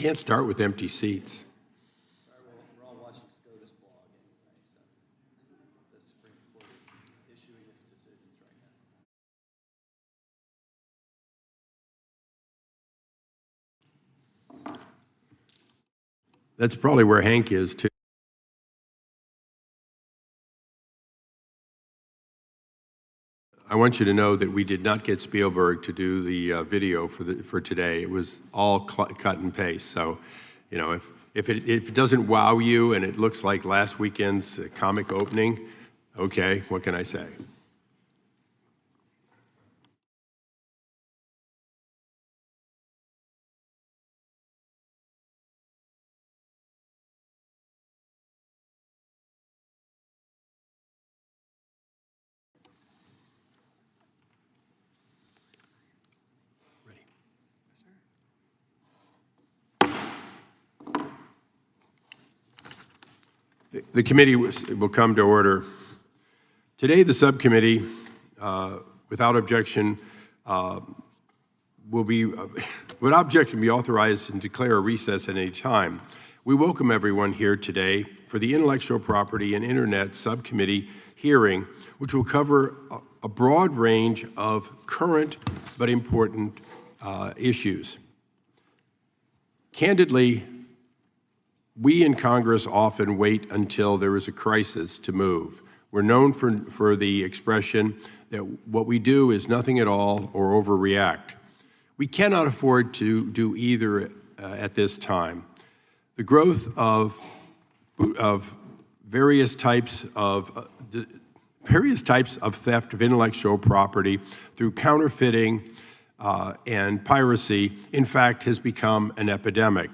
can't start with empty seats. Sorry, we're all watching SCOTUS blog anyway, so the Supreme Court is issuing its decisions right now. That's probably where Hank is, too. I want you to know that we did not get Spielberg to do the video for today. It was all cut and paste. So, you know, if it doesn't wow you and it looks like last weekend's comic opening, okay, what can I say? The committee will come to order. Today, the subcommittee, without objection, without objection, be authorized and declare a recess at any time. We welcome everyone here today for the Intellectual Property and Internet Subcommittee hearing, which will cover a broad range of current but important issues. Candidly, we in Congress often wait until there is a crisis to move. We're known for the expression that what we do is nothing at all or overreact. We cannot afford to do either at this time. The growth of various types of theft of intellectual property through counterfeiting and piracy, in fact, has become an epidemic.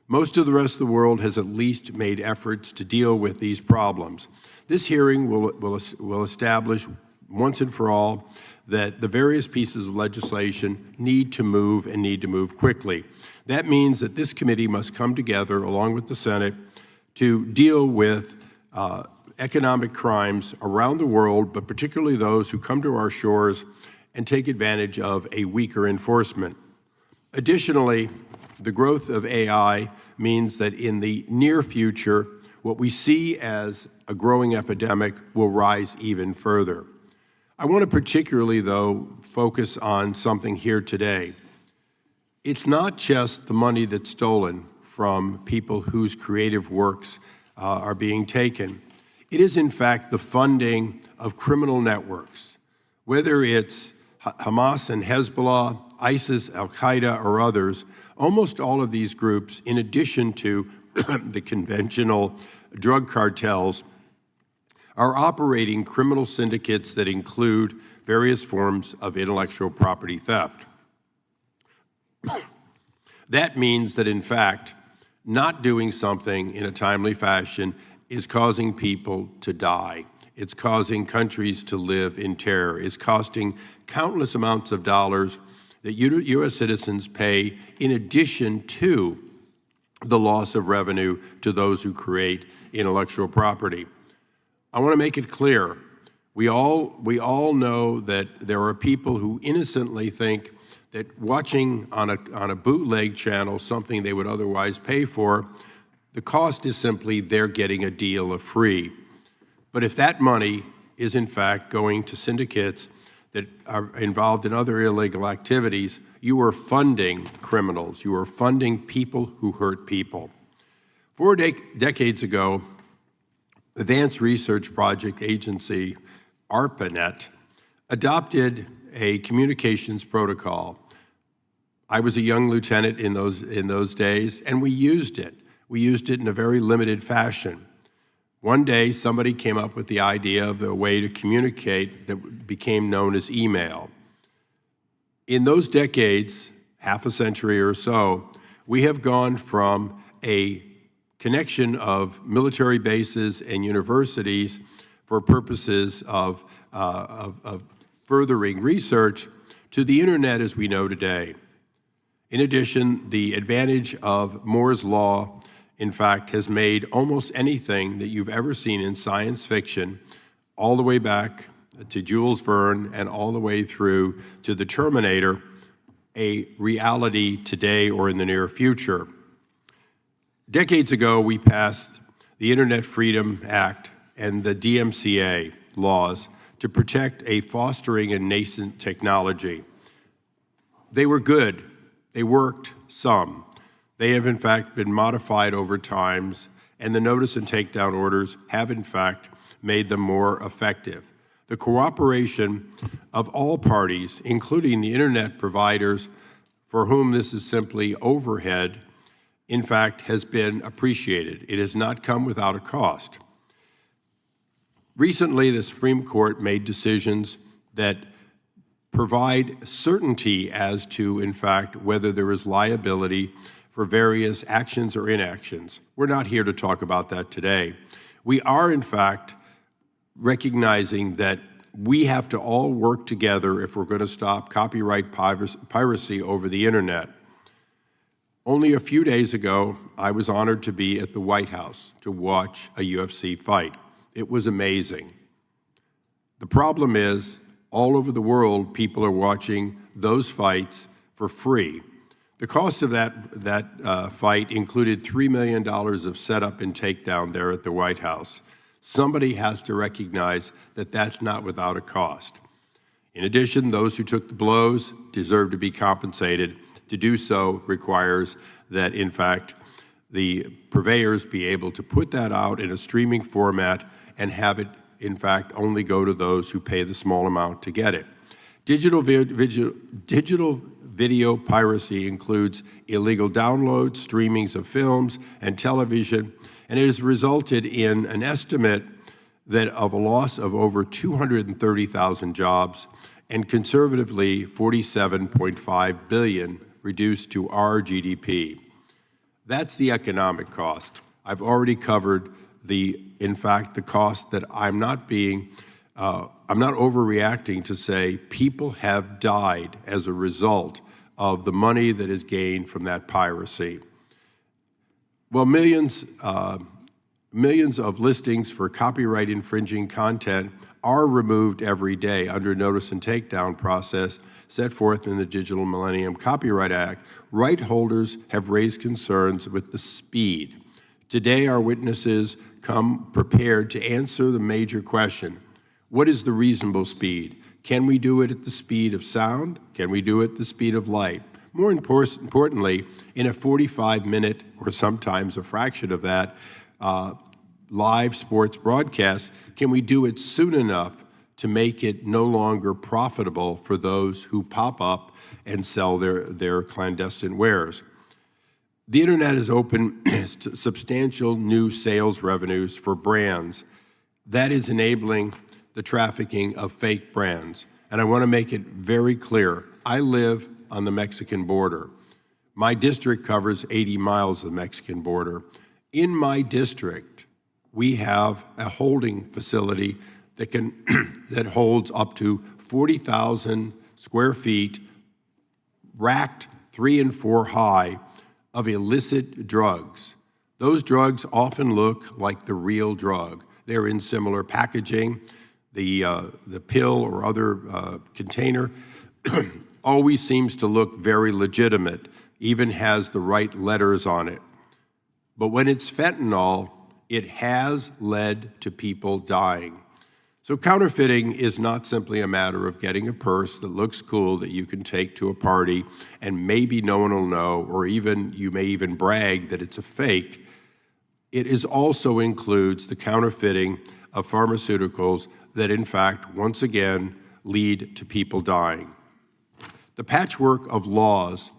Most of the rest of the world has at least made efforts to deal with these problems. This hearing will establish once and for all that the various pieces of legislation need to move and need to move quickly. That means that this committee must come together along with the Senate to deal with economic crimes around the world, but particularly those who come to our shores and take advantage of a weaker enforcement. Additionally, the growth of AI means that in the near future, what we see as a growing epidemic will rise even further. I want to particularly, though, focus on something here today. It's not just the money that's stolen from people whose creative works are being taken. It is, in fact, the funding of criminal networks, whether it's Hamas and Hezbollah, ISIS, Al-Qaeda, or others. Almost all of these groups, in addition to the conventional drug cartels, are operating criminal syndicates that include various forms of intellectual property theft. That means that, in fact, not doing something in a timely fashion is causing people to die. It's causing countries to live in terror. It's costing countless amounts of dollars that U.S. citizens pay in addition to the loss of revenue to those who create intellectual property. I want to make it clear, we all know that there are people who innocently think that watching on a bootleg channel something they would otherwise pay for, the cost is simply they're getting a deal of free. But if that money is in fact going to syndicates that are involved in other illegal activities, you are funding criminals. You are funding people who hurt people. 4 decades ago, Advanced Research Project Agency, ARPANET, adopted a communications protocol. I was a young lieutenant in those days, and we used it. We used it in a very limited fashion. One day, somebody came up with the idea of a way to communicate that became known as email. In those decades, half a century or so, we have gone from a connection of military bases and universities for purposes of furthering research to the internet as we know today. In addition, the advantage of Moore's Law, in fact, has made almost anything that you've ever seen in science fiction, all the way back to Jules Verne and all the way through to the Terminator, a reality today or in the near future. Decades ago, we passed the Internet Freedom Act and the DMCA laws to protect a fostering and nascent technology. They were good. They worked some. They have, in fact, been modified over times, and the notice and takedown orders have, in fact, made them more effective. The cooperation of all parties, including the Internet providers, for whom this is simply overhead, in fact, has been appreciated. It has not come without a cost. Recently, the Supreme Court made decisions that provide certainty as to, in fact, whether there is liability for various actions or inactions. We're not here to talk about that today. We are, in fact, recognizing that we have to all work together if we're going to stop copyright piracy over the Internet. Only a few days ago, I was honored to be at the White House to watch a UFC fight. It was amazing. The problem is, all over the world, people are watching those fights for free. The cost of that fight included $3 million of setup and takedown there at the White House. Somebody has to recognize that that's not without a cost. In addition, those who took the blows deserve to be compensated. To do so requires that, in fact, the purveyors be able to put that out in a streaming format and have it, in fact, only go to those who pay the small amount to get it. Digital video piracy includes illegal downloads, streamings of films and television, and it has resulted in an estimate that of a loss of over 230,000 jobs and conservatively 47.5 billion reduced to our GDP. That's the economic cost. I've already covered in fact, the cost that I'm not overreacting to say people have died as a result of the money that is gained from that piracy. Well, millions of listings for copyright infringing content are removed every day under notice and takedown process set forth in the Digital Millennium Copyright Act. Right holders have raised concerns with the speed. Today, our witnesses come prepared to answer the major question: what is the reasonable speed? Can we do it at the speed of sound? Can we do it at the speed of light? More importantly, in a 45-minute, or sometimes a fraction of that, live sports broadcast, can we do it soon enough to make it no longer profitable for those who pop up and sell their clandestine wares? The Internet has opened substantial new sales revenues for brands. That is enabling the trafficking of fake brands. And I want to make it very clear, I live on the Mexican border. My district covers 80 miles of the Mexican border. In my district, we have a holding facility that that holds up to 40,000 square feet, racked 3 and 4 high, of illicit drugs. Those drugs often look like the real drug. They're in similar packaging. The pill or other container always seems to look very legitimate, even has the right letters on it. But when it's fentanyl, it has led to people dying. So counterfeiting is not simply a matter of getting a purse that looks cool that you can take to a party and maybe no one will know, or even you may even brag that it's a fake. It also includes the counterfeiting of pharmaceuticals that, in fact, once again, lead to people dying. The patchwork of laws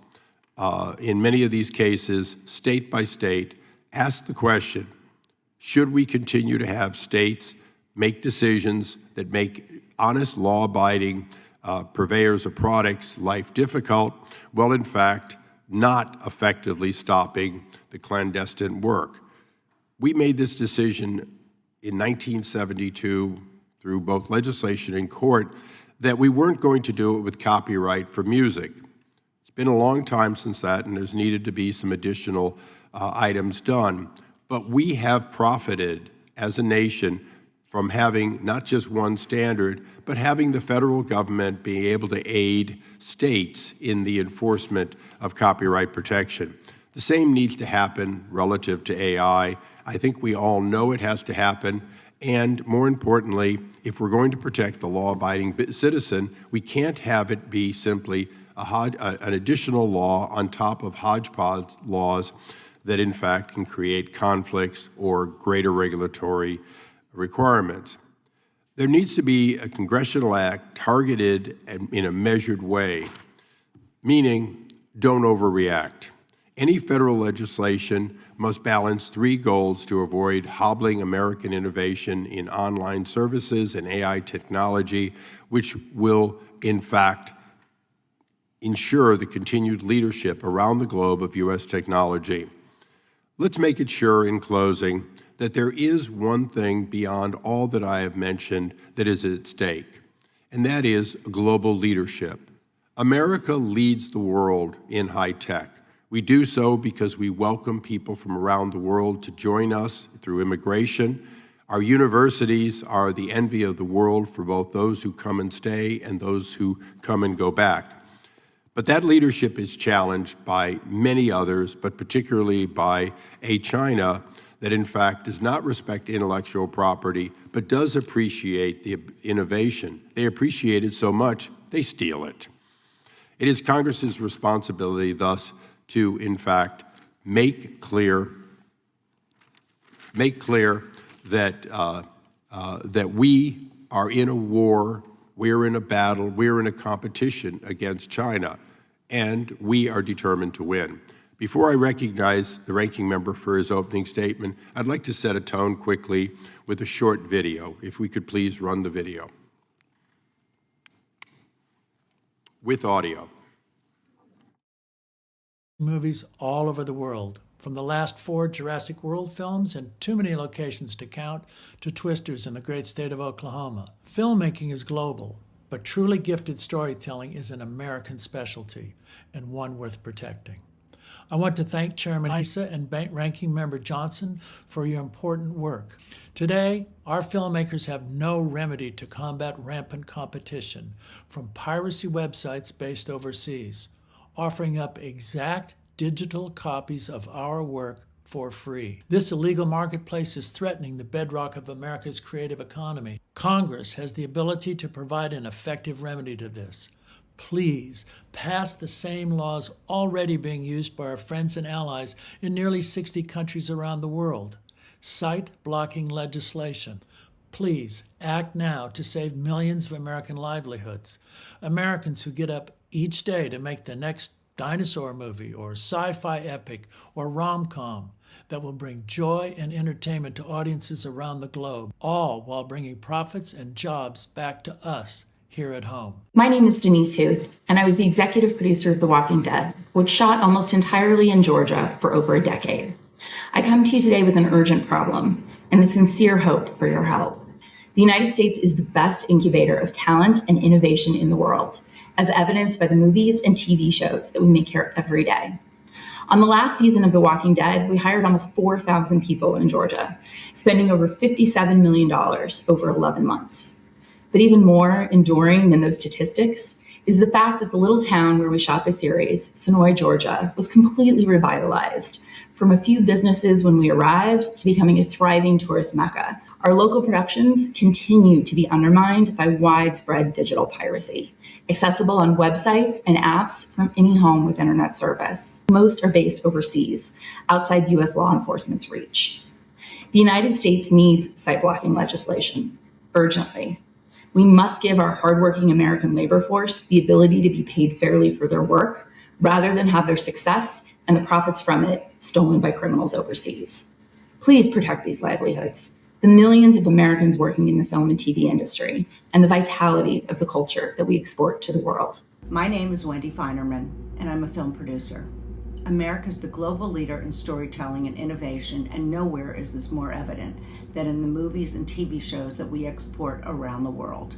in many of these cases, state by state, ask the question, should we continue to have states make decisions that make honest, law-abiding purveyors of products life difficult, while in fact not effectively stopping the clandestine work? We made this decision in 1972 through both legislation and court that we weren't going to do it with copyright for music. It's been a long time since that, and there's needed to be some additional items done. But we have profited as a nation from having not just one standard, but having the federal government be able to aid states in the enforcement of copyright protection. The same needs to happen relative to AI. I think we all know it has to happen. And more importantly, if we're going to protect the law-abiding citizen, we can't have it be simply an additional law on top of hodgepodge laws that in fact can create conflicts or greater regulatory requirements. There needs to be a congressional act targeted in a measured way, meaning don't overreact. Any federal legislation must balance three goals to avoid hobbling American innovation in online services and AI technology, which will, in fact, ensure the continued leadership around the globe of U.S. technology. Let's make it sure, in closing, that there is one thing beyond all that I have mentioned that is at stake, and that is global leadership. America leads the world in high tech. We do so because we welcome people from around the world to join us through immigration. Our universities are the envy of the world for both those who come and stay and those who come and go back. But that leadership is challenged by many others, but particularly by a China that in fact does not respect intellectual property, but does appreciate the innovation. They appreciate it so much, they steal it. It is Congress's responsibility, thus, to in fact make clear that that we are in a war, we're in a battle, we're in a competition against China, and we are determined to win. Before I recognize the ranking member for his opening statement, I'd like to set a tone quickly with a short video. If we could please run the video. With audio. Movies all over the world, from the last 4 Jurassic World films in too many locations to count to Twisters in the great state of Oklahoma. Filmmaking is global, but truly gifted storytelling is an American specialty and one worth protecting. I want to thank Chairman Issa and Ranking Member Johnson for your important work. Today, our filmmakers have no remedy to combat rampant competition from piracy websites based overseas, offering up exact digital copies of our work for free. This illegal marketplace is threatening the bedrock of America's creative economy. Congress has the ability to provide an effective remedy to this. Please pass the same laws already being used by our friends and allies in nearly 60 countries around the world. Site blocking legislation. Please act now to save millions of American livelihoods. Americans who get up each day to make the next dinosaur movie or sci-fi epic or rom-com that will bring joy and entertainment to audiences around the globe, all while bringing profits and jobs back to us here at home. My name is Denise Huth, and I was the executive producer of The Walking Dead, which shot almost entirely in Georgia for over a decade. I come to you today with an urgent problem and the sincere hope for your help. The United States is the best incubator of talent and innovation in the world, as evidenced by the movies and TV shows that we make here every day. On the last season of The Walking Dead, we hired almost 4,000 people in Georgia, spending over $57 million over 11 months. But even more enduring than those statistics is the fact that the little town where we shot the series, Sonoy, Georgia, was completely revitalized, from a few businesses when we arrived to becoming a thriving tourist mecca. Our local productions continue to be undermined by widespread digital piracy, accessible on websites and apps from any home with internet service. Most are based overseas, outside U.S. law enforcement's reach. The United States needs site blocking legislation, urgently. We must give our hardworking American labor force the ability to be paid fairly for their work, rather than have their success and the profits from it stolen by criminals overseas. Please protect these livelihoods, the millions of Americans working in the film and TV industry, and the vitality of the culture that we export to the world. My name is Wendy Feinerman, and I'm a film producer. America is the global leader in storytelling and innovation, and nowhere is this more evident than in the movies and TV shows that we export around the world.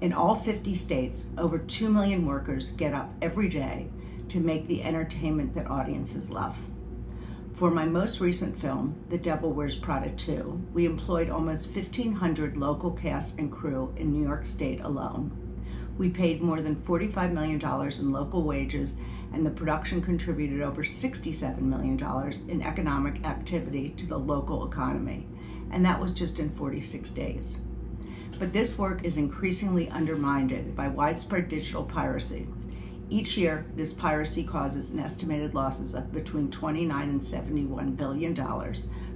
In all 50 states, over 2 million workers get up every day to make the entertainment that audiences love. For my most recent film, The Devil Wears Prada 2, we employed almost 1,500 local cast and crew in New York State alone. We paid more than $45 million in local wages, and the production contributed over $67 million in economic activity to the local economy. And that was just in 46 days. But this work is increasingly undermined by widespread digital piracy. Each year, this piracy causes an estimated losses of between $29 and $71 billion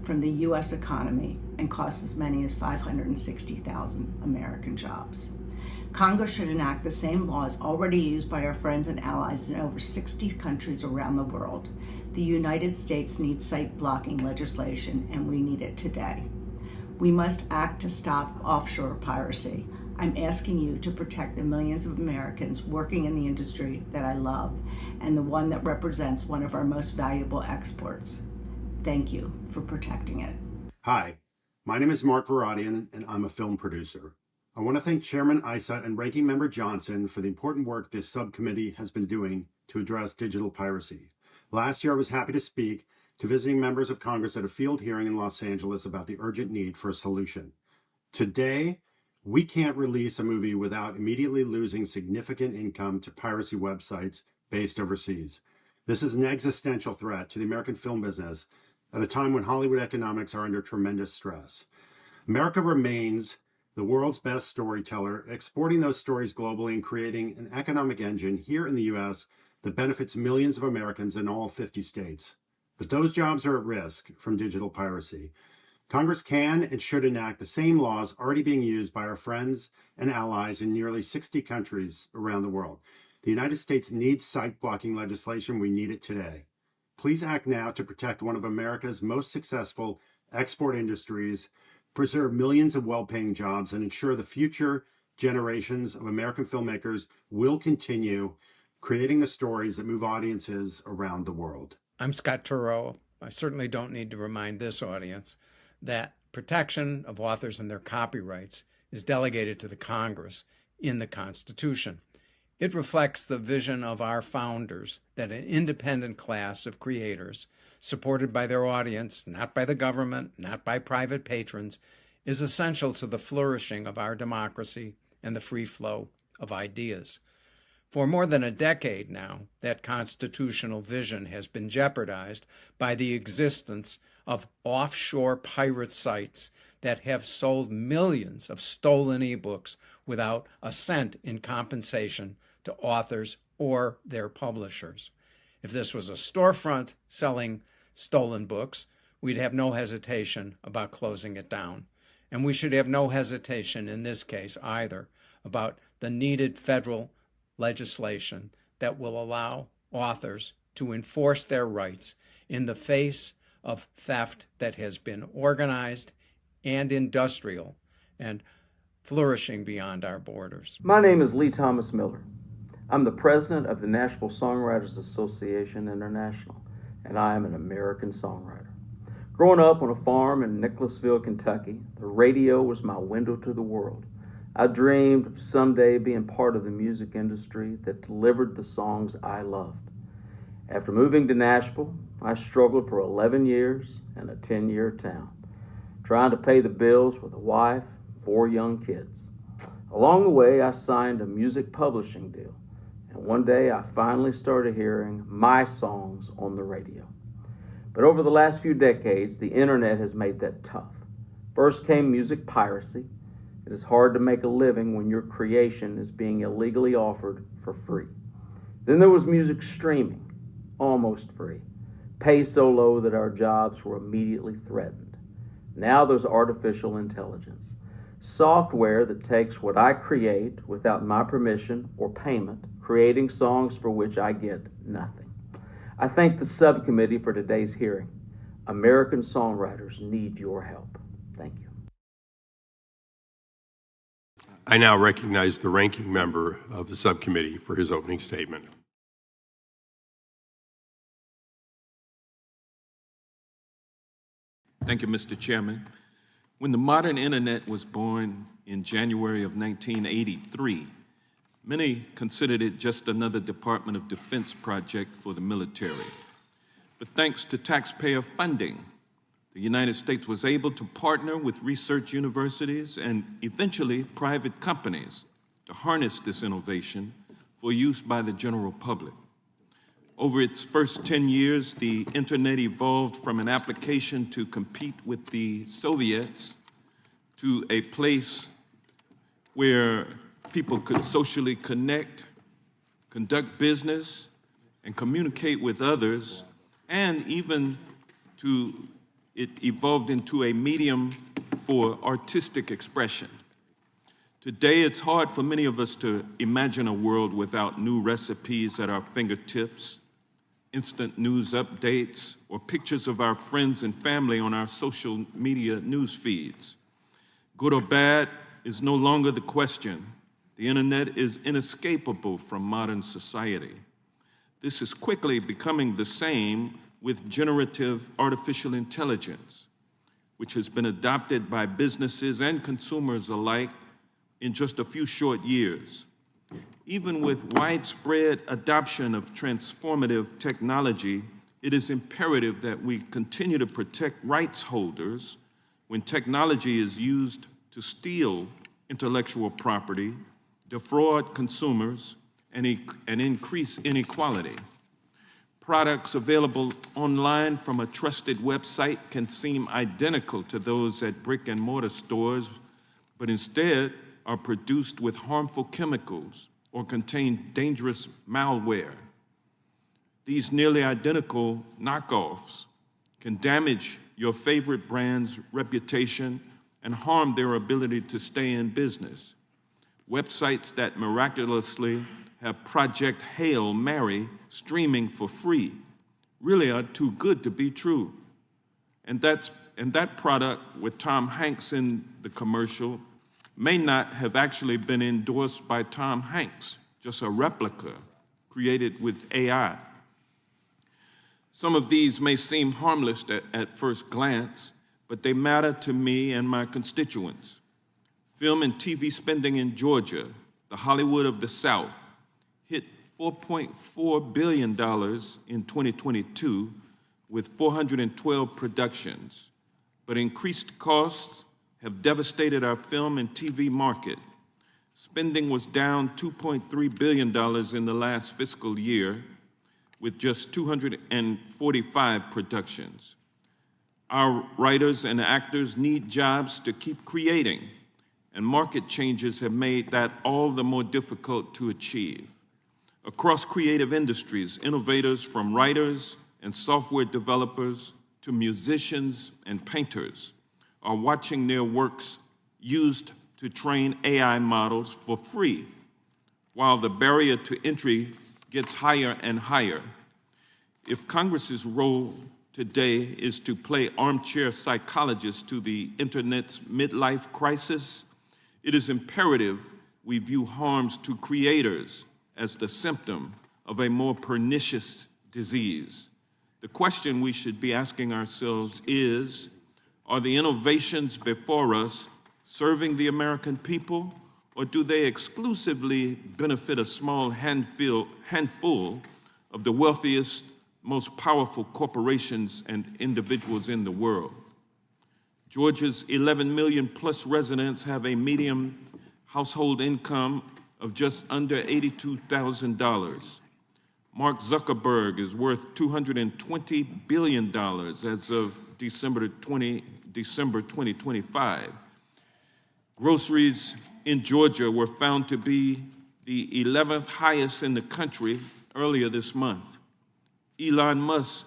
from the U.S. economy and costs as many as 560,000 American jobs. Congress should enact the same laws already used by our friends and allies in over 60 countries around the world. The United States needs site blocking legislation, and we need it today. We must act to stop offshore piracy. I'm asking you to protect the millions of Americans working in the industry that I love and the one that represents one of our most valuable exports. Thank you for protecting it. Hi, my name is Mark Varadian, and I'm a film producer. I want to thank Chairman Issa and Ranking Member Johnson for the important work this subcommittee has been doing to address digital piracy. Last year, I was happy to speak to visiting members of Congress at a field hearing in Los Angeles about the urgent need for a solution. Today, we can't release a movie without immediately losing significant income to piracy websites based overseas. This is an existential threat to the American film business at a time when Hollywood economics are under tremendous stress. America remains the world's best storyteller, exporting those stories globally and creating an economic engine here in the U.S. that benefits millions of Americans in all 50 states. But those jobs are at risk from digital piracy. Congress can and should enact the same laws already being used by our friends and allies in nearly 60 countries around the world. The United States needs site blocking legislation. We need it today. Please act now to protect one of America's most successful export industries, preserve millions of well-paying jobs, and ensure the future generations of American filmmakers will continue creating the stories that move audiences around the world. I'm Scott Turow. I certainly don't need to remind this audience that protection of authors and their copyrights is delegated to the Congress in the Constitution. It reflects the vision of our founders that an independent class of creators, supported by their audience, not by the government, not by private patrons, is essential to the flourishing of our democracy and the free flow of ideas. For more than a decade now, that constitutional vision has been jeopardized by the existence of offshore pirate sites that have sold millions of stolen ebooks without a cent in compensation to authors or their publishers. If this was a storefront selling stolen books, we'd have no hesitation about closing it down. And we should have no hesitation in this case either about the needed federal legislation that will allow authors to enforce their rights in the face of theft that has been organized and industrial and flourishing beyond our borders. My name is Lee Thomas Miller. I'm the president of the Nashville Songwriters Association International, and I am an American songwriter. Growing up on a farm in Nicholasville, Kentucky, the radio was my window to the world. I dreamed of someday being part of the music industry that delivered the songs I loved. After moving to Nashville, I struggled for 11 years in a 10-year town, trying to pay the bills with a wife, 4 young kids. Along the way, I signed a music publishing deal, and one day I finally started hearing my songs on the radio. But over the last few decades, the internet has made that tough. First came music piracy. It is hard to make a living when your creation is being illegally offered for free. Then there was music streaming, almost free, pay so low that our jobs were immediately threatened. Now there's artificial intelligence, software that takes what I create without my permission or payment, creating songs for which I get nothing. I thank the subcommittee for today's hearing. American songwriters need your help. Thank you. I now recognize the ranking member of the subcommittee for his opening statement. Thank you, Mr. Chairman. When the modern internet was born in January of 1983, many considered it just another Department of Defense project for the military. But thanks to taxpayer funding, the United States was able to partner with research universities and eventually private companies to harness this innovation for use by the general public. Over its first 10 years, the internet evolved from an application to compete with the Soviets to a place where people could socially connect, conduct business, and communicate with others, and even it evolved into a medium for artistic expression. Today, it's hard for many of us to imagine a world without new recipes at our fingertips, instant news updates, or pictures of our friends and family on our social media news feeds. Good or bad is no longer the question. The internet is inescapable from modern society. This is quickly becoming the same with generative artificial intelligence, which has been adopted by businesses and consumers alike in just a few short years. Even with widespread adoption of transformative technology, it is imperative that we continue to protect rights holders when technology is used to steal intellectual property, defraud consumers, and increase inequality. Products available online from a trusted website can seem identical to those at brick and mortar stores, but instead are produced with harmful chemicals or contain dangerous malware. These nearly identical knockoffs can damage your favorite brand's reputation and harm their ability to stay in business. Websites that miraculously have Project Hail Mary streaming for free really are too good to be true. And that product with Tom Hanks in the commercial may not have actually been endorsed by Tom Hanks, just a replica created with AI. Some of these may seem harmless at first glance, but they matter to me and my constituents. Film and TV spending in Georgia, the Hollywood of the South, hit $4.4 billion in 2022 with 412 productions, but increased costs have devastated our film and TV market. Spending was down $2.3 billion in the last fiscal year with just 245 productions. Our writers and actors need jobs to keep creating, and market changes have made that all the more difficult to achieve. Across creative industries, innovators from writers and software developers to musicians and painters are watching their works used to train AI models for free, while the barrier to entry gets higher and higher. If Congress's role today is to play armchair psychologist to the internet's midlife crisis, it is imperative we view harms to creators as the symptom of a more pernicious disease. The question we should be asking ourselves is, are the innovations before us serving the American people, or do they exclusively benefit a small handful of the wealthiest, most powerful corporations and individuals in the world? Georgia's 11 million plus residents have a median household income of just under $82,000. Mark Zuckerberg is worth $220 billion as of December 2025. Groceries in Georgia were found to be the 11th highest in the country earlier this month. Elon Musk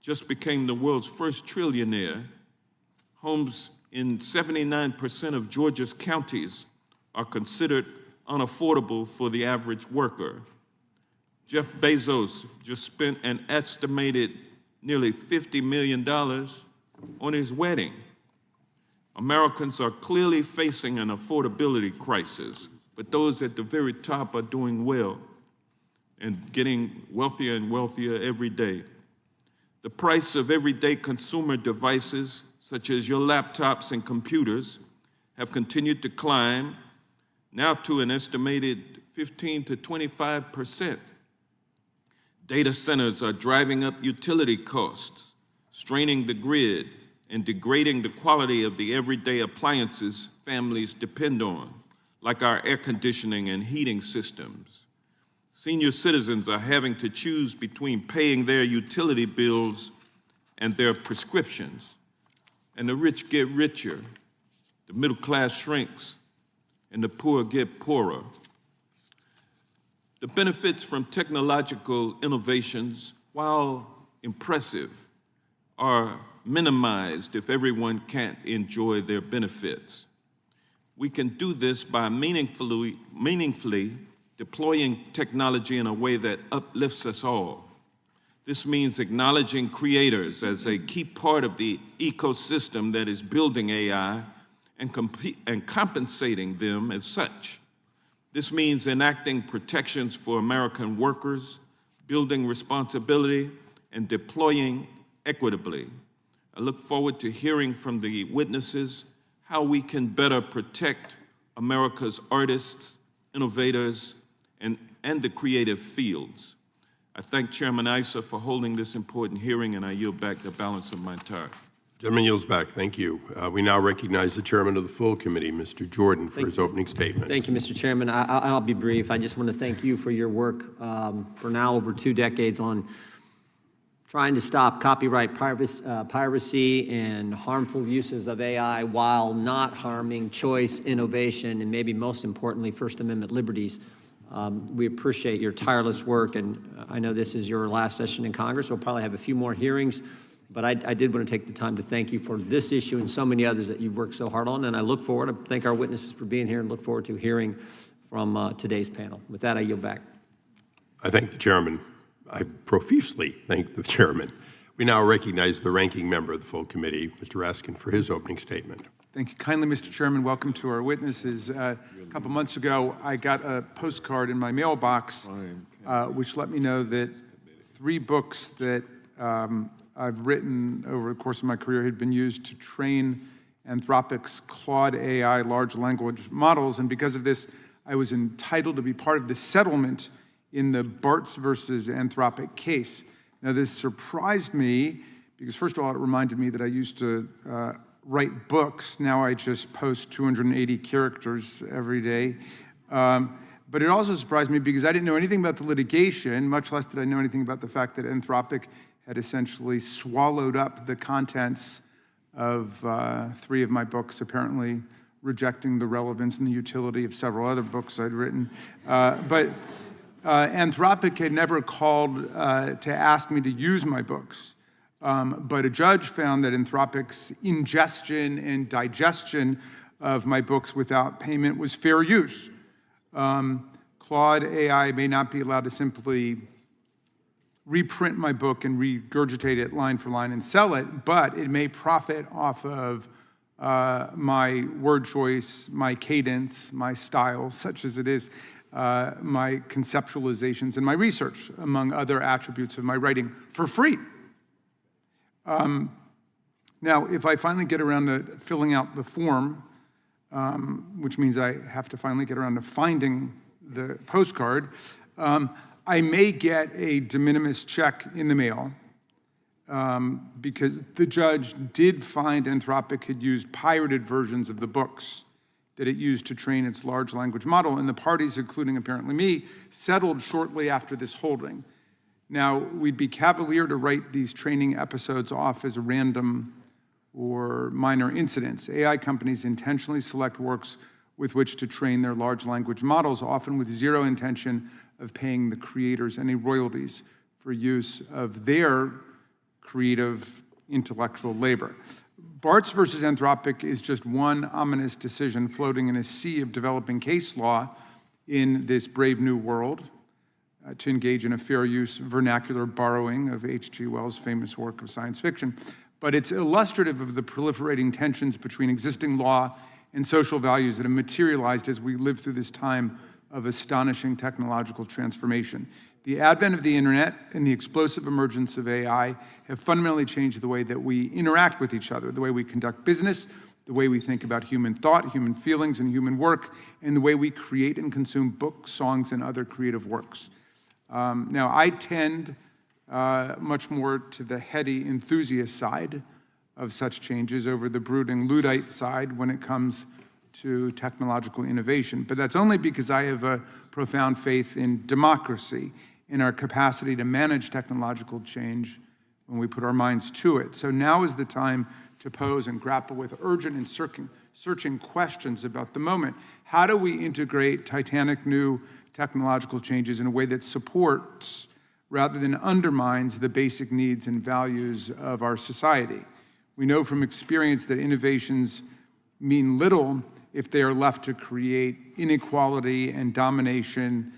just became the world's first trillionaire. Homes in 79% of Georgia's counties are considered unaffordable for the average worker. Jeff Bezos just spent an estimated nearly $50 million on his wedding. Americans are clearly facing an affordability crisis, but those at the very top are doing well and getting wealthier and wealthier every day. The price of everyday consumer devices, such as your laptops and computers, have continued to climb, now to an estimated 15 to 25%. Data centers are driving up utility costs, straining the grid, and degrading the quality of the everyday appliances families depend on, like our air conditioning and heating systems. Senior citizens are having to choose between paying their utility bills and their prescriptions. And the rich get richer, the middle class shrinks, and the poor get poorer. The benefits from technological innovations, while impressive, are minimized if everyone can't enjoy their benefits. We can do this by meaningfully deploying technology in a way that uplifts us all. This means acknowledging creators as a key part of the ecosystem that is building AI and compensating them as such. This means enacting protections for American workers, building responsibility, and deploying equitably. I look forward to hearing from the witnesses how we can better protect America's artists, innovators, and the creative fields. I thank Chairman Issa for holding this important hearing, and I yield back the balance of my time. Gentleman yields back. Thank you. We now recognize the chairman of the full committee, Mr. Jordan, for his opening statement. Thank you, Mr. Chairman. I'll be brief. I just want to thank you for your work for now over 2 decades on trying to stop copyright piracy and harmful uses of AI while not harming choice, innovation, and maybe most importantly, First Amendment liberties. We appreciate your tireless work, and I know this is your last session in Congress. We'll probably have a few more hearings, but I did want to take the time to thank you for this issue and so many others that you've worked so hard on, and I look forward to thank our witnesses for being here and look forward to hearing from today's panel. With that, I yield back. I thank the chairman. I profusely thank the chairman. We now recognize the ranking member of the full committee, Mr. Astin, for his opening statement. Thank you kindly, Mr. Chairman. Welcome to our witnesses. A couple months ago, I got a postcard in my mailbox, which let me know that 3 books that I've written over the course of my career had been used to train Anthropic's Claude AI large language models. And because of this, I was entitled to be part of the settlement in the Bartz versus Anthropic case. Now, this surprised me because, first of all, it reminded me that I used to write books. Now I just post 280 characters every day. But it also surprised me because I didn't know anything about the litigation, much less did I know anything about the fact that Anthropic had essentially swallowed up the contents of 3 of my books, apparently rejecting the relevance and the utility of several other books I'd written. But Anthropic had never called to ask me to use my books. But a judge found that Anthropic's ingestion and digestion of my books without payment was fair use. Claude AI may not be allowed to simply reprint my book and regurgitate it line for line and sell it, but it may profit off of my word choice, my cadence, my style, such as it is, my conceptualizations, and my research, among other attributes of my writing, for free. Now, if I finally get around to filling out the form, which means I have to finally get around to finding the postcard, I may get a de minimis check in the mail because the judge did find Anthropic had used pirated versions of the books that it used to train its large language model, and the parties, including apparently me, settled shortly after this holding. Now, we'd be cavalier to write these training episodes off as random or minor incidents. AI companies intentionally select works with which to train their large language models, often with zero intention of paying the creators any royalties for use of their creative intellectual labor. Bartz versus Anthropic is just one ominous decision floating in a sea of developing case law in this brave new world to engage in a fair use vernacular borrowing of H.G. Wells' famous work of science fiction. But it's illustrative of the proliferating tensions between existing law and social values that have materialized as we live through this time of astonishing technological transformation. The advent of the internet and the explosive emergence of AI have fundamentally changed the way that we interact with each other, the way we conduct business, the way we think about human thought, human feelings, and human work, and the way we create and consume books, songs, and other creative works. Now, I tend much more to the heady enthusiast side of such changes over the brooding Luddite side when it comes to technological innovation. But that's only because I have a profound faith in democracy, in our capacity to manage technological change when we put our minds to it. So now is the time to pose and grapple with urgent and searching questions about the moment. How do we integrate titanic new technological changes in a way that supports rather than undermines the basic needs and values of our society? We know from experience that innovations mean little if they are left to create inequality and domination,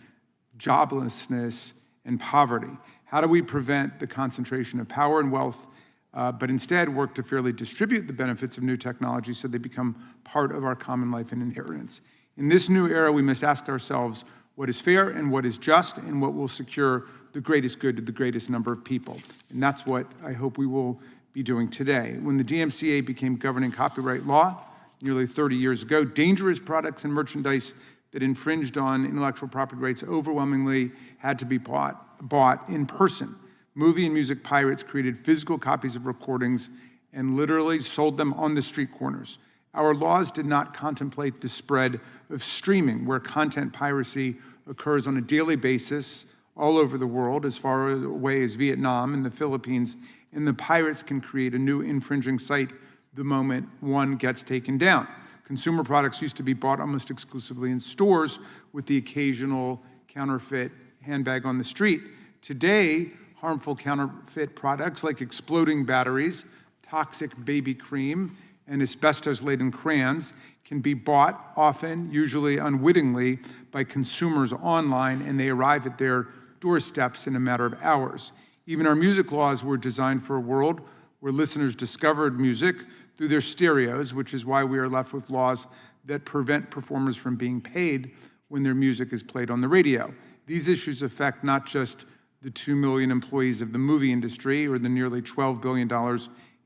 joblessness, and poverty. How do we prevent the concentration of power and wealth, but instead work to fairly distribute the benefits of new technology so they become part of our common life and inheritance? In this new era, we must ask ourselves what is fair and what is just and what will secure the greatest good to the greatest number of people. And that's what I hope we will be doing today. When the DMCA became governing copyright law nearly 30 years ago, dangerous products and merchandise that infringed on intellectual property rights overwhelmingly had to be bought in person. Movie and music pirates created physical copies of recordings and literally sold them on the street corners. Our laws did not contemplate the spread of streaming, where content piracy occurs on a daily basis all over the world, as far away as Vietnam and the Philippines, and the pirates can create a new infringing site the moment one gets taken down. Consumer products used to be bought almost exclusively in stores, with the occasional counterfeit handbag on the street. Today, harmful counterfeit products like exploding batteries, toxic baby cream, and asbestos-laden crayons can be bought, often, usually unwittingly, by consumers online, and they arrive at their doorsteps in a matter of hours. Even our music laws were designed for a world where listeners discovered music through their stereos, which is why we are left with laws that prevent performers from being paid when their music is played on the radio. These issues affect not just the 2 million employees of the movie industry or the nearly $12 billion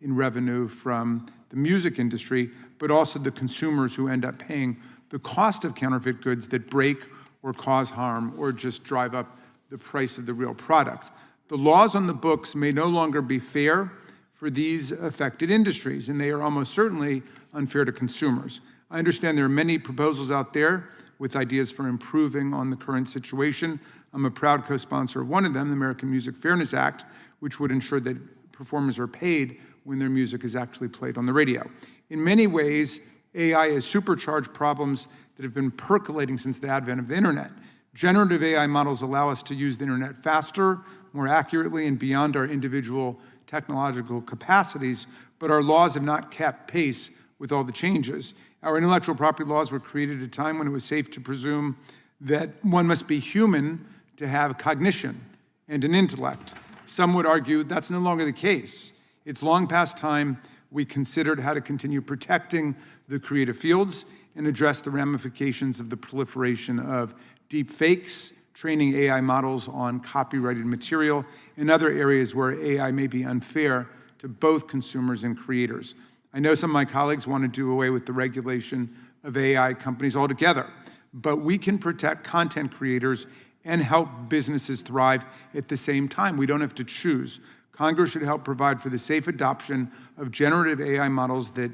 in revenue from the music industry, but also the consumers who end up paying the cost of counterfeit goods that break or cause harm or just drive up the price of the real product. The laws on the books may no longer be fair for these affected industries, and they are almost certainly unfair to consumers. I understand there are many proposals out there with ideas for improving on the current situation. I'm a proud co-sponsor of one of them, the American Music Fairness Act, which would ensure that performers are paid when their music is actually played on the radio. In many ways, AI has supercharged problems that have been percolating since the advent of the internet. Generative AI models allow us to use the internet faster, more accurately, and beyond our individual technological capacities, but our laws have not kept pace with all the changes. Our intellectual property laws were created at a time when it was safe to presume that one must be human to have cognition and an intellect. Some would argue that's no longer the case. It's long past time we considered how to continue protecting the creative fields and address the ramifications of the proliferation of deep fakes, training AI models on copyrighted material, and other areas where AI may be unfair to both consumers and creators. I know some of my colleagues want to do away with the regulation of AI companies altogether, but we can protect content creators and help businesses thrive at the same time. We don't have to choose. Congress should help provide for the safe adoption of generative AI models that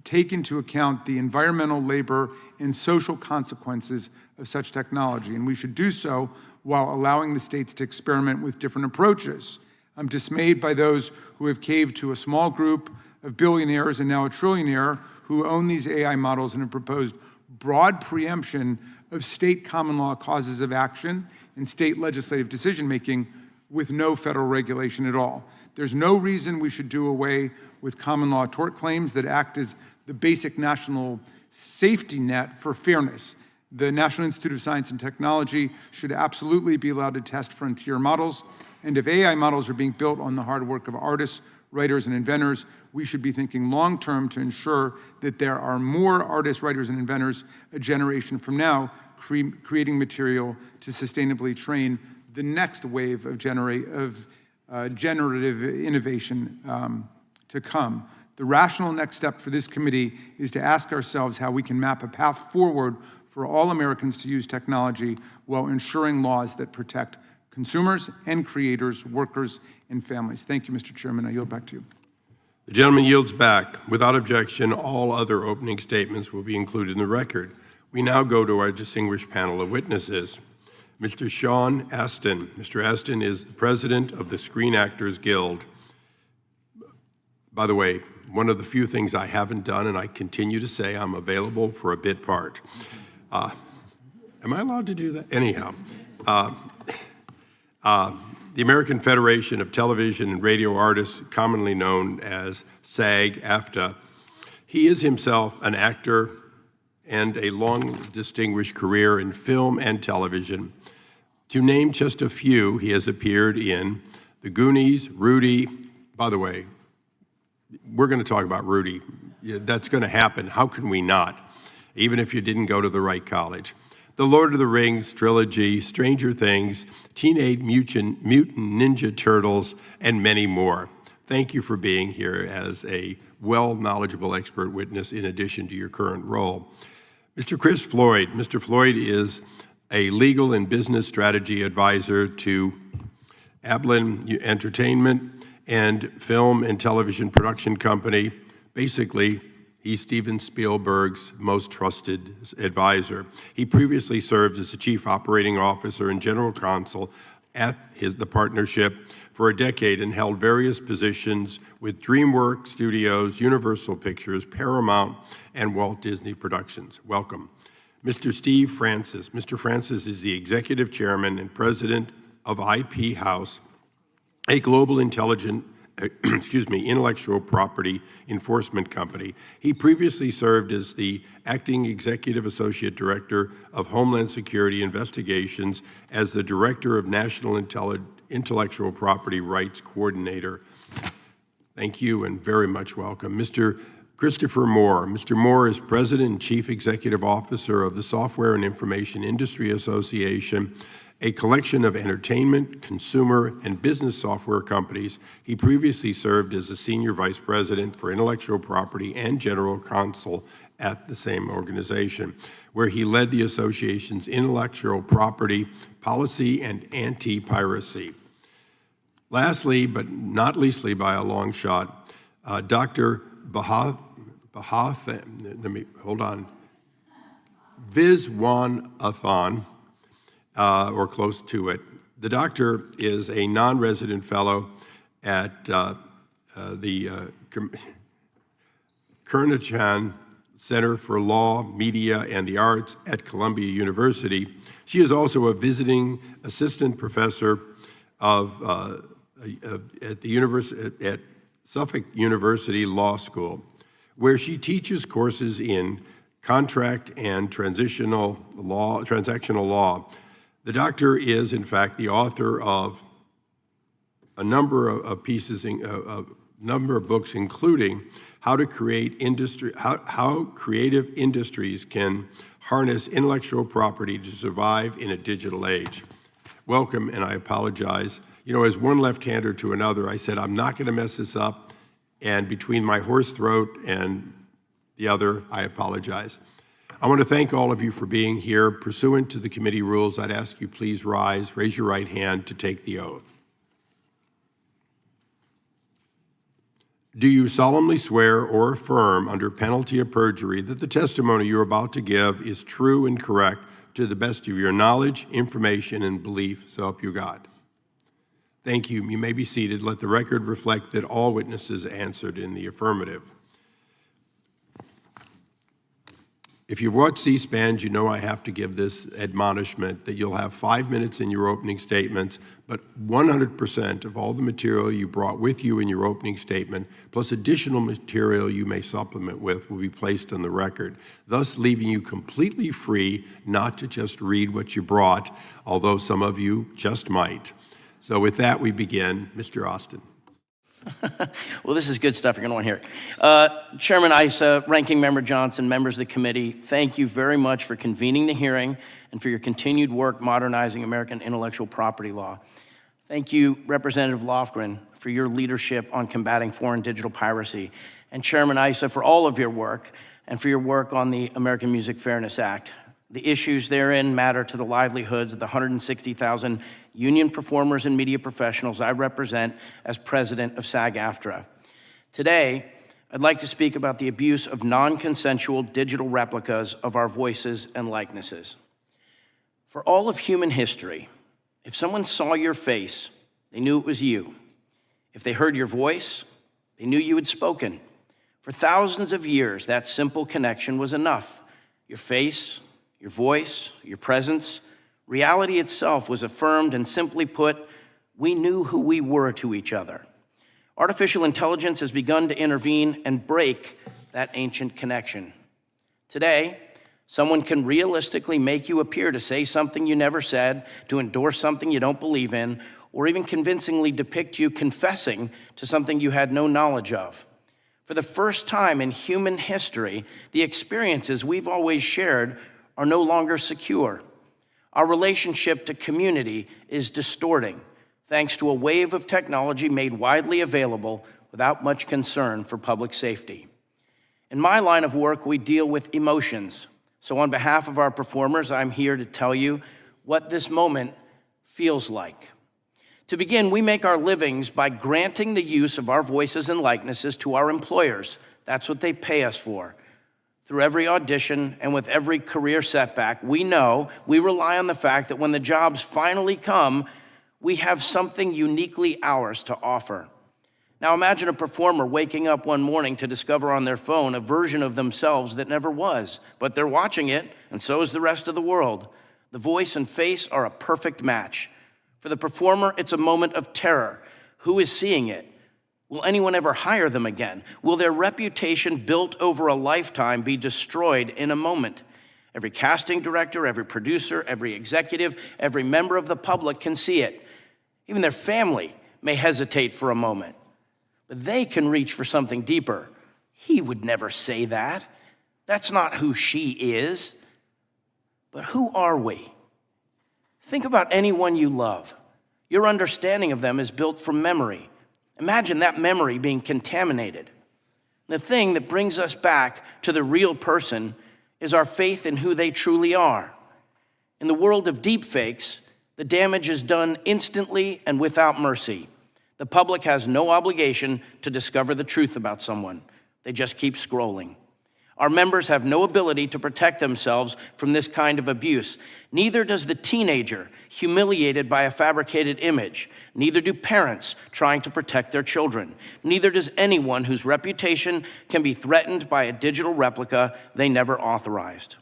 take into account the environmental, labor, and social consequences of such technology, and we should do so while allowing the states to experiment with different approaches. I'm dismayed by those who have caved to a small group of billionaires and now a trillionaire who own these AI models and have proposed broad preemption of state common law causes of action and state legislative decision-making with no federal regulation at all. There's no reason we should do away with common law tort claims that act as the basic national safety net for fairness. The National Institute of Science and Technology should absolutely be allowed to test frontier models. And if AI models are being built on the hard work of artists, writers, and inventors, we should be thinking long-term to ensure that there are more artists, writers, and inventors a generation from now creating material to sustainably train the next wave of generative innovation to come. The rational next step for this committee is to ask ourselves how we can map a path forward for all Americans to use technology while ensuring laws that protect consumers and creators, workers, and families. Thank you, Mr. Chairman. I yield back to you. The gentleman yields back. Without objection, all other opening statements will be included in the record. We now go to our distinguished panel of witnesses. Mr. Sean Astin. Mr. Astin is the president of the Screen Actors Guild. By the way, one of the few things I haven't done, and I continue to say, I'm available for a bit part. Am I allowed to do that? Anyhow, the American Federation of Television and Radio Artists, commonly known as SAG-AFTRA. He is himself an actor and a long distinguished career in film and television. To name just a few, he has appeared in The Goonies, Rudy. By the way, we're going to talk about Rudy. That's going to happen. How can we not? Even if you didn't go to the right college. The Lord of the Rings trilogy, Stranger Things, Teenage Mutant Ninja Turtles, and many more. Thank you for being here as a well-knowledgeable expert witness in addition to your current role. Mr. Chris Floyd. Mr. Floyd is a legal and business strategy advisor to Ablin Entertainment and film and television production company. Basically, he's Steven Spielberg's most trusted advisor. He previously served as the chief operating officer and general counsel at the partnership for a decade and held various positions with DreamWorks Studios, Universal Pictures, Paramount, and Walt Disney Productions. Welcome. Mr. Steve Francis. Mr. Francis is the executive chairman and president of IP House, a global intellectual property enforcement company. He previously served as the acting executive associate director of Homeland Security Investigations, as the director of National Intellectual Property Rights Coordinator. Thank you and very much welcome. Mr. Christopher Moore. Mr. Moore is president and chief executive officer of the Software and Information Industry Association, a collection of entertainment, consumer, and business software companies. He previously served as a senior vice president for intellectual property and general counsel at the same organization, where he led the association's intellectual property policy and anti-piracy. Lastly, but not leastly by a long shot, Dr. Viswanathan, or close to it. The doctor is a non-resident fellow at the Kernochan Center for Law, Media, and the Arts at Columbia University. She is also a visiting assistant professor at Suffolk University Law School, where she teaches courses in contract and transactional law. The doctor is, in fact, the author of a number of books, including how creative industries can harness intellectual property to survive in a digital age. Welcome, and I apologize. You know, as one left-hander to another, I said, I'm not going to mess this up, and between my hoarse throat and the other, I apologize. I want to thank all of you for being here. Pursuant to the committee rules, I'd ask you please rise, raise your right hand to take the oath. Do you solemnly swear or affirm under penalty of perjury that the testimony you're about to give is true and correct to the best of your knowledge, information, and belief, so help you God? Thank you. You may be seated. Let the record reflect that all witnesses answered in the affirmative. If you've watched C-SPAN, you know I have to give this admonishment that you'll have 5 minutes in your opening statements, but 100% of all the material you brought with you in your opening statement, plus additional material you may supplement with, will be placed on the record, thus leaving you completely free not to just read what you brought, although some of you just might. So with that, we begin. Mr. Astin. Well, this is good stuff. You're going to want to hear it. Chairman Issa, Ranking Member Johnson, members of the committee, thank you very much for convening the hearing and for your continued work modernizing American intellectual property law. Thank you, Representative Lofgren, for your leadership on combating foreign digital piracy, and Chairman Issa for all of your work and for your work on the American Music Fairness Act. The issues therein matter to the livelihoods of the 160,000 union performers and media professionals I represent as president of SAG-AFTRA. Today, I'd like to speak about the abuse of non-consensual digital replicas of our voices and likenesses. For all of human history, if someone saw your face, they knew it was you. If they heard your voice, they knew you had spoken. For thousands of years, that simple connection was enough. Your face, your voice, your presence, reality itself was affirmed, and simply put, we knew who we were to each other. Artificial intelligence has begun to intervene and break that ancient connection. Today, someone can realistically make you appear to say something you never said, to endorse something you don't believe in, or even convincingly depict you confessing to something you had no knowledge of. For the first time in human history, the experiences we've always shared are no longer secure. Our relationship to community is distorting, thanks to a wave of technology made widely available without much concern for public safety. In my line of work, we deal with emotions. So on behalf of our performers, I'm here to tell you what this moment feels like. To begin, we make our livings by granting the use of our voices and likenesses to our employers. That's what they pay us for. Through every audition and with every career setback, we know we rely on the fact that when the jobs finally come, we have something uniquely ours to offer. Now imagine a performer waking up one morning to discover on their phone a version of themselves that never was, but they're watching it, and so is the rest of the world. The voice and face are a perfect match. For the performer, it's a moment of terror. Who is seeing it? Will anyone ever hire them again? Will their reputation built over a lifetime be destroyed in a moment? Every casting director, every producer, every executive, every member of the public can see it. Even their family may hesitate for a moment, but they can reach for something deeper. He would never say that. That's not who she is. But who are we? Think about anyone you love. Your understanding of them is built from memory. Imagine that memory being contaminated. The thing that brings us back to the real person is our faith in who they truly are. In the world of deepfakes, the damage is done instantly and without mercy. The public has no obligation to discover the truth about someone. They just keep scrolling. Our members have no ability to protect themselves from this kind of abuse. Neither does the teenager humiliated by a fabricated image. Neither do parents trying to protect their children. Neither does anyone whose reputation can be threatened by a digital replica they never authorized.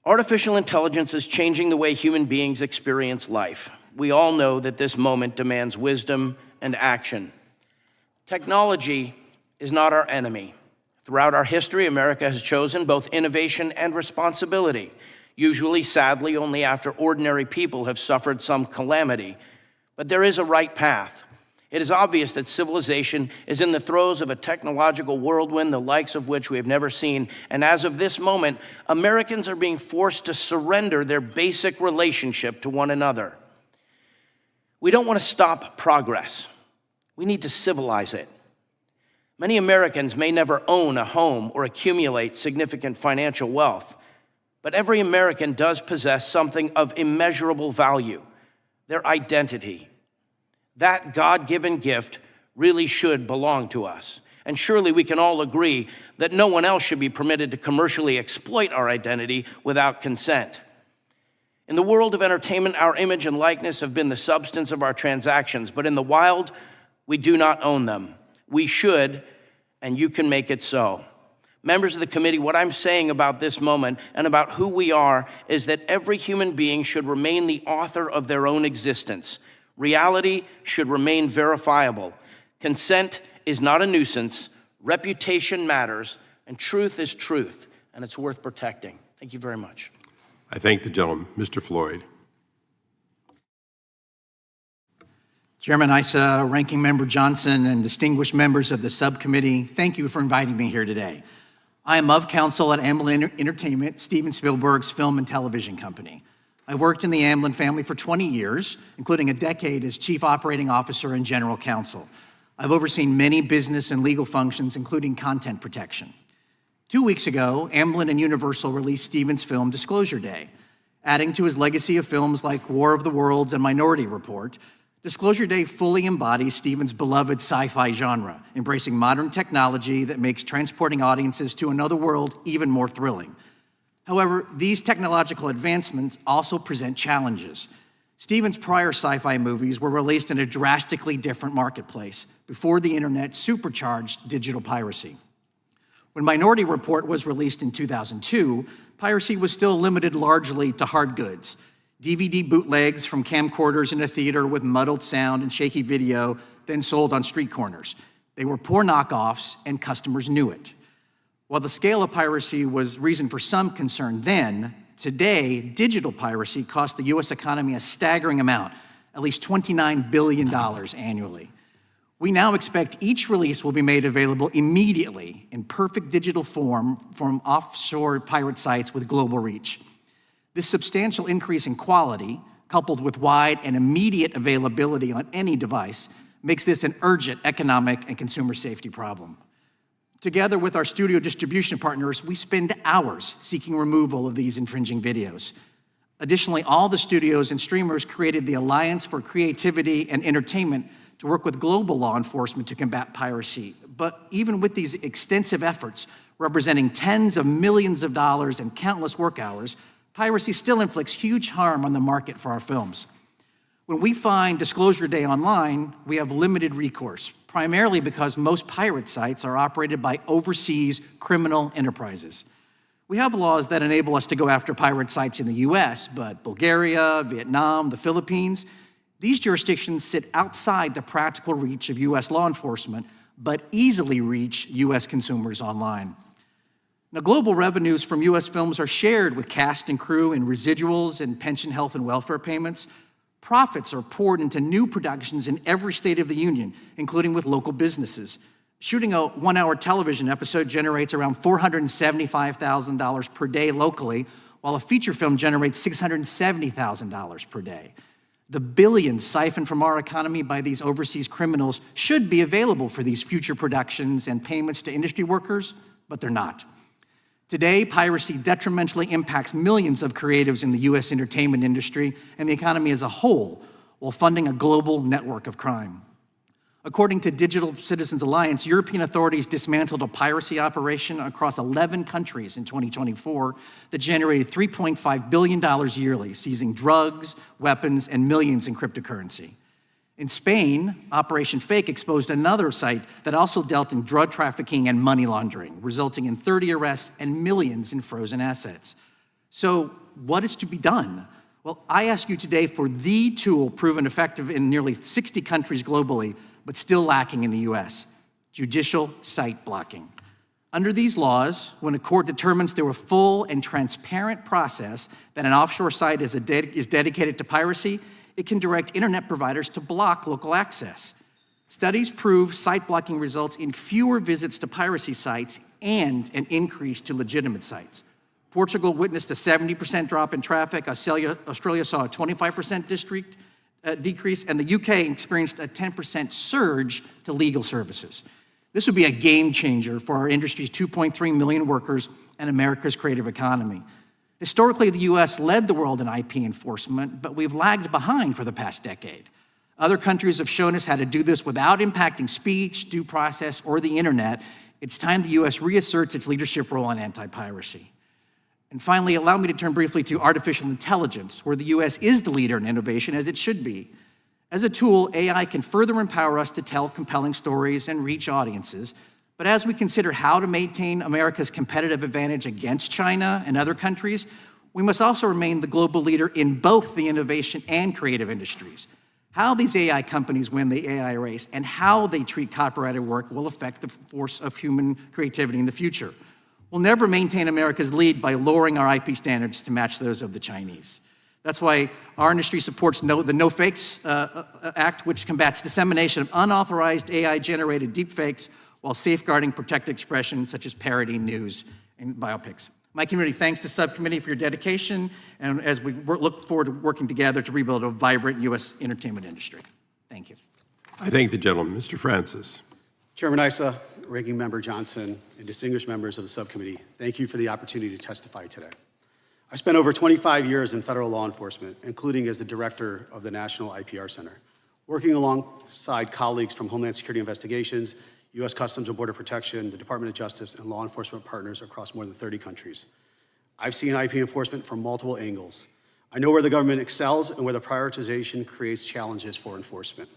Artificial intelligence is changing the way human beings experience life. We all know that this moment demands wisdom and action. Technology is not our enemy. Throughout our history, America has chosen both innovation and responsibility, usually, sadly, only after ordinary people have suffered some calamity. But there is a right path. It is obvious that civilization is in the throes of a technological whirlwind, the likes of which we have never seen. And as of this moment, Americans are being forced to surrender their basic relationship to one another. We don't want to stop progress. We need to civilize it. Many Americans may never own a home or accumulate significant financial wealth, but every American does possess something of immeasurable value, their identity. That God-given gift really should belong to us. And surely we can all agree that no one else should be permitted to commercially exploit our identity without consent. In the world of entertainment, our image and likeness have been the substance of our transactions, but in the wild, we do not own them. We should, and you can make it so. Members of the committee, what I'm saying about this moment and about who we are is that every human being should remain the author of their own existence. Reality should remain verifiable. Consent is not a nuisance. Reputation matters, and truth is truth, and it's worth protecting. Thank you very much. I thank the gentleman. Mr. Floyd. Chairman Issa, Ranking Member Johnson, and distinguished members of the subcommittee, thank you for inviting me here today. I am of counsel at Amblin Entertainment, Steven Spielberg's film and television company. I worked in the Amblin family for 20 years, including a decade as Chief Operating Officer and General Counsel. I've overseen many business and legal functions, including content protection. 2 weeks ago, Amblin and Universal released Steven's film Disclosure Day. Adding to his legacy of films like War of the Worlds and Minority Report, Disclosure Day fully embodies Stephen's beloved sci-fi genre, embracing modern technology that makes transporting audiences to another world even more thrilling. However, these technological advancements also present challenges. Stephen's prior sci-fi movies were released in a drastically different marketplace before the internet supercharged digital piracy. When Minority Report was released in 2002, piracy was still limited largely to hard goods. DVD bootlegs from camcorders in a theater with muddled sound and shaky video, then sold on street corners. They were poor knockoffs, and customers knew it. While the scale of piracy was reason for some concern then, today, digital piracy costs the US economy a staggering amount, at least $29 billion annually. We now expect each release will be made available immediately in perfect digital form from offshore pirate sites with global reach. This substantial increase in quality, coupled with wide and immediate availability on any device, makes this an urgent economic and consumer safety problem. Together with our studio distribution partners, we spend hours seeking removal of these infringing videos. Additionally, all the studios and streamers created the Alliance for Creativity and Entertainment to work with global law enforcement to combat piracy. But even with these extensive efforts, representing tens of millions of dollars and countless work hours, piracy still inflicts huge harm on the market for our films. When we find Disclosure Day online, we have limited recourse, primarily because most pirate sites are operated by overseas criminal enterprises. We have laws that enable us to go after pirate sites in the US, but Bulgaria, Vietnam, the Philippines, these jurisdictions sit outside the practical reach of US law enforcement, but easily reach US consumers online. Now, global revenues from US films are shared with cast and crew in residuals and pension, health, and welfare payments. Profits are poured into new productions in every state of the union, including with local businesses. Shooting a one-hour television episode generates around $475,000 per day locally, while a feature film generates $670,000 per day. The billions siphoned from our economy by these overseas criminals should be available for these future productions and payments to industry workers, but they're not. Today, piracy detrimentally impacts millions of creatives in the US entertainment industry and the economy as a whole, while funding a global network of crime. According to Digital Citizens Alliance, European authorities dismantled a piracy operation across 11 countries in 2024 that generated $3.5 billion yearly, seizing drugs, weapons, and millions in cryptocurrency. In Spain, Operation Fake exposed another site that also dealt in drug trafficking and money laundering, resulting in 30 arrests and millions in frozen assets. So what is to be done? Well, I ask you today for the tool proven effective in nearly 60 countries globally, but still lacking in the US, judicial site blocking. Under these laws, when a court determines through a full and transparent process that an offshore site is dedicated to piracy, it can direct internet providers to block local access. Studies prove site blocking results in fewer visits to piracy sites and an increase to legitimate sites. Portugal witnessed a 70% drop in traffic. Australia saw a 25% decrease, and the UK experienced a 10% surge to legal services. This would be a game changer for our industry's 2.3 million workers and America's creative economy. Historically, the US led the world in IP enforcement, but we've lagged behind for the past decade. Other countries have shown us how to do this without impacting speech, due process, or the internet. It's time the US reasserts its leadership role in anti-piracy. And finally, allow me to turn briefly to artificial intelligence, where the US is the leader in innovation, as it should be. As a tool, AI can further empower us to tell compelling stories and reach audiences. But as we consider how to maintain America's competitive advantage against China and other countries, we must also remain the global leader in both the innovation and creative industries. How these AI companies win the AI race and how they treat copyrighted work will affect the force of human creativity in the future. We'll never maintain America's lead by lowering our IP standards to match those of the Chinese. That's why our industry supports the No Fakes Act, which combats dissemination of unauthorized AI-generated deepfakes while safeguarding protected expression such as parody, news, and biopics. My community thanks the subcommittee for your dedication, and as we look forward to working together to rebuild a vibrant U.S. entertainment industry. Thank you. I thank the gentleman. Mr. Francis. Chairman Issa, Ranking Member Johnson, and distinguished members of the subcommittee, thank you for the opportunity to testify today. I spent over 25 years in federal law enforcement, including as the director of the National IPR Center, Working alongside colleagues from Homeland Security Investigations, U.S. Customs and Border Protection, the Department of Justice, and law enforcement partners across more than 30 countries. I've seen IP enforcement from multiple angles. I know where the government excels and where the prioritization creates challenges for enforcement.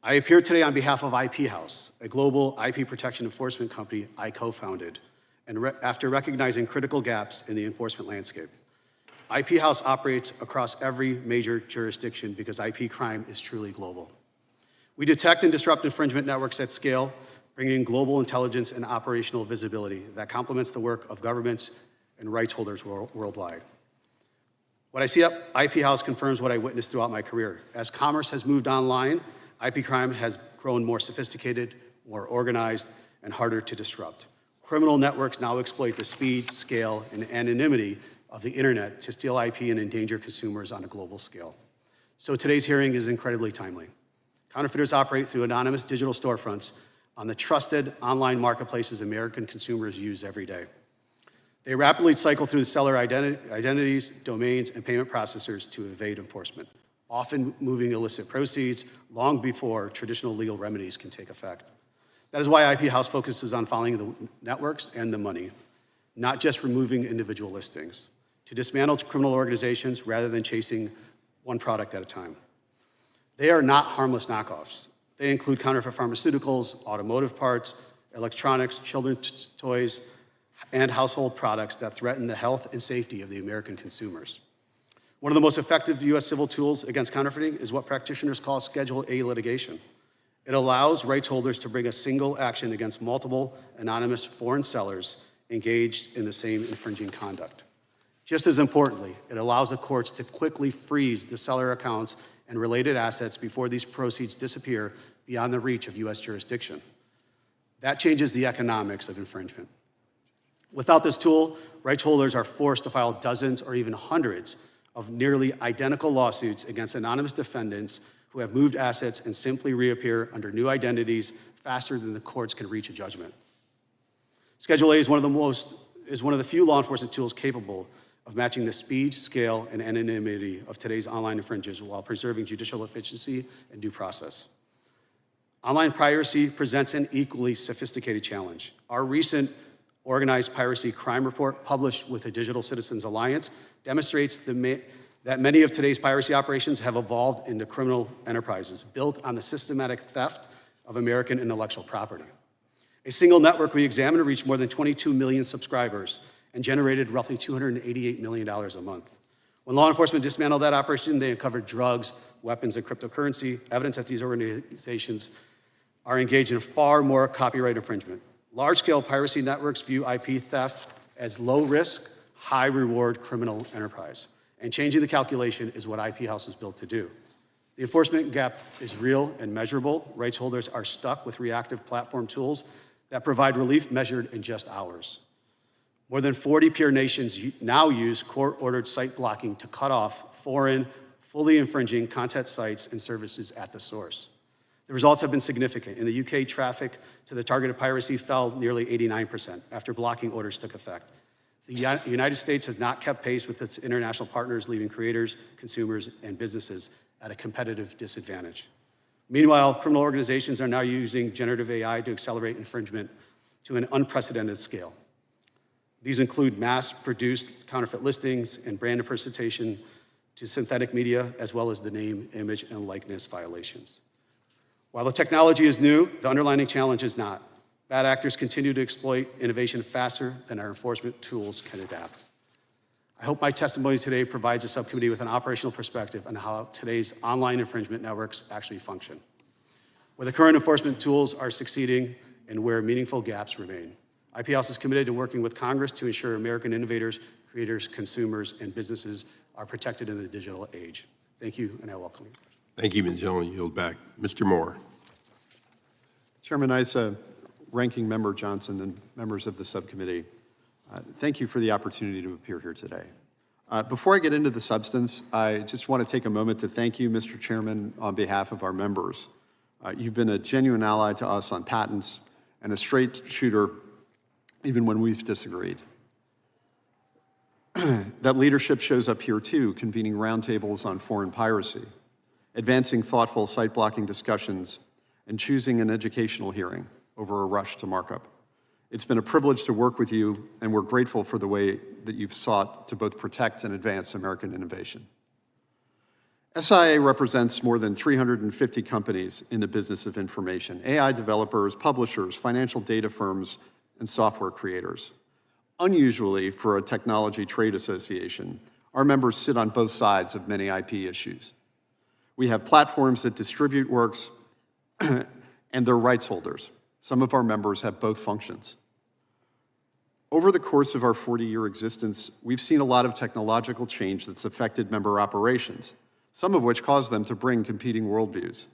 I appear today on behalf of IP House, a global IP protection enforcement company I co-founded, and after recognizing critical gaps in the enforcement landscape. IP House operates across every major jurisdiction because IP crime is truly global. We detect and disrupt infringement networks at scale, bringing global intelligence and operational visibility that complements the work of governments and rights holders worldwide. What I see at IP House confirms what I witnessed throughout my career. As commerce has moved online, IP crime has grown more sophisticated, more organized, and harder to disrupt. Criminal networks now exploit the speed, scale, and anonymity of the internet to steal IP and endanger consumers on a global scale. So today's hearing is incredibly timely. Counterfeiters operate through anonymous digital storefronts on the trusted online marketplaces American consumers use every day. They rapidly cycle through the seller identities, domains, and payment processors to evade enforcement, often moving illicit proceeds long before traditional legal remedies can take effect. That is why IP House focuses on following the networks and the money, not just removing individual listings, to dismantle criminal organizations rather than chasing one product at a time. They are not harmless knockoffs. They include counterfeit pharmaceuticals, automotive parts, electronics, children's toys, and household products that threaten the health and safety of the American consumers. One of the most effective U.S. civil tools against counterfeiting is what practitioners call Schedule A litigation. It allows rights holders to bring a single action against multiple anonymous foreign sellers engaged in the same infringing conduct. Just as importantly, it allows the courts to quickly freeze the seller accounts and related assets before these proceeds disappear beyond the reach of U.S. jurisdiction. That changes the economics of infringement. Without this tool, rights holders are forced to file dozens or even hundreds of nearly identical lawsuits against anonymous defendants who have moved assets and simply reappear under new identities faster than the courts can reach a judgment. Schedule A is one of the few law enforcement tools capable of matching the speed, scale, and anonymity of today's online infringers while preserving judicial efficiency and due process. Online piracy presents an equally sophisticated challenge. Our recent Organized Piracy Crime Report, published with the Digital Citizens Alliance, demonstrates that many of today's piracy operations have evolved into criminal enterprises built on the systematic theft of American intellectual property. A single network we examined reached more than 22 million subscribers and generated roughly $288 million a month. When law enforcement dismantled that operation, they uncovered drugs, weapons, and cryptocurrency, evidence that these organizations are engaged in far more copyright infringement. Large-scale piracy networks view IP theft as low-risk, high-reward criminal enterprise. And changing the calculation is what IP House was built to do. The enforcement gap is real and measurable. Rights holders are stuck with reactive platform tools that provide relief measured in just hours. More than 40 peer nations now use court-ordered site blocking to cut off foreign, fully infringing content sites and services at the source. The results have been significant. In the UK, traffic to the targeted piracy fell nearly 89% after blocking orders took effect. The United States has not kept pace with its international partners, leaving creators, consumers, and businesses at a competitive disadvantage. Meanwhile, criminal organizations are now using generative AI to accelerate infringement to an unprecedented scale. These include mass-produced counterfeit listings and brand impersonation to synthetic media, as well as the name, image, and likeness violations. While the technology is new, the underlying challenge is not. Bad actors continue to exploit innovation faster than our enforcement tools can adapt. I hope my testimony today provides the subcommittee with an operational perspective on how today's online infringement networks actually function, where the current enforcement tools are succeeding and where meaningful gaps remain. IP House is committed to working with Congress to ensure American innovators, creators, consumers, and businesses are protected in the digital age. Thank you, and I welcome you. Thank you, Ms. Young. Yield back. Mr. Moore. Chairman Issa, Ranking Member Johnson, and members of the subcommittee, thank you for the opportunity to appear here today. Before I get into the substance, I just want to take a moment to thank you, Mr. Chairman, on behalf of our members. You've been a genuine ally to us on patents and a straight shooter even when we've disagreed. That leadership shows up here too, convening roundtables on foreign piracy. advancing thoughtful site blocking discussions, and choosing an educational hearing over a rush to markup. It's been a privilege to work with you, and we're grateful for the way that you've sought to both protect and advance American innovation. SIA represents more than 350 companies in the business of information, AI developers, publishers, financial data firms, and software creators. Unusually for a technology trade association, our members sit on both sides of many IP issues. We have platforms that distribute works and their rights holders. Some of our members have both functions. Over the course of our 40-year existence, we've seen a lot of technological change that's affected member operations, some of which caused them to bring competing worldviews.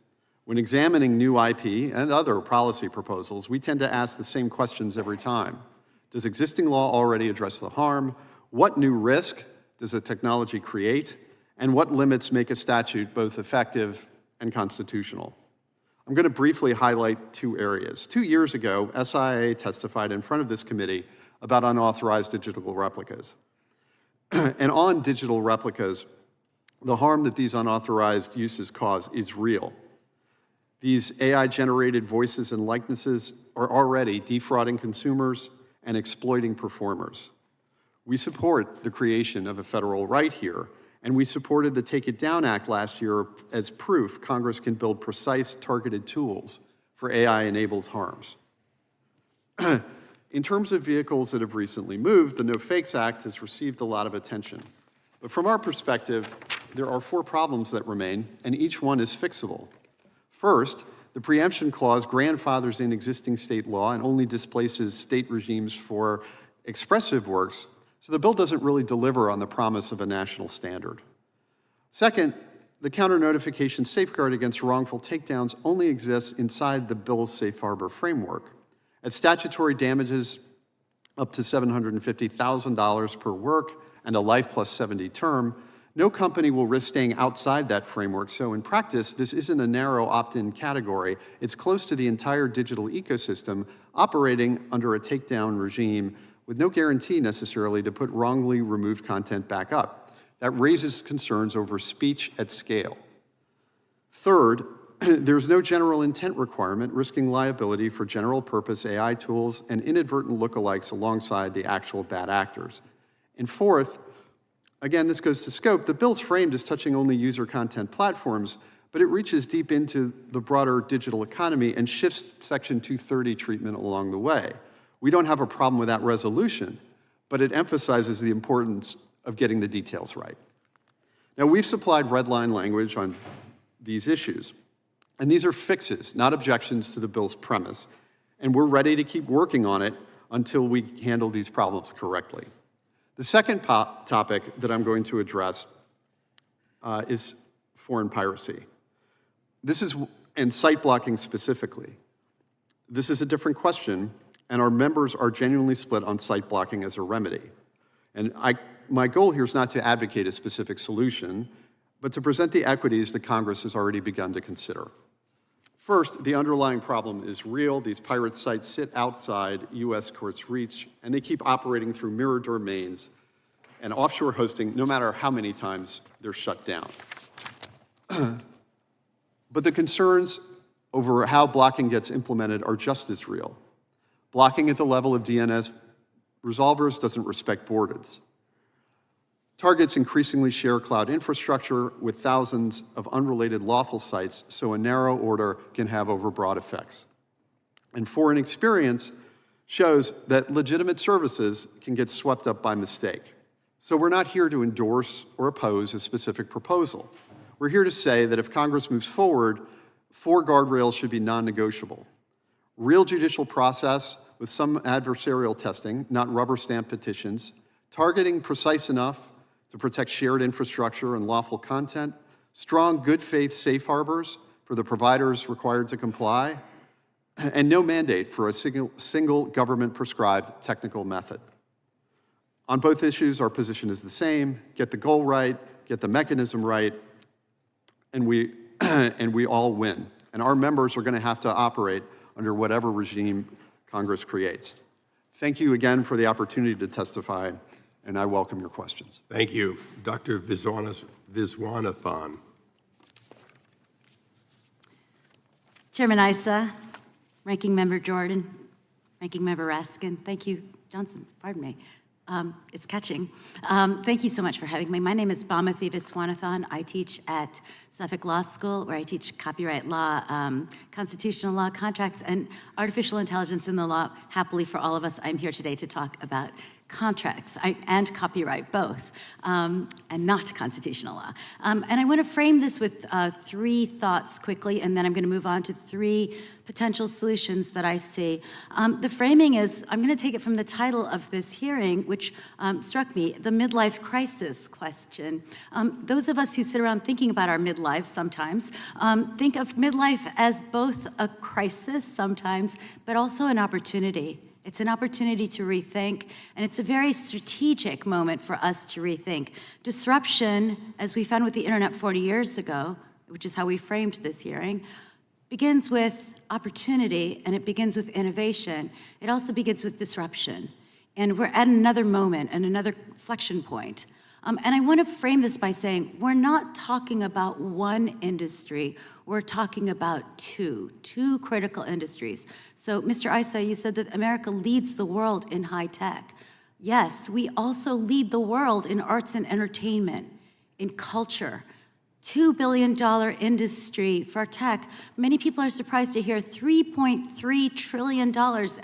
When examining new IP and other policy proposals, we tend to ask the same questions every time. Does existing law already address the harm? What new risk does the technology create? And what limits make a statute both effective and constitutional? I'm going to briefly highlight two areas. 2 years ago, SIA testified in front of this committee about unauthorized digital replicas. And on digital replicas, the harm that these unauthorized uses cause is real. These AI-generated voices and likenesses are already defrauding consumers and exploiting performers. We support the creation of a federal right here, and we supported the Take It Down Act last year as proof Congress can build precise, targeted tools for AI-enabled harms. In terms of vehicles that have recently moved, the No Fakes Act has received a lot of attention. But from our perspective, there are 4 problems that remain, and each one is fixable. First, the preemption clause grandfathers in existing state law and only displaces state regimes for expressive works, so the bill doesn't really deliver on the promise of a national standard. Second, the counter-notification safeguard against wrongful takedowns only exists inside the bill's safe harbor framework. At statutory damages up to $750,000 per work and a life plus 70 term, no company will risk staying outside that framework, so in practice, this isn't a narrow opt-in category. It's close to the entire digital ecosystem operating under a takedown regime with no guarantee necessarily to put wrongly removed content back up. That raises concerns over speech at scale. Third, there's no general intent requirement, risking liability for general purpose AI tools and inadvertent lookalikes alongside the actual bad actors. And fourth, again, this goes to scope, the bill's framed as touching only user content platforms, but it reaches deep into the broader digital economy and shifts Section 230 treatment along the way. We don't have a problem with that resolution, but it emphasizes the importance of getting the details right. Now, we've supplied red line language on these issues, and these are fixes, not objections to the bill's premise, and we're ready to keep working on it until we handle these problems correctly. The second topic that I'm going to address is foreign piracy. And site blocking specifically. This is a different question, and our members are genuinely split on site blocking as a remedy. And my goal here is not to advocate a specific solution, but to present the equities that Congress has already begun to consider. First, the underlying problem is real. These pirate sites sit outside US courts' reach, and they keep operating through mirror domains and offshore hosting, no matter how many times they're shut down. But the concerns over how blocking gets implemented are just as real. Blocking at the level of DNS resolvers doesn't respect borders. Targets increasingly share cloud infrastructure with thousands of unrelated lawful sites, so a narrow order can have overbroad effects. And foreign experience shows that legitimate services can get swept up by mistake. So we're not here to endorse or oppose a specific proposal. We're here to say that if Congress moves forward, 4 guardrails should be non-negotiable. Real judicial process with some adversarial testing, not rubber stamp petitions, targeting precise enough to protect shared infrastructure and lawful content, strong good faith safe harbors for the providers required to comply, and no mandate for a single government prescribed technical method. On both issues, our position is the same: get the goal right, get the mechanism right, and we all win. And our members are going to have to operate under whatever regime Congress creates. Thank you again for the opportunity to testify, and I welcome your questions. Thank you. Dr. Viswanathan. Chairman Issa, Ranking Member Jordan, Ranking Member Raskin, thank you, Johnson, pardon me. It's catching. Thank you so much for having me. My name is Bhamathi Viswanathan. I teach at Suffolk Law School, where I teach copyright law, constitutional law, contracts, and artificial intelligence in the law. Happily for all of us, I'm here today to talk about contracts and copyright, both, and not constitutional law. And I want to frame this with 3 thoughts quickly, and then I'm going to move on to 3 potential solutions that I see. The framing is, I'm going to take it from the title of this hearing, which struck me, the midlife crisis question. Those of us who sit around thinking about our midlives sometimes think of midlife as both a crisis sometimes, but also an opportunity. It's an opportunity to rethink, and it's a very strategic moment for us to rethink. Disruption, as we found with the internet 40 years ago, which is how we framed this hearing, begins with opportunity, and it begins with innovation. It also begins with disruption. And we're at another moment and another inflection point. And I want to frame this by saying, we're not talking about one industry, we're talking about two critical industries. So, Mr. Issa, you said that America leads the world in high tech. Yes, we also lead the world in arts and entertainment, in culture. $2 billion industry for tech. Many people are surprised to hear $3.3 trillion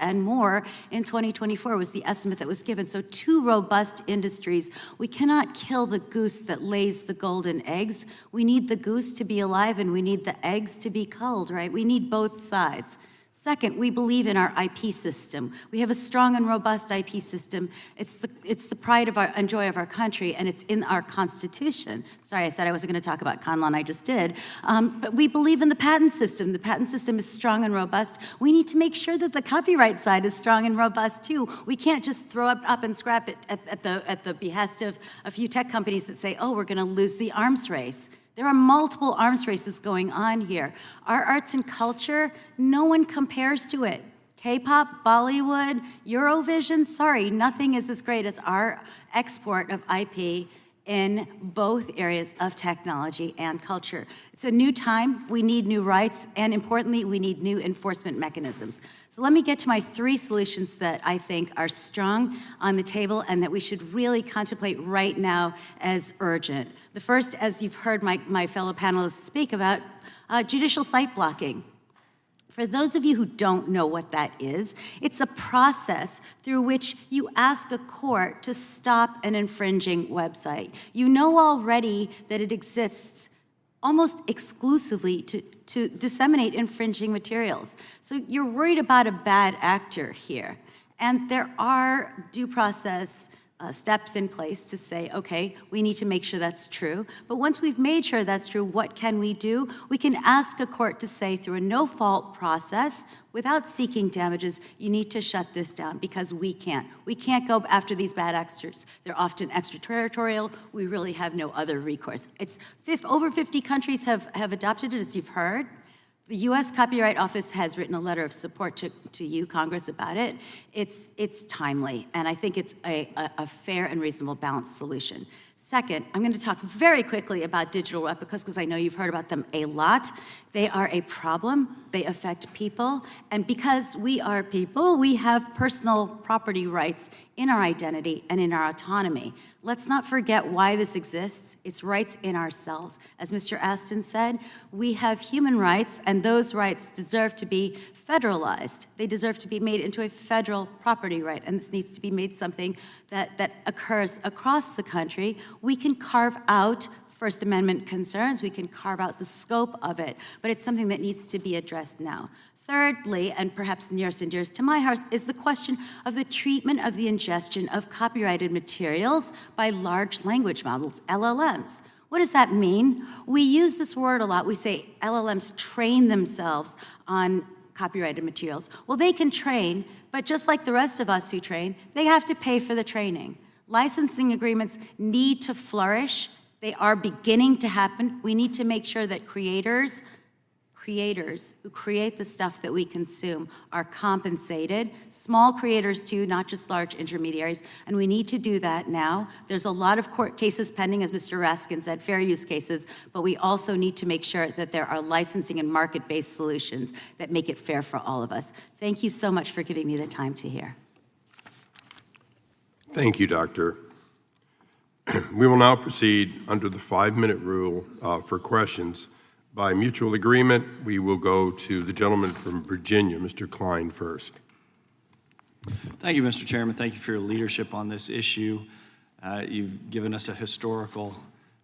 and more in 2024 was the estimate that was given. So 2 robust industries. We cannot kill the goose that lays the golden eggs. We need the goose to be alive and we need the eggs to be culled, right? We need both sides. Second, we believe in our IP system. We have a strong and robust IP system. It's the pride of and joy of our country, and it's in our Constitution. Sorry, I said I wasn't going to talk about con law, and I just did. But we believe in the patent system. The patent system is strong and robust. We need to make sure that the copyright side is strong and robust, too. We can't just throw up and scrap it at the behest of a few tech companies that say, oh, we're going to lose the arms race. There are multiple arms races going on here. Our arts and culture, no one compares to it. K-pop, Bollywood, Eurovision, sorry, nothing is as great as our export of IP in both areas of technology and culture. It's a new time, we need new rights, and importantly, we need new enforcement mechanisms. So let me get to my 3 solutions that I think are strong on the table and that we should really contemplate right now as urgent. The first, as you've heard my fellow panelists speak about, judicial site blocking. For those of you who don't know what that is, it's a process through which you ask a court to stop an infringing website. You know already that it exists almost exclusively to disseminate infringing materials. So you're worried about a bad actor here. And there are due process steps in place to say, okay, we need to make sure that's true. But once we've made sure that's true, what can we do? We can ask a court to say, through a no-fault process, without seeking damages, you need to shut this down, because we can't. We can't go after these bad actors. They're often extraterritorial. We really have no other recourse. Over 50 countries have adopted it, as you've heard. The U.S. Copyright Office has written a letter of support to you, Congress, about it. It's timely, and I think it's a fair and reasonable balanced solution. Second, I'm going to talk very quickly about digital replicas because I know you've heard about them a lot. They are a problem. They affect people, and because we are people, we have personal property rights in our identity and in our autonomy. Let's not forget why this exists. It's rights in ourselves. As Mr. Astin said, we have human rights, and those rights deserve to be federalized. They deserve to be made into a federal property right, and this needs to be made something that occurs across the country. We can carve out First Amendment concerns. We can carve out the scope of it, but it's something that needs to be addressed now. Thirdly, and perhaps nearest and dearest to my heart, is the question of the treatment of the ingestion of copyrighted materials by large language models, LLMs. What does that mean? We use this word a lot. We say LLMs train themselves on copyrighted materials. Well, they can train, but just like the rest of us who train, they have to pay for the training. Licensing agreements need to flourish. They are beginning to happen. We need to make sure that creators creators who create the stuff that we consume are compensated. Small creators too, not just large intermediaries, and we need to do that now. There's a lot of court cases pending, as Mr. Raskin said, fair use cases, but we also need to make sure that there are licensing and market-based solutions that make it fair for all of us. Thank you so much for giving me the time to hear. Thank you, Doctor. We will now proceed under the 5-minute rule for questions. By mutual agreement, we will go to the gentleman from Virginia, Mr. Klein, first. Thank you, Mr. Chairman. Thank you for your leadership on this issue. You've given us a historical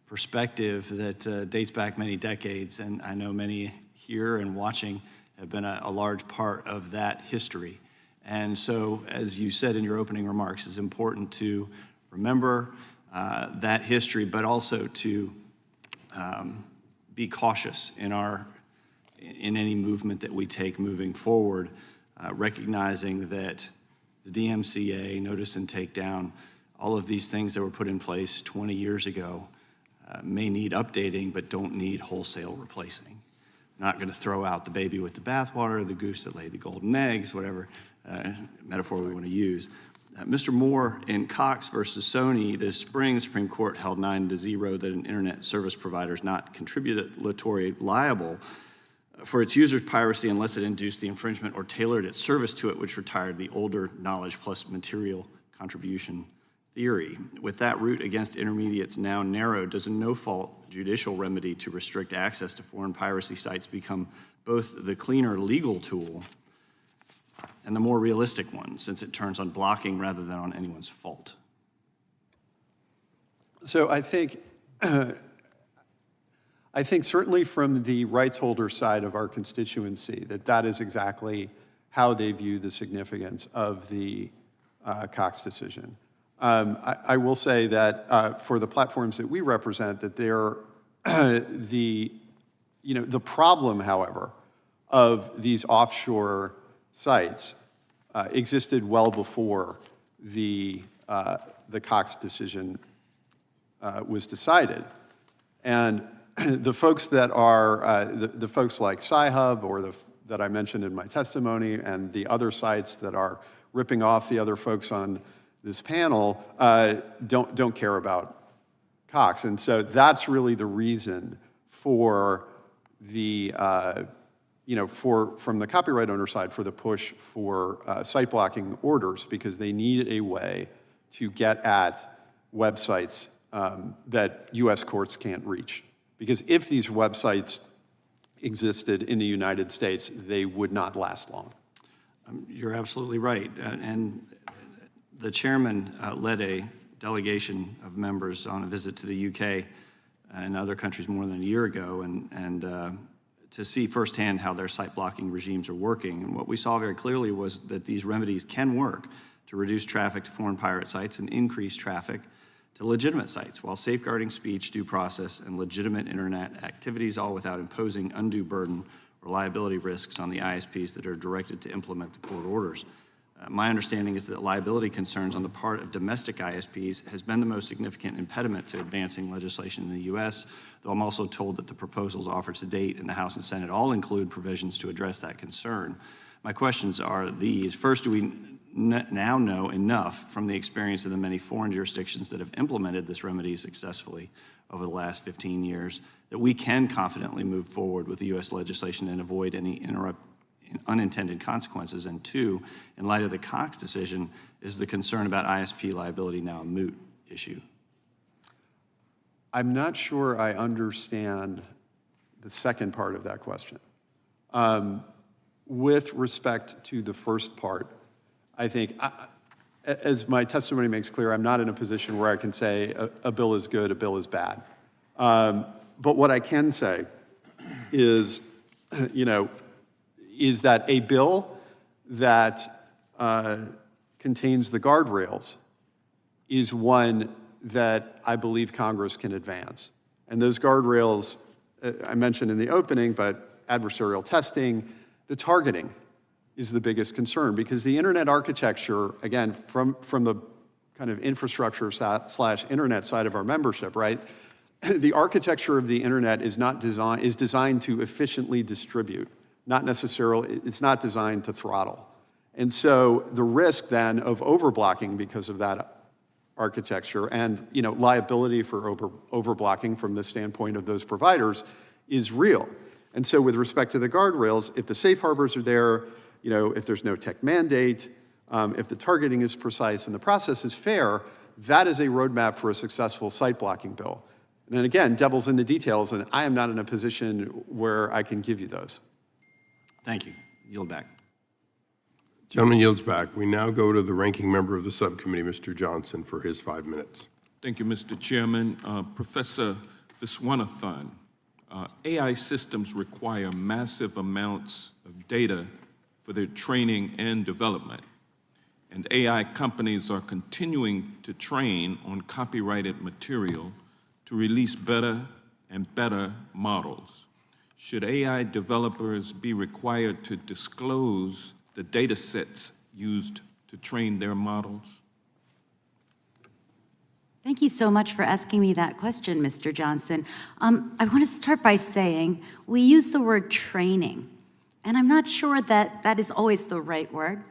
perspective that dates back many decades, and I know many here and watching have been a large part of that history. And so, as you said in your opening remarks, it's important to remember that history, but also to be cautious in any movement that we take moving forward, recognizing that the DMCA, notice and takedown, all of these things that were put in place 20 years ago may need updating, but don't need wholesale replacing. Not going to throw out the baby with the bathwater, the goose that laid the golden eggs, whatever metaphor we want to use. Mr. Moore, in Cox versus Sony this spring, Supreme Court held 9-0 that an internet service provider is not contributory liable for its users' piracy unless it induced the infringement or tailored its service to it, which retired the older knowledge plus material contribution theory. With that route against intermediates now narrowed, does a no-fault judicial remedy to restrict access to foreign piracy sites become both the cleaner legal tool and the more realistic one, since it turns on blocking rather than on anyone's fault? So I think certainly from the rights holder side of our constituency, that is exactly how they view the significance of the Cox decision. I will say that for the platforms that we represent, that they're the problem, however, of these offshore sites existed well before the Cox decision was decided. And the folks that are, the folks like Sci-Hub or that I mentioned in my testimony and the other sites that are ripping off the other folks on this panel don't care about Cox. And so that's really the reason for the from the copyright owner side for the push for site blocking orders, because they need a way to get at websites that U.S. courts can't reach. Because if these websites existed in the United States, they would not last long. You're absolutely right. And the chairman led a delegation of members on a visit to the UK and other countries more than a year ago, and to see firsthand how their site blocking regimes are working. And what we saw very clearly was that these remedies can work to reduce traffic to foreign pirate sites and increase traffic to legitimate sites, while safeguarding speech, due process, and legitimate internet activities, all without imposing undue burden or liability risks on the ISPs that are directed to implement the court orders. My understanding is that liability concerns on the part of domestic ISPs has been the most significant impediment to advancing legislation in the U.S., though I'm also told that the proposals offered to date in the House and Senate all include provisions to address that concern. My questions are these. First, do we now know enough from the experience of the many foreign jurisdictions that have implemented this remedy successfully over the last 15 years that we can confidently move forward with the U.S. legislation and avoid any unintended consequences? And two, in light of the Cox decision, is the concern about ISP liability now a moot issue? I'm not sure I understand the second part of that question. With respect to the first part, I think, as my testimony makes clear, I'm not in a position where I can say a bill is good, a bill is bad. But what I can say is, is that a bill that contains the guardrails is one that I believe Congress can advance. And those guardrails, I mentioned in the opening, but adversarial testing, the targeting is the biggest concern, because the internet architecture, again, from the kind of infrastructure / internet side of our membership, right? the architecture of the internet is designed to efficiently distribute, not necessarily, it's not designed to throttle. And so the risk then of overblocking because of that architecture and liability for overblocking from the standpoint of those providers is real. And so with respect to the guardrails, if the safe harbors are there, if there's no tech mandate, if the targeting is precise and the process is fair, that is a roadmap for a successful site blocking bill. And then again, devil's in the details, and I am not in a position where I can give you those. Thank you. Yield back. Gentleman yields back. We now go to the ranking member of the subcommittee, Mr. Johnson, for his 5 minutes. Thank you, Mr. Chairman. Professor Viswanathan, AI systems require massive amounts of data for their training and development. And AI companies are continuing to train on copyrighted material to release better and better models. Should AI developers be required to disclose the data sets used to train their models? Thank you so much for asking me that question, Mr. Johnson. I want to start by saying we use the word training, and I'm not sure that that is always the right word.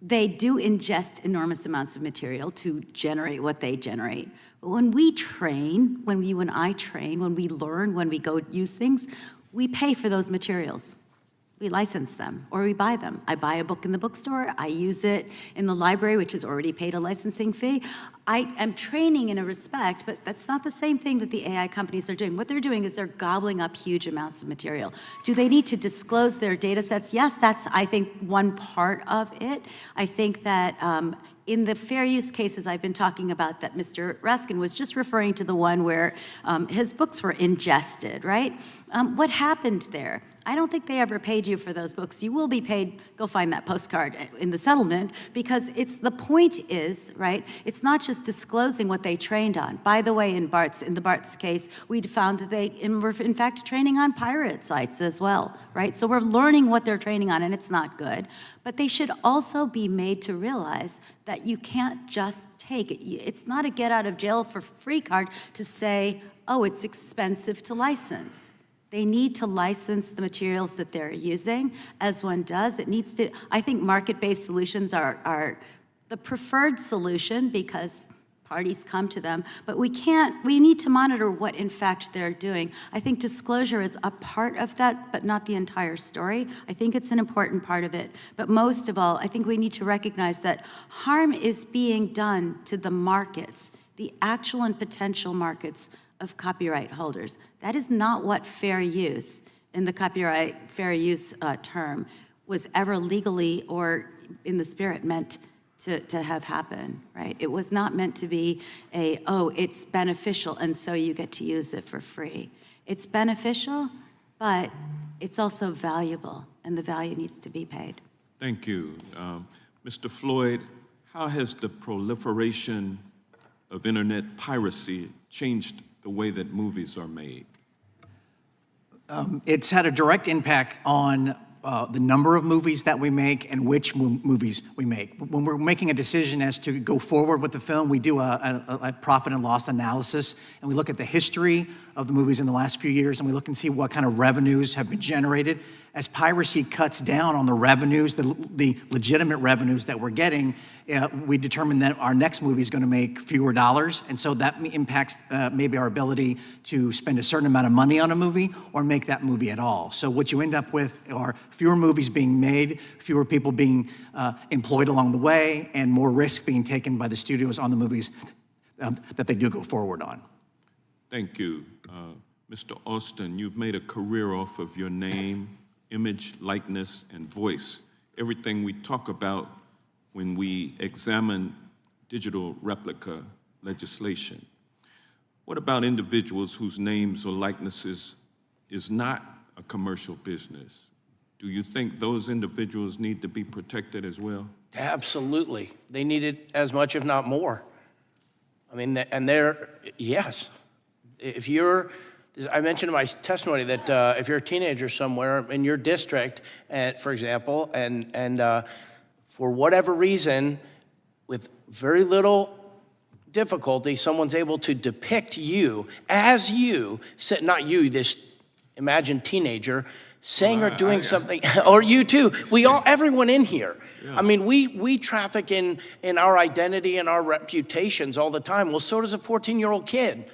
They do ingest enormous amounts of material to generate what they generate. But when we train, when you and I train, when we learn, when we go use things, we pay for those materials. We license them or we buy them. I buy a book in the bookstore, I use it in the library, which has already paid a licensing fee. I am training in a respect, but that's not the same thing that the AI companies are doing. What they're doing is they're gobbling up huge amounts of material. Do they need to disclose their data sets? Yes, that's, I think, one part of it. I think that in the fair use cases I've been talking about that Mr. Raskin was just referring to the one where his books were ingested, right? What happened there? I don't think they ever paid you for those books. You will be paid, go find that postcard in the settlement, because the point is, right, it's not just disclosing what they trained on. By the way, in the Bart's case, we found that they were in fact training on pirate sites as well, right? So we're learning what they're training on, and it's not good. But they should also be made to realize that you can't just take it. It's not a get out of jail for free card to say, oh, it's expensive to license. They need to license the materials that they're using, as one does. It needs to, I think market-based solutions are the preferred solution because parties come to them, but we need to monitor what in fact they're doing. I think disclosure is a part of that, but not the entire story. I think it's an important part of it. But most of all, I think we need to recognize that harm is being done to the markets, the actual and potential markets of copyright holders. That is not what fair use in the copyright fair use term was ever legally or in the spirit meant to have happen, right? It was not meant to be it's beneficial and so you get to use it for free. It's beneficial, but it's also valuable and the value needs to be paid. Thank you. Mr. Floyd, how has the proliferation of internet piracy changed the way that movies are made? It's had a direct impact on the number of movies that we make and which movies we make. When we're making a decision as to go forward with the film, we do a profit and loss analysis, and we look at the history of the movies in the last few years, and we look and see what kind of revenues have been generated. As piracy cuts down on the revenues, the legitimate revenues that we're getting, we determine that our next movie is going to make fewer dollars, and so that impacts maybe our ability to spend a certain amount of money on a movie or make that movie at all. So what you end up with are fewer movies being made, fewer people being employed along the way, and more risk being taken by the studios on the movies that they do go forward on. Thank you. Mr. Austin, you've made a career off of your name, image, likeness, and voice. Everything we talk about when we examine digital replica legislation. What about individuals whose names or likenesses is not a commercial business? Do you think those individuals need to be protected as well? Absolutely. They need it as much, if not more. I mean, yes. If you're, I mentioned in my testimony that if you're a teenager somewhere in your district, for example, and for whatever reason, with very little difficulty someone's able to depict you as you, not you, this imagined teenager, saying or doing something, or you too, everyone in here. I mean, we traffic in our identity and our reputations all the time. Well, so does a 14-year-old kid.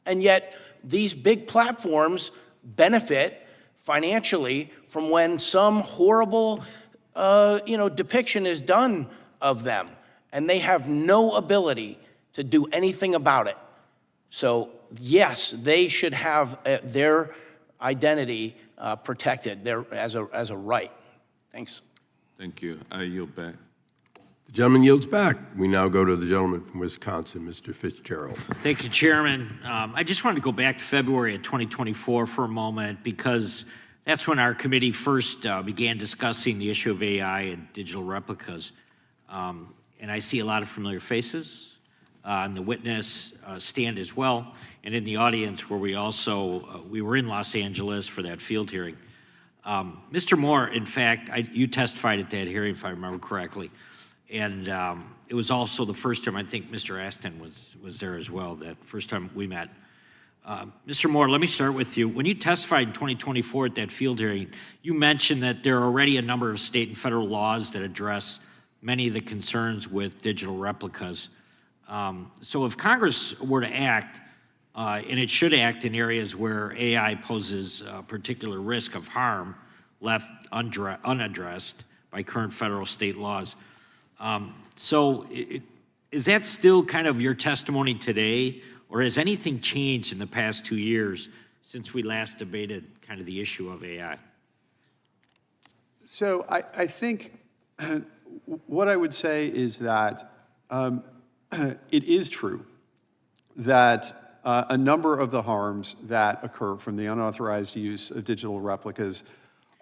And yet these big platforms benefit financially from when some horrible, depiction is done of them, and they have no ability to do anything about it. So yes, they should have their identity protected there as a right. Thanks. Thank you. I yield back. The gentleman yields back. We now go to the gentleman from Wisconsin, Mr. Fitzgerald. Thank you, Chairman. I just wanted to go back to February of 2024 for a moment, because that's when our committee first began discussing the issue of AI and digital replicas. And I see a lot of familiar faces on the witness stand as well, and in the audience where we were in Los Angeles for that field hearing. Mr. Moore, in fact, you testified at that hearing, if I remember correctly. And it was also the first time, I think Mr. Astin was there as well, that first time we met. Mr. Moore, let me start with you. When you testified in 2024 at that field hearing, you mentioned that there are already a number of state and federal laws that address many of the concerns with digital replicas. So if Congress were to act, and it should act in areas where AI poses a particular risk of harm left unaddressed by current federal state laws. Is that still kind of your testimony today, or has anything changed in the past 2 years since we last debated kind of the issue of AI? So I think what I would say is that it is true that a number of the harms that occur from the unauthorized use of digital replicas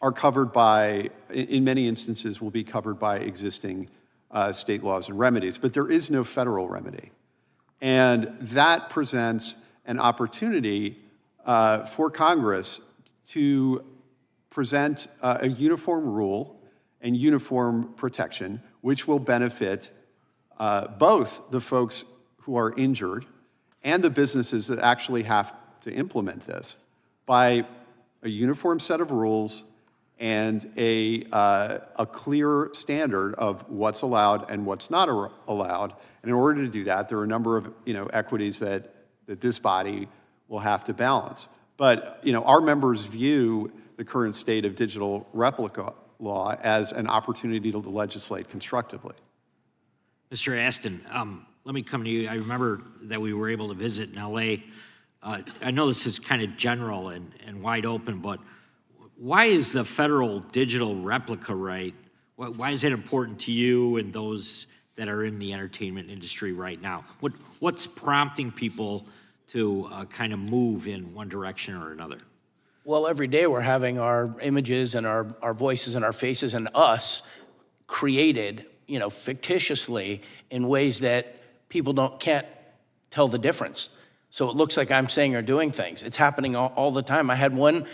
are covered by, in many instances, will be covered by existing state laws and remedies, but there is no federal remedy. And that presents an opportunity for Congress to present a uniform rule and uniform protection, which will benefit both the folks who are injured and the businesses that actually have to implement this by a uniform set of rules and a clear standard of what's allowed and what's not allowed. And in order to do that, there are a number of equities that this body will have to balance. But our members view the current state of digital replica law as an opportunity to legislate constructively. Mr. Astin, let me come to you. I remember that we were able to visit in LA. I know this is kind of general and wide open, but why is the federal digital replica right? Why is it important to you and those that are in the entertainment industry right now? What's prompting people to kind of move in one direction or another? Well, every day we're having our images and our voices and our faces and us created, fictitiously in ways that people can't tell the difference. So it looks like I'm saying or doing things. It's happening all the time. I had one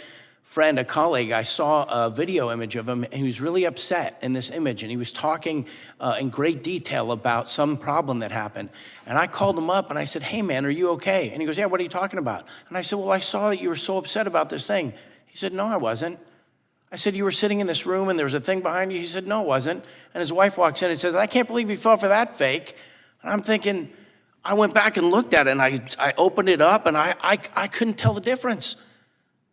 friend, a colleague, I saw a video image of him, and he was really upset in this image, and he was talking in great detail about some problem that happened. And I called him up, and I said, "Hey, man, are you okay?" And he goes, "Yeah, what are you talking about?" And I said, "Well, I saw that you were so upset about this thing." He said, "No, I wasn't." I said, "You were sitting in this room, and there was a thing behind you?" He said, "No, it wasn't." And his wife walks in and says, "I can't believe you fell for that fake." And I'm thinking, I went back and looked at it, and I opened it up, and I couldn't tell the difference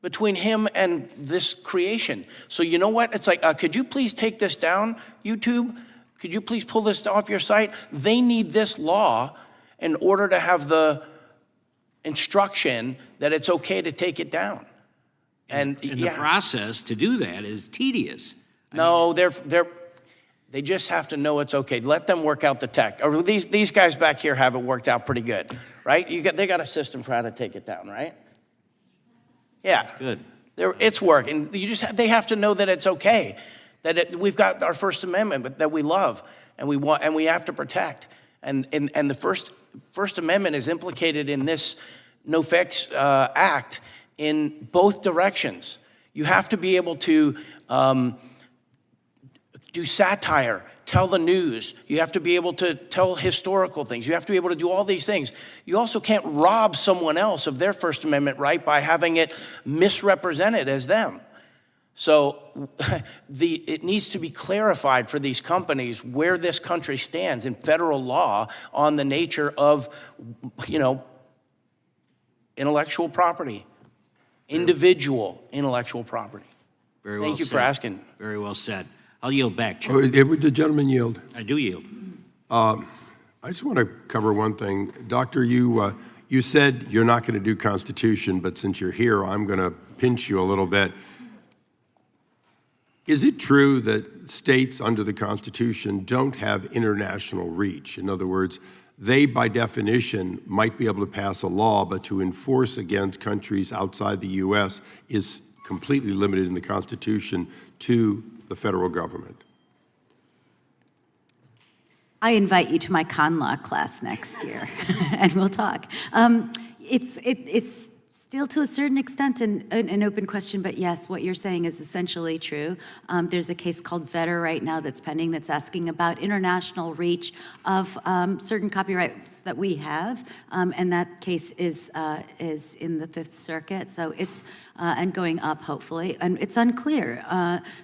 between him and this creation. So you know what? It's like, could you please take this down, YouTube? Could you please pull this off your site? They need this law in order to have the instruction that it's okay to take it down. And the process to do that is tedious. No, they just have to know it's okay. Let them work out the tech. Or these guys back here have it worked out pretty good, right? They got a system for how to take it down, right? Yeah, that's good. It's working. They have to know that it's okay, that we've got our First Amendment, but that we love and we want and we have to protect. And the First Amendment is implicated in this No-Fix Act in both directions. You have to be able to do satire, tell the news. You have to be able to tell historical things. You have to be able to do all these things. You also can't rob someone else of their First Amendment right by having it misrepresented as them. So it needs to be clarified for these companies where this country stands in federal law on the nature of, intellectual property, individual intellectual property. Very well Thank you said. for asking. Very well said. I'll yield back, Chair. Would the gentleman yield? I do yield. I just want to cover one thing. Doctor, you said you're not going to do Constitution, but since you're here, I'm going to pinch you a little bit. Is it true that states under the Constitution don't have international reach? In other words, they, by definition, might be able to pass a law, but to enforce against countries outside the U.S. is completely limited in the Constitution to the federal government. I invite you to my con law class next year, and we'll talk. It's still to a certain extent an open question, but yes, what you're saying is essentially true. There's a case called Vetter right now that's pending that's asking about international reach of certain copyrights that we have, and that case is in the Fifth Circuit, so it's and going up hopefully, and it's unclear.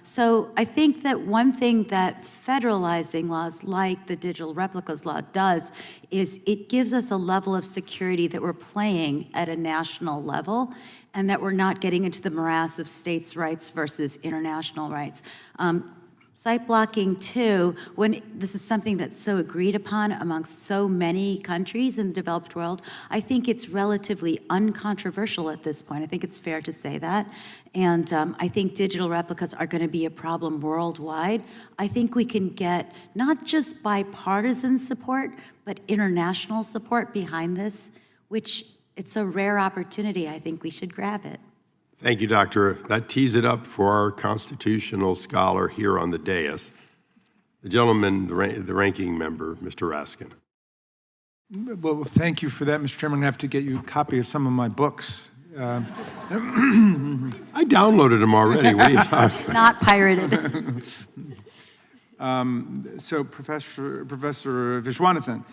So I think that one thing that federalizing laws like the digital replicas law does is it gives us a level of security that we're playing at a national level and that we're not getting into the morass of states' rights versus international rights. Site blocking too, when this is something that's so agreed upon amongst so many countries in the developed world, I think it's relatively uncontroversial at this point. I think it's fair to say that. And I think digital replicas are going to be a problem worldwide. I think we can get not just bipartisan support, but international support behind this, which it's a rare opportunity. I think we should grab it. Thank you, Doctor. That tees it up for our constitutional scholar here on the dais. The gentleman, the ranking member, Mr. Raskin. Well, thank you for that, Mr. Chairman. I have to get you a copy of some of my books. I downloaded them already. What are you talking about? Not pirated. So, Professor Viswanathan,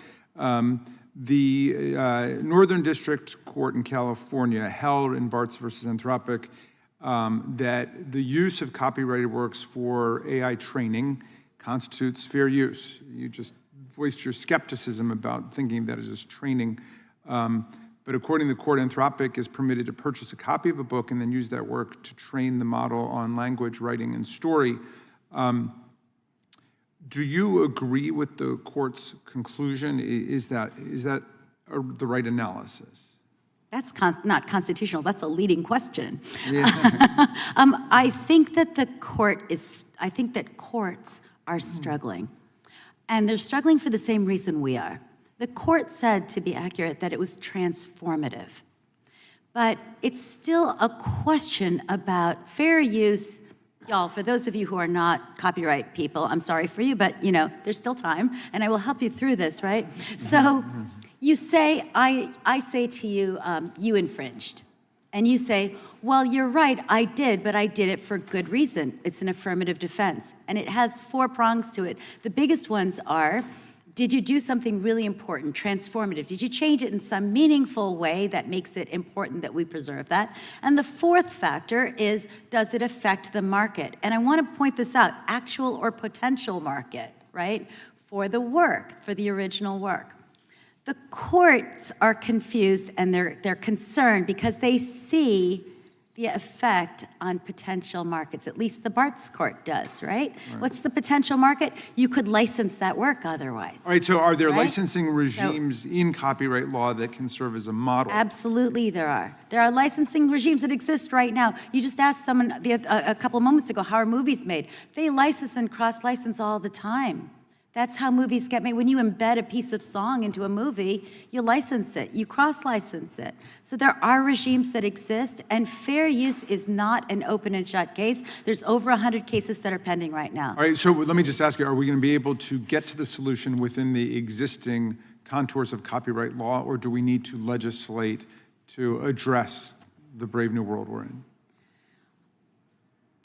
the Northern District Court in California held in Bartz versus Anthropic that the use of copyrighted works for AI training constitutes fair use. You just voiced your skepticism about thinking that it is training. But according to the court, Anthropic is permitted to purchase a copy of a book and then use that work to train the model on language, writing, and story. Do you agree with the court's conclusion? Is that the right analysis? That's not constitutional. That's a leading question. Yeah. I think that courts are struggling, and they're struggling for the same reason we are. The court said, to be accurate, that it was transformative, but it's still a question about fair use. Y'all, for those of you who are not copyright people, I'm sorry for you, but there's still time, and I will help you through this, right? So you say, I say to you, you infringed. And you say, well, you're right, I did, but I did it for good reason. It's an affirmative defense, and it has 4 prongs to it. The biggest ones are, did you do something really important, transformative? Did you change it in some meaningful way that makes it important that we preserve that? And the 4th factor is, does it affect the market? And I want to point this out, actual or potential market, right? For the work, for the original work. The courts are confused and they're concerned because they see the effect on potential markets. At least the Bartz court does, right? What's the potential market? You could license that work otherwise. All right, so are there licensing regimes in copyright law that can serve as a model? Absolutely there are. There are licensing regimes that exist right now. You just asked someone a couple moments ago, how are movies made? They license and cross-license all the time. That's how movies get made. When you embed a piece of song into a movie, you license it, you cross-license it. So there are regimes that exist, and fair use is not an open and shut case. There's over 100 cases that are pending right now. All right, so let me just ask you, are we going to be able to get to the solution within the existing contours of copyright law, or do we need to legislate to address the brave new world we're in?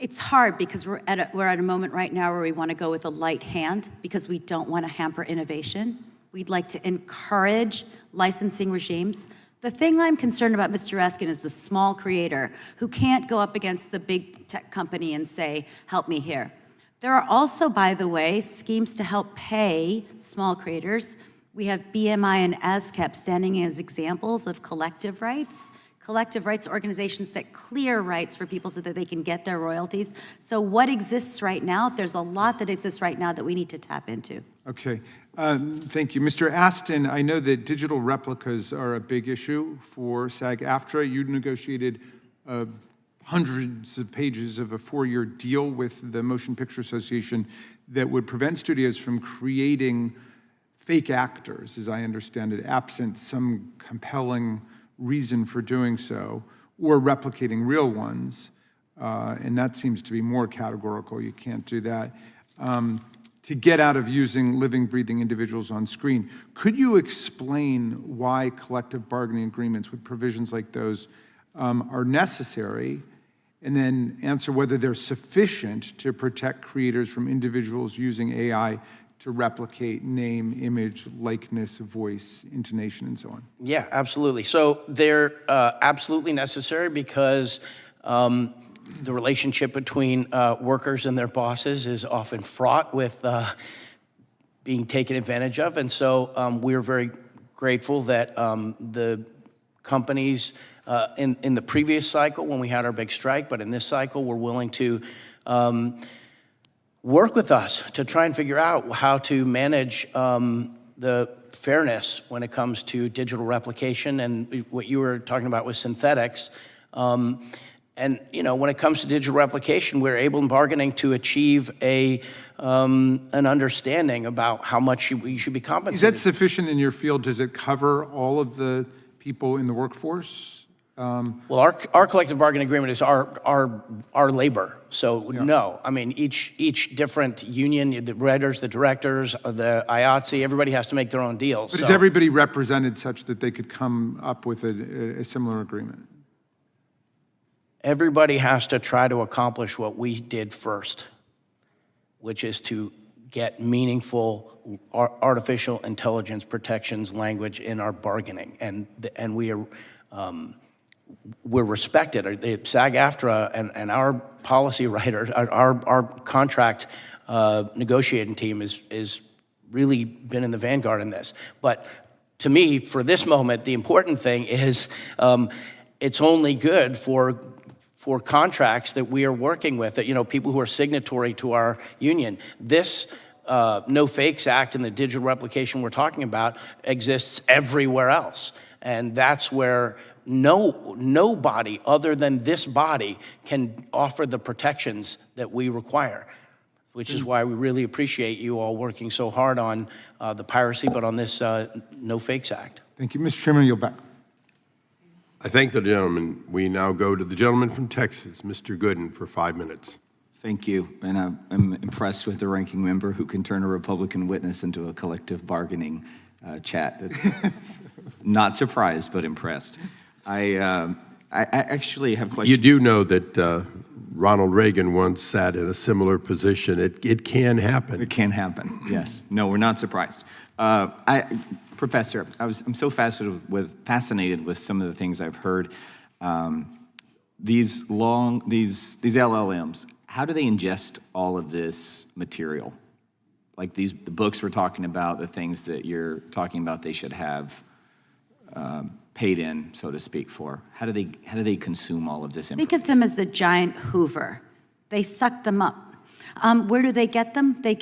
It's hard because we're at a moment right now where we want to go with a light hand because we don't want to hamper innovation. We'd like to encourage licensing regimes. The thing I'm concerned about, Mr. Astin, is the small creator who can't go up against the big tech company and say, help me here. There are also, by the way, schemes to help pay small creators. We have BMI and ASCAP standing as examples of collective rights organizations that clear rights for people so that they can get their royalties. So what exists right now? There's a lot that exists right now that we need to tap into. Okay, thank you. Mr. Astin, I know that digital replicas are a big issue for SAG-AFTRA. You negotiated hundreds of pages of a 4-year deal with the Motion Picture Association that would prevent studios from creating fake actors, as I understand it, absent some compelling reason for doing so, or replicating real ones. And that seems to be more categorical. You can't do that. To get out of using living, breathing individuals on screen. Could you explain why collective bargaining agreements with provisions like those are necessary, and then answer whether they're sufficient to protect creators from individuals using AI to replicate name, image, likeness, voice, intonation, and so on? Yeah, absolutely. So they're absolutely necessary because the relationship between workers and their bosses is often fraught with being taken advantage of. And so we're very grateful that the companies in the previous cycle when we had our big strike, but in this cycle, we're willing to work with us to try and figure out how to manage the fairness when it comes to digital replication and what you were talking about with synthetics. And when it comes to digital replication, we're able in bargaining to achieve an understanding about how much you should be compensated. Is that sufficient in your field? Does it cover all of the people in the workforce? Well, our collective bargaining agreement is our labor. So no, I mean each different union, the writers, the directors, the IATSE, everybody has to make their own deals. But is everybody represented such that they could come up with a similar agreement? Everybody has to try to accomplish what we did first, which is to get meaningful artificial intelligence protections language in our bargaining, and we're respected. The SAG-AFTRA and our policy writers, our contract negotiating team is really been in the vanguard in this. But to me, for this moment, the important thing is it's only good for contracts that we are working with, that people who are signatory to our union. This No Fakes Act and the digital replication we're talking about exists everywhere else, and that's where nobody other than this body can offer the protections that we require, which is why we really appreciate you all working so hard on the piracy, but on this No Fakes Act. Thank you. Mr. Chairman, you'll back. I thank the gentleman. We now go to the gentleman from Texas, Mr. Gooden, for 5 minutes. Thank you. And I'm impressed with the ranking member who can turn a Republican witness into a collective bargaining chat. That's not surprised, but impressed. I actually have questions. You do know that Ronald Reagan once sat in a similar position. It can happen. It can happen, yes. No, we're not surprised. Professor, I'm so fascinated with some of the things I've heard. These LLMs, how do they ingest all of this material? Like the books we're talking about, the things that you're talking about they should have paid in, so to speak, for. How do they consume all of this information? Think of them as a giant Hoover. They suck them up. Where do they get them? They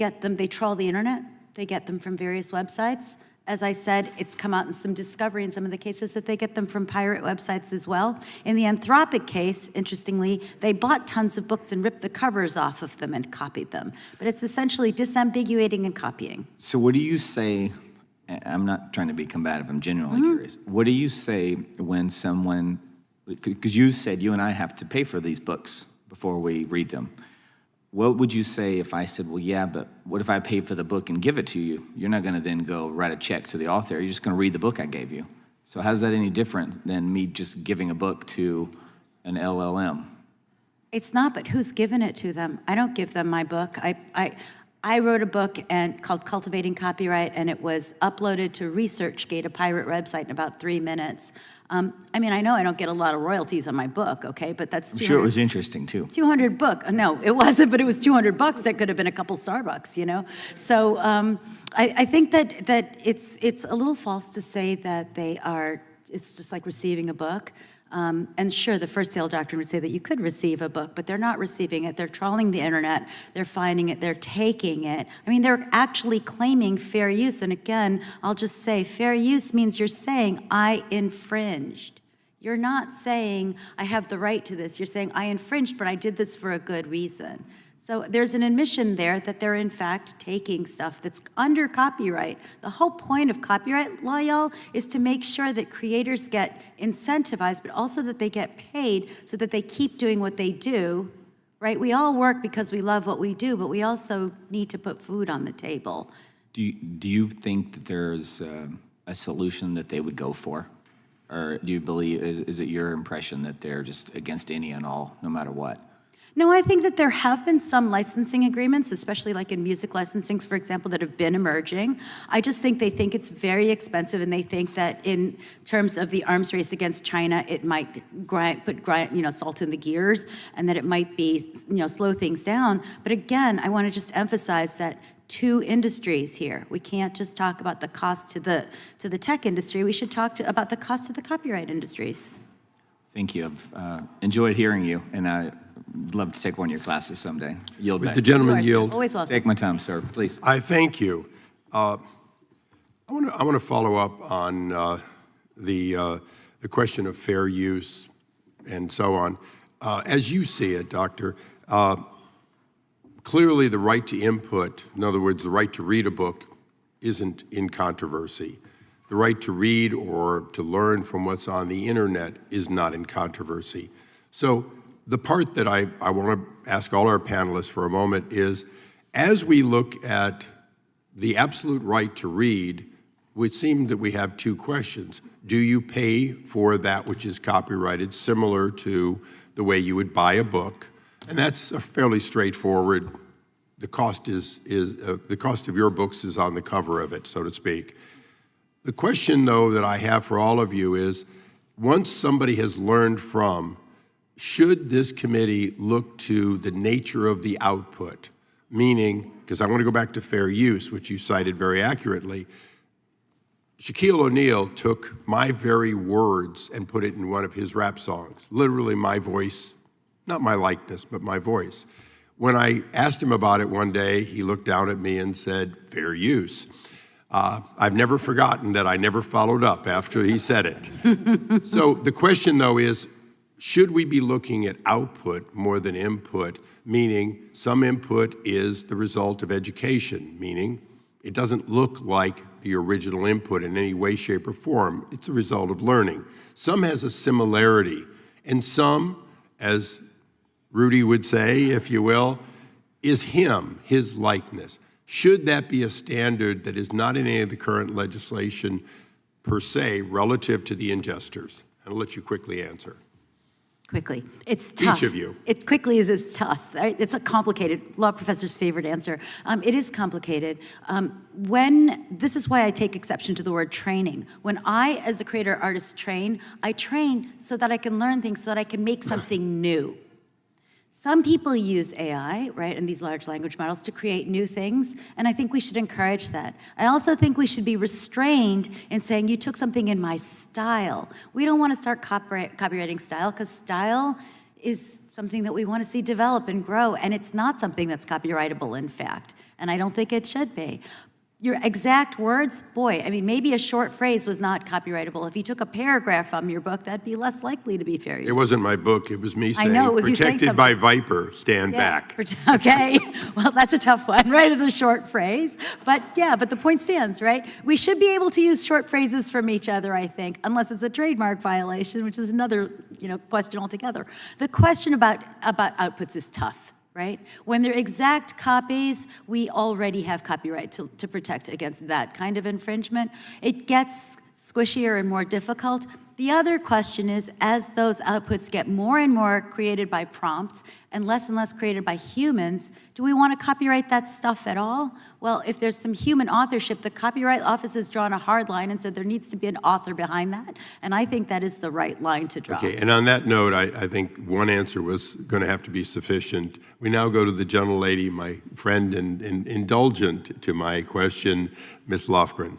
trawl the internet. They get them from various websites. As I said, it's come out in some discovery in some of the cases that they get them from pirate websites as well. In the Anthropic case, interestingly, they bought tons of books and ripped the covers off of them and copied them. But it's essentially disambiguating and copying. So what do you say, I'm not trying to be combative, I'm genuinely curious. What do you say when someone, because you said you and I have to pay for these books before we read them. What would you say if I said, well, yeah, but what if I paid for the book and give it to you? You're not going to then go write a check to the author. You're just going to read the book I gave you. So how's that any different than me just giving a book to an LLM? It's not, but who's given it to them? I don't give them my book. I wrote a book called Cultivating Copyright, and it was uploaded to ResearchGate, a pirate website, in about 3 minutes. I mean, I know I don't get a lot of royalties on my book, okay, but that's I'm sure it was interesting too. 200 book. No, it wasn't, but it was $200. That could have been a couple Starbucks, you know? So I think that it's a little false to say that it's just like receiving a book. And sure, the first sale doctrine would say that you could receive a book, but they're not receiving it. They're trawling the internet, they're finding it, they're taking it. I mean, they're actually claiming fair use. And again, I'll just say fair use means you're saying, I infringed. You're not saying, I have the right to this. You're saying, I infringed, but I did this for a good reason. So there's an admission there that they're in fact taking stuff that's under copyright. The whole point of copyright law, y'all, is to make sure that creators get incentivized, but also that they get paid so that they keep doing what they do, right? We all work because we love what we do, but we also need to put food on the table. Do you think that there's a solution that they would go for? Or do you believe, is it your impression that they're just against any and all, no matter what? No, I think that there have been some licensing agreements, especially like in music licensings, for example, that have been emerging. I just think they think it's very expensive, and they think that in terms of the arms race against China, it might put salt in the gears, and that it might be, slow things down. But again, I want to just emphasize that two industries here. We can't just talk about the cost to the tech industry. We should talk about the cost to the copyright industries. Thank you. I've enjoyed hearing you, and I'd love to take one of your classes someday. Yield back. The gentleman yields. Always welcome. Take my time, sir, please. I thank you. I want to follow up on the question of fair use and so on. As you see it, Doctor, clearly the right to input, in other words, the right to read a book, isn't in controversy. The right to read or to learn from what's on the internet is not in controversy. So the part that I want to ask all our panelists for a moment is, as we look at the absolute right to read, it would seem that we have two questions. Do you pay for that which is copyrighted, similar to the way you would buy a book? And that's a fairly straightforward. The cost the cost of your books is on the cover of it, so to speak. The question, though, that I have for all of you is, once somebody has learned from, should this committee look to the nature of the output? Meaning, because I want to go back to fair use, which you cited very accurately, Shaquille O'Neal took my very words and put it in one of his rap songs, literally my voice, not my likeness, but my voice. When I asked him about it one day, he looked down at me and said, fair use. I've never forgotten that I never followed up after he said it. So the question, though, is, should we be looking at output more than input, meaning some input is the result of education, meaning it doesn't look like the original input in any way, shape, or form. It's a result of learning. Some has a similarity, and some, as Rudy would say, if you will, is him, his likeness. Should that be a standard that is not in any of the current legislation per se relative to the ingesters? I'll let you quickly answer. Quickly. It's tough. Each of you. It quickly is tough. Right? It's a complicated, law professor's favorite answer. It is complicated. This is why I take exception to the word training. When I, as a creator artist, I train so that I can learn things, so that I can make something new. Some people use AI, right, and these large language models to create new things, and I think we should encourage that. I also think we should be restrained in saying, you took something in my style. We don't want to start copywriting style, because style is something that we want to see develop and grow, and it's not something that's copyrightable, in fact, and I don't think it should be. Your exact words, boy, I mean, maybe a short phrase was not copyrightable. If you took a paragraph from your book, that'd be less likely to be fair use. It wasn't my book, it was me saying, I know, it was you saying protected by Viper, stand back. Okay, well, that's a tough one, right, as a short phrase. But yeah, but the point stands, right? We should be able to use short phrases from each other, I think, unless it's a trademark violation, which is another, question altogether. The question about outputs is tough. Right? When they're exact copies, we already have copyright to protect against that kind of infringement. It gets squishier and more difficult. The other question is, as those outputs get more and more created by prompts and less created by humans, do we want to copyright that stuff at all? Well, if there's some human authorship, the Copyright Office has drawn a hard line and said there needs to be an author behind that, and I think that is the right line to draw. Okay, and on that note, I think one answer was going to have to be sufficient. We now go to the gentlelady, my friend and indulgent to my question, Ms. Lofgren.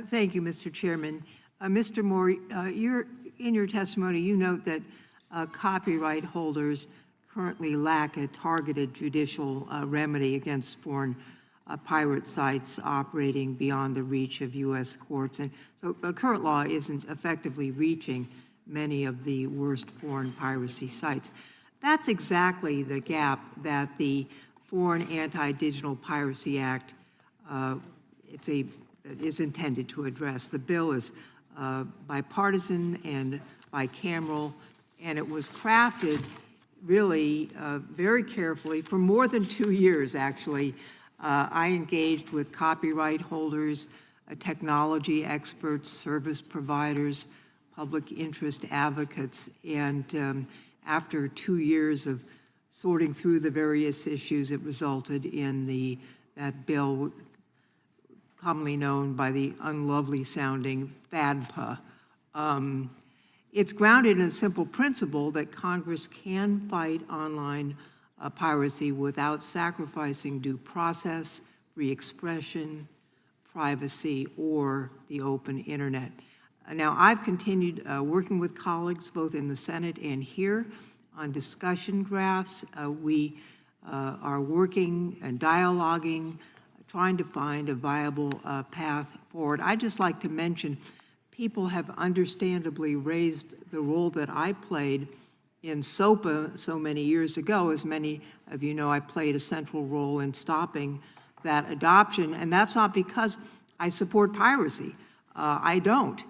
Thank you, Mr. Chairman. Mr. Moore, in your testimony, you note that copyright holders currently lack a targeted judicial remedy against foreign pirate sites operating beyond the reach of U.S. courts. And so current law isn't effectively reaching many of the worst foreign piracy sites. That's exactly the gap that the Foreign Anti-Digital Piracy Act is intended to address. The bill is bipartisan and bicameral, and it was crafted really very carefully for more than 2 years, actually. I engaged with copyright holders, technology experts, service providers, public interest advocates, and after 2 years of sorting through the various issues, it resulted in that bill commonly known by the unlovely sounding FADPA. It's grounded in a simple principle that Congress can fight online piracy without sacrificing due process, free expression, privacy, or the open internet. Now, I've continued working with colleagues both in the Senate and here on discussion drafts. We are working and dialoguing, trying to find a viable path forward. I'd just like to mention, people have understandably raised the role that I played in SOPA so many years ago. As many of you know, I played a central role in stopping that adoption, and that's not because I support piracy. I don't.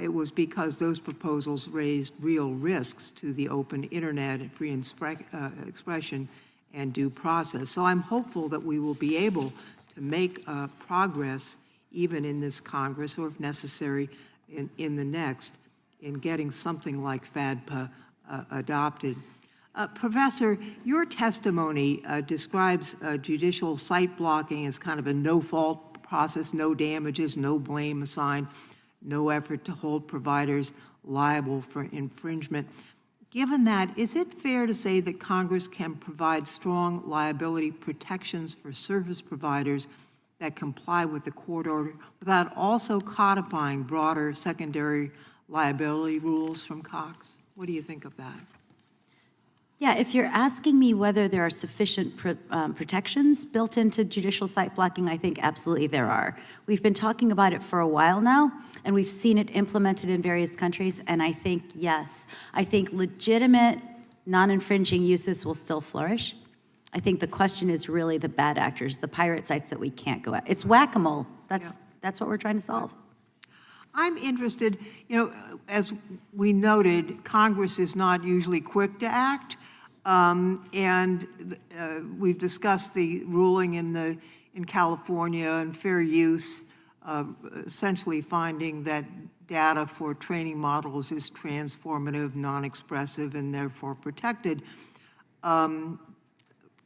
It was because those proposals raised real risks to the open internet and free expression and due process. So I'm hopeful that we will be able to make progress even in this Congress, or if necessary, in the next, in getting something like FADPA adopted. Professor, your testimony describes judicial site blocking as kind of a no-fault process, no damages, no blame assigned, no effort to hold providers liable for infringement. Given that, is it fair to say that Congress can provide strong liability protections for service providers that comply with the court order without also codifying broader secondary liability rules from Cox? What do you think of that? Yeah, if you're asking me whether there are sufficient protections built into judicial site blocking, I think absolutely there are. We've been talking about it for a while now, and we've seen it implemented in various countries, and I think, yes, I think legitimate non-infringing uses will still flourish. I think the question is really the bad actors, the pirate sites that we can't go at. It's whack-a-mole. That's what we're trying to solve. I'm interested, as we noted, Congress is not usually quick to act. We've discussed the ruling in California and fair use, essentially finding that data for training models is transformative, non-expressive, and therefore protected. A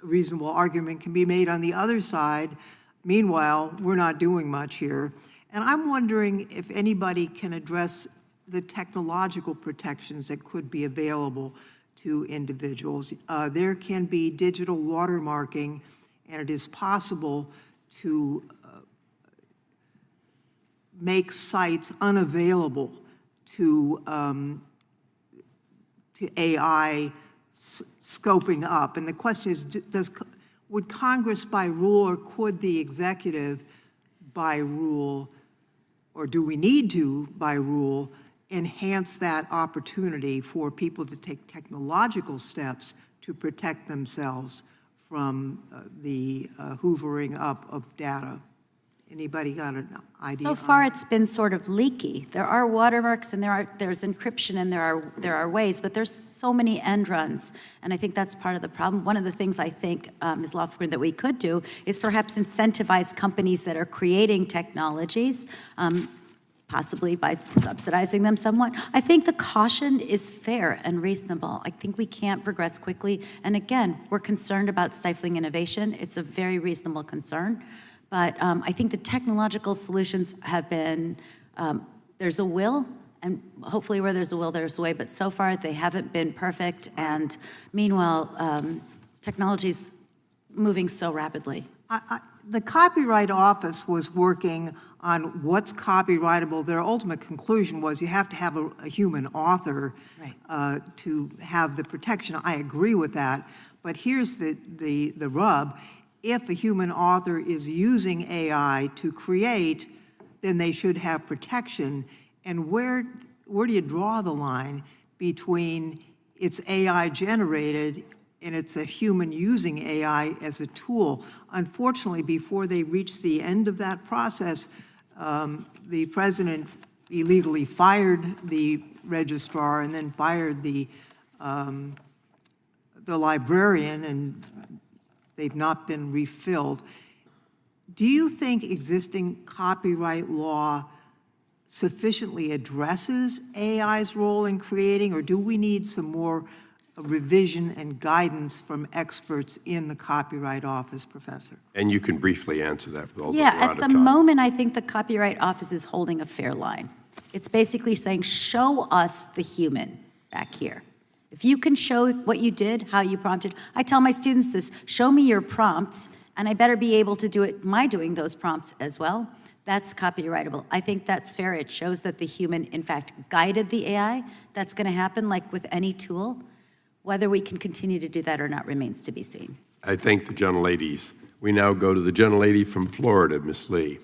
reasonable argument can be made on the other side. Meanwhile, we're not doing much here. And I'm wondering if anybody can address the technological protections that could be available to individuals. There can be digital watermarking, and it is possible to make sites unavailable to AI scoping up. And the question is, would Congress by rule, or could the executive by rule, or do we need to by rule, enhance that opportunity for people to take technological steps to protect themselves from the hoovering up of data? Anybody got an idea? So far, it's been sort of leaky. There are watermarks, and there's encryption, and there are ways, but there's so many end runs, and I think that's part of the problem. One of the things I think, Ms. Lofgren, that we could do is perhaps incentivize companies that are creating technologies, possibly by subsidizing them somewhat. I think the caution is fair and reasonable. I think we can't progress quickly. And again, we're concerned about stifling innovation. It's a very reasonable concern. But I think the technological solutions have been, there's a will, and hopefully where there's a will, there's a way. But so far, they haven't been perfect. And meanwhile, technology's moving so rapidly. The Copyright Office was working on what's copyrightable. Their ultimate conclusion was you have to have a human author to have the protection. I agree with that, but here's the rub. If a human author is using AI to create, then they should have protection. And where do you draw the line between it's AI generated and it's a human using AI as a tool? Unfortunately, before they reached the end of that process, the president illegally fired the registrar and then fired the librarian, and they've not been refilled. Do you think existing copyright law sufficiently addresses AI's role in creating, or do we need some more revision and guidance from experts in the Copyright Office, Professor? And you can briefly answer that, although Yeah, we're out at of the time. moment, I think the Copyright Office is holding a fair line. It's basically saying, show us the human back here. If you can show what you did, how you prompted, I tell my students this, show me your prompts, and I better be able to do it, doing those prompts as well. That's copyrightable. I think that's fair. It shows that the human, in fact, guided the AI. That's going to happen like with any tool. Whether we can continue to do that or not remains to be seen. I thank the gentleladies. We now go to the gentlelady from Florida, Ms. Lee.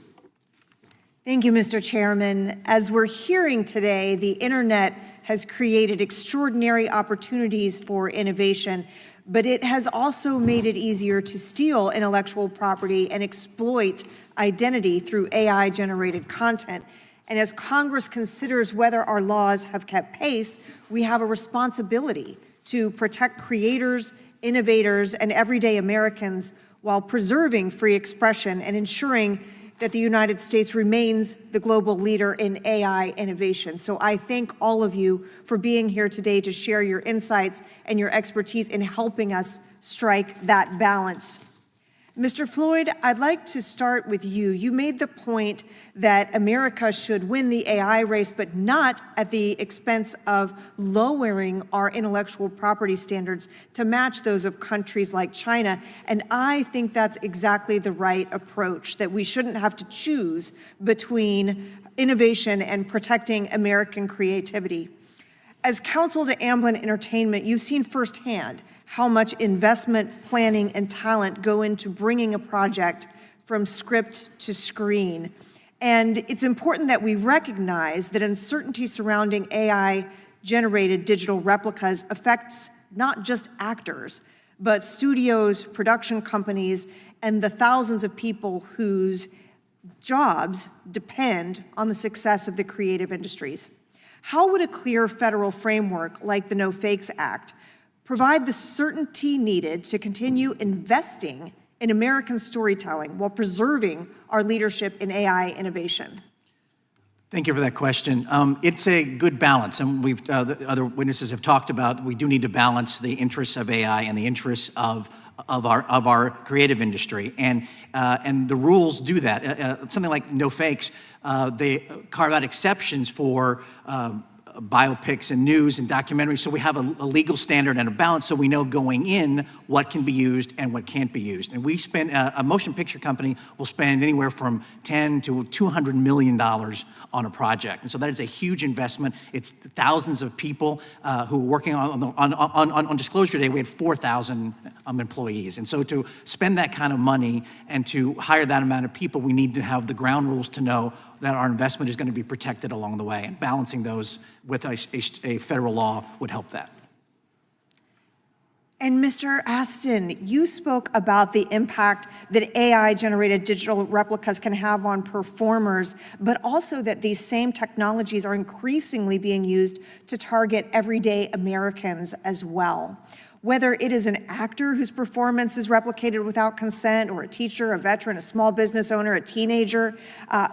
Thank you, Mr. Chairman. As we're hearing today, the internet has created extraordinary opportunities for innovation, but it has also made it easier to steal intellectual property and exploit identity through AI-generated content. And as Congress considers whether our laws have kept pace, we have a responsibility to protect creators, innovators, and everyday Americans while preserving free expression and ensuring that the United States remains the global leader in AI innovation. So I thank all of you for being here today to share your insights and your expertise in helping us strike that balance. Mr. Floyd, I'd like to start with you. You made the point that America should win the AI race, but not at the expense of lowering our intellectual property standards to match those of countries like China. And I think that's exactly the right approach, that we shouldn't have to choose between innovation and protecting American creativity. As counsel to Amblin Entertainment, you've seen firsthand how much investment, planning, and talent go into bringing a project from script to screen. And it's important that we recognize that uncertainty surrounding AI-generated digital replicas affects not just actors, but studios, production companies, and the thousands of people whose jobs depend on the success of the creative industries. How would a clear federal framework like the No Fakes Act provide the certainty needed to continue investing in American storytelling while preserving our leadership in AI innovation? Thank you for that question. It's a good balance, and the other witnesses have talked about we do need to balance the interests of AI and the interests of our creative industry, and the rules do that. Something like No Fakes, they carve out exceptions for biopics and news and documentaries, so we have a legal standard and a balance so we know going in what can be used and what can't be used. And we spend, a motion picture company will spend anywhere from $10 to $200 million on a project. And so that is a huge investment. It's thousands of people who are working on Disclosure Day. We had 4,000 employees. And so to spend that kind of money and to hire that amount of people, we need to have the ground rules to know that our investment is going to be protected along the way, and balancing those with a federal law would help that. And Mr. Astin, you spoke about the impact that AI-generated digital replicas can have on performers, but also that these same technologies are increasingly being used to target everyday Americans as well. Whether it is an actor whose performance is replicated without consent, or a teacher, a veteran, a small business owner, a teenager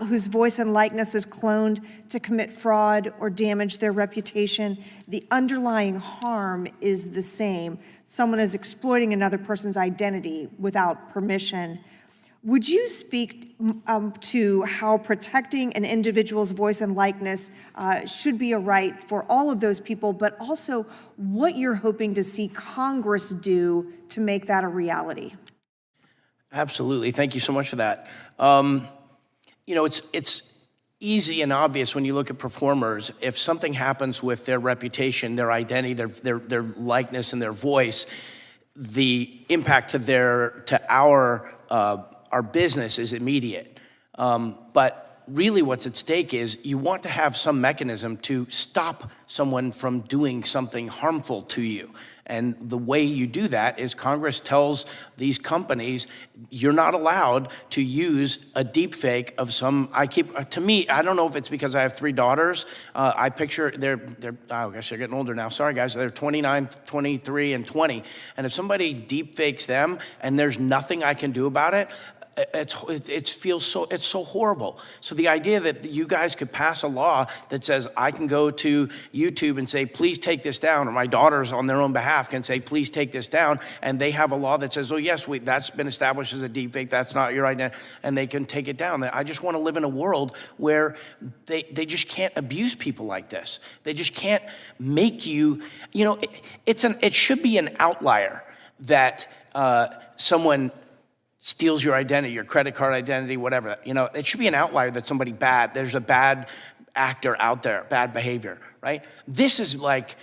whose voice and likeness is cloned to commit fraud or damage their reputation, the underlying harm is the same. Someone is exploiting another person's identity without permission. Would you speak to how protecting an individual's voice and likeness should be a right for all of those people, but also what you're hoping to see Congress do to make that a reality? Absolutely. Thank you so much for that. You know, it's easy and obvious when you look at performers. If something happens with their reputation, their identity, their likeness, and their voice, the impact to our business is immediate. But really what's at stake is you want to have some mechanism to stop someone from doing something harmful to you. And the way you do that is Congress tells these companies, you're not allowed to use a deep fake of some, to me, I don't know if it's because I have 3 daughters. I picture I guess they're getting older now. Sorry guys, they're 29, 23, and 20. And if somebody deep fakes them and there's nothing I can do about it, it's so horrible. So the idea that you guys could pass a law that says I can go to YouTube and say, please take this down, or my daughters on their own behalf can say, please take this down, and they have a law that says, oh yes, that's been established as a deepfake, that's not your identity, and they can take it down. I just want to live in a world where they just can't abuse people like this. They just can't make you, it should be an outlier that someone steals your identity, your credit card identity, whatever. It should be an outlier that somebody bad, there's a bad actor out there, bad behavior, right? This is like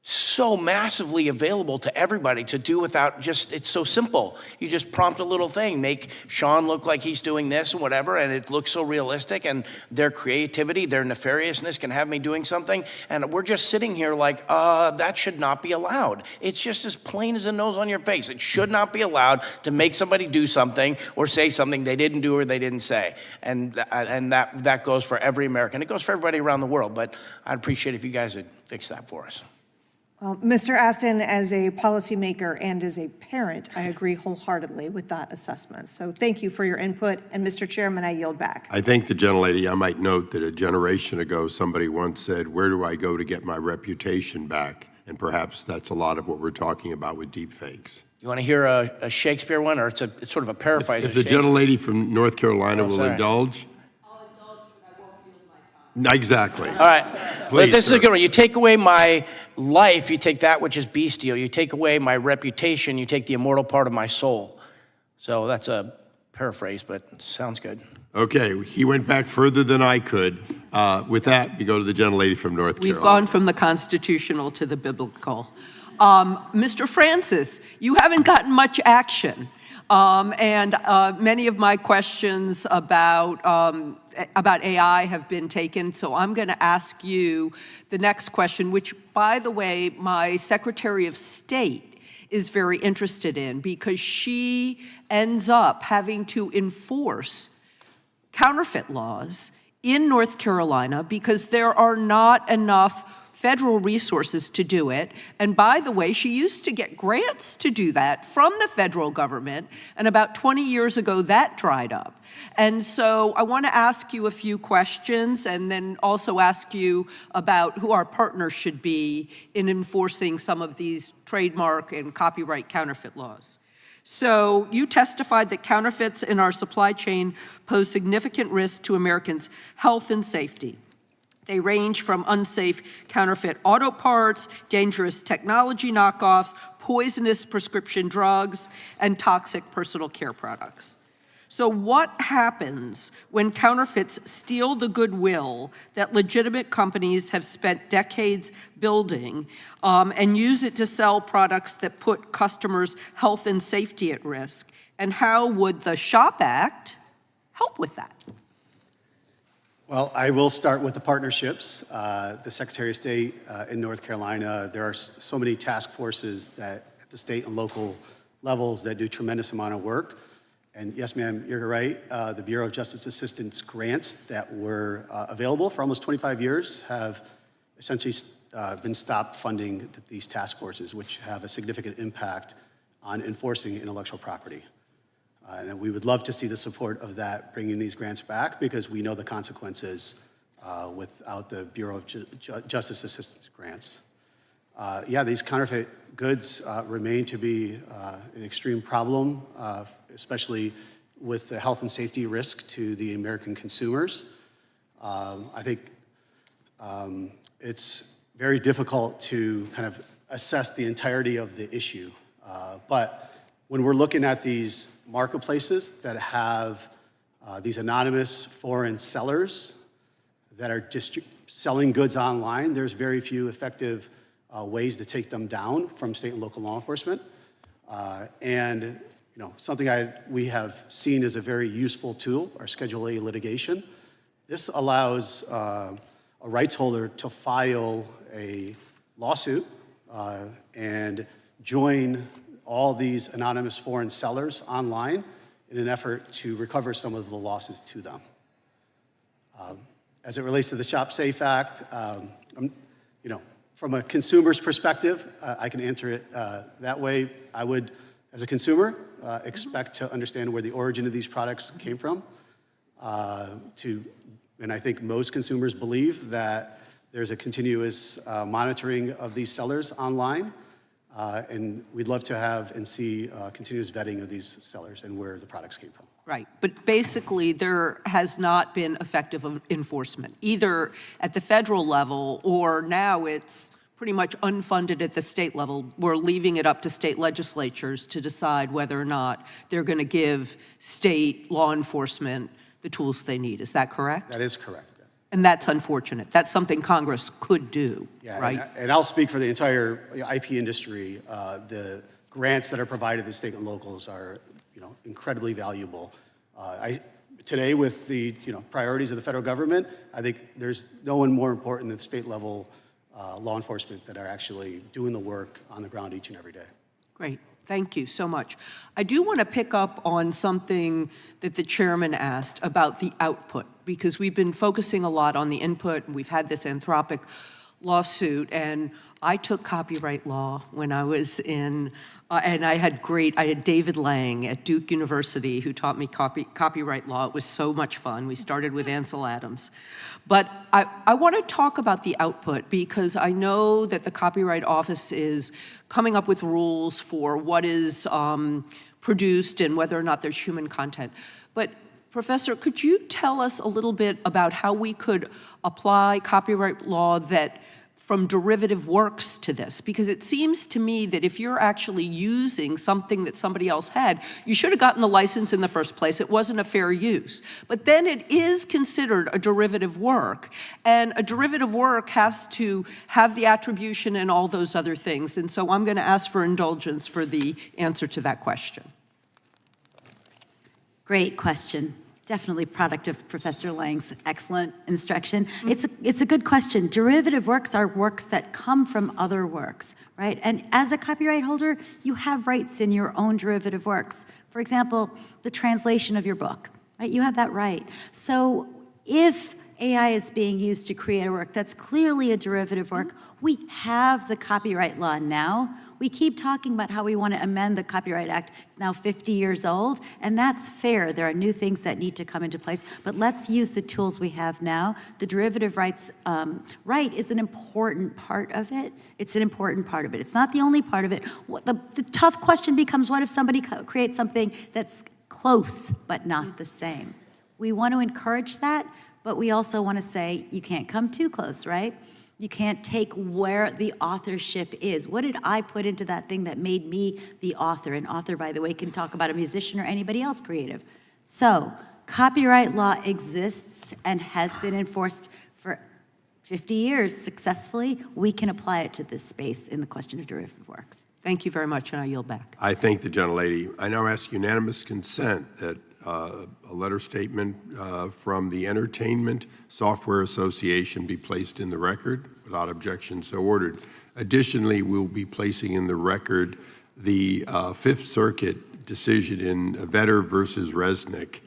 so massively available to everybody to do without it's so simple. You just prompt a little thing, make Sean look like he's doing this and whatever, and it looks so realistic, and their creativity, their nefariousness can have me doing something, and we're just sitting here like, that should not be allowed. It's just as plain as the nose on your face. It should not be allowed to make somebody do something or say something they didn't do or they didn't say. And that goes for every American. It goes for everybody around the world, but I'd appreciate if you guys would fix that for us. Well, Mr. Astin, as a policymaker and as a parent, I agree wholeheartedly with that assessment. So thank you for your input. And Mr. Chairman, I yield back. I thank the gentlelady. I might note that a generation ago, somebody once said, where do I go to get my reputation back? And perhaps that's a lot of what we're talking about with deep fakes. You want to hear a Shakespeare one, or it's sort of a paraphrase If of the Shakespeare? gentlelady from North Carolina will sorry. indulge. Exactly. All right. Please, this sir. is a good one. You take away my life, you take that which is bestial. You take away my reputation, you take the immortal part of my soul. So that's a paraphrase, but it sounds good. Okay, he went back further than I could. With that, we go to the gentlelady from North Carolina. We've gone from the constitutional to the biblical. Mr. Francis, you haven't gotten much action. And many of my questions about AI have been taken, so I'm going to ask you the next question, which, by the way, my Secretary of State is very interested in, because she ends up having to enforce counterfeit laws in North Carolina because there are not enough federal resources to do it. And by the way, she used to get grants to do that from the federal government, and about 20 years ago, that dried up. And so I want to ask you a few questions, and then also ask you about who our partners should be in enforcing some of these trademark and copyright counterfeit laws. So you testified that counterfeits in our supply chain pose significant risk to Americans' health and safety. They range from unsafe counterfeit auto parts, dangerous technology knockoffs, poisonous prescription drugs, and toxic personal care products. So what happens when counterfeits steal the goodwill that legitimate companies have spent decades building and use it to sell products that put customers' health and safety at risk? And how would the SHOP Act help with that? Well, I will start with the partnerships. The Secretary of State in North Carolina, there are so many task forces that at the state and local levels that do tremendous amount of work. And yes, ma'am, you're right. The Bureau of Justice Assistance grants that were available for almost 25 years have essentially been stopped funding these task forces, which have a significant impact on enforcing intellectual property. And we would love to see the support of that, bringing these grants back, because we know the consequences without the Bureau of Justice Assistance grants. Yeah, these counterfeit goods remain to be an extreme problem, especially with the health and safety risk to the American consumers. I think it's very difficult to kind of assess the entirety of the issue. But when we're looking at these marketplaces that have these anonymous foreign sellers that are selling goods online, there's very few effective ways to take them down from state and local law enforcement. And something we have seen as a very useful tool, our Schedule A litigation. This allows a rights holder to file a lawsuit and join all these anonymous foreign sellers online in an effort to recover some of the losses to them. As it relates to the Shop Safe Act, from a consumer's perspective, I can answer it that way. I would, as a consumer, expect to understand where the origin of these products came from. And I think most consumers believe that there's a continuous monitoring of these sellers online. And we'd love to have and see continuous vetting of these sellers and where the products came from. Right, but basically there has not been effective enforcement, either at the federal level or now it's pretty much unfunded at the state level. We're leaving it up to state legislatures to decide whether or not they're going to give state law enforcement the tools they need. Is that correct? That is correct. And that's unfortunate. That's something Congress could do, Yeah, right? and I'll speak for the entire IP industry. The grants that are provided to state and locals are, incredibly valuable. Today, with the priorities of the federal government, I think there's no one more important than state level law enforcement that are actually doing the work on the ground each and every day. Great. Thank you so much. I do want to pick up on something that the chairman asked about the output, because we've been focusing a lot on the input, and we've had this Anthropic lawsuit, and I took copyright law when I was in, and I had David Lang at Duke University who taught me copyright law. It was so much fun. We started with Ansel Adams. But I want to talk about the output, because I know that the Copyright Office is coming up with rules for what is produced and whether or not there's human content. But Professor, could you tell us a little bit about how we could apply copyright law from derivative works to this? Because it seems to me that if you're actually using something that somebody else had, you should have gotten the license in the first place. It wasn't a fair use. But then it is considered a derivative work. And a derivative work has to have the attribution and all those other things. And so I'm going to ask for indulgence for the answer to that question. Great question. Definitely product of Professor Lang's excellent instruction. It's a good question. Derivative works are works that come from other works, right? And as a copyright holder, you have rights in your own derivative works. For example, the translation of your book, right? You have that right. So if AI is being used to create a work that's clearly a derivative work, we have the copyright law now. We keep talking about how we want to amend the Copyright Act. It's now 50 years old, and that's fair. There are new things that need to come into place, but let's use the tools we have now. The derivative rights right is an important part of it. It's an important part of it. It's not the only part of it. The tough question becomes, what if somebody creates something that's close but not the same? We want to encourage that, but we also want to say you can't come too close, right? You can't take where the authorship is. What did I put into that thing that made me the author? An author, by the way, can talk about a musician or anybody else creative. So copyright law exists and has been enforced for 50 years successfully. We can apply it to this space in the question of derivative works. Thank you very much, and I yield back. I thank the gentlelady. I now ask unanimous consent that a letter statement from the Entertainment Software Association be placed in the record. Without objection, so ordered. Additionally, we'll be placing in the record the Fifth Circuit decision in Vetter versus Resnick,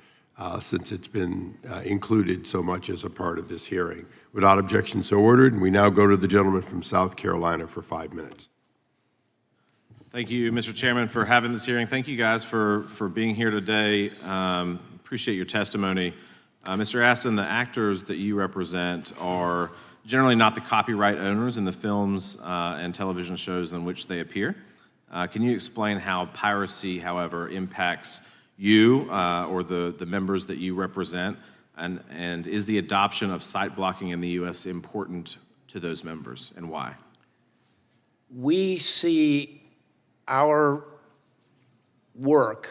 since it's been included so much as a part of this hearing. Without objection, so ordered, and we now go to the gentleman from South Carolina for 5 minutes. Thank you, Mr. Chairman, for having this hearing. Thank you guys for being here today. Appreciate your testimony. Mr. Astin, the actors that you represent are generally not the copyright owners in the films and television shows in which they appear. Can you explain how piracy, however, impacts you or the members that you represent? And is the adoption of site blocking in the U.S. important to those members, and why? We see our work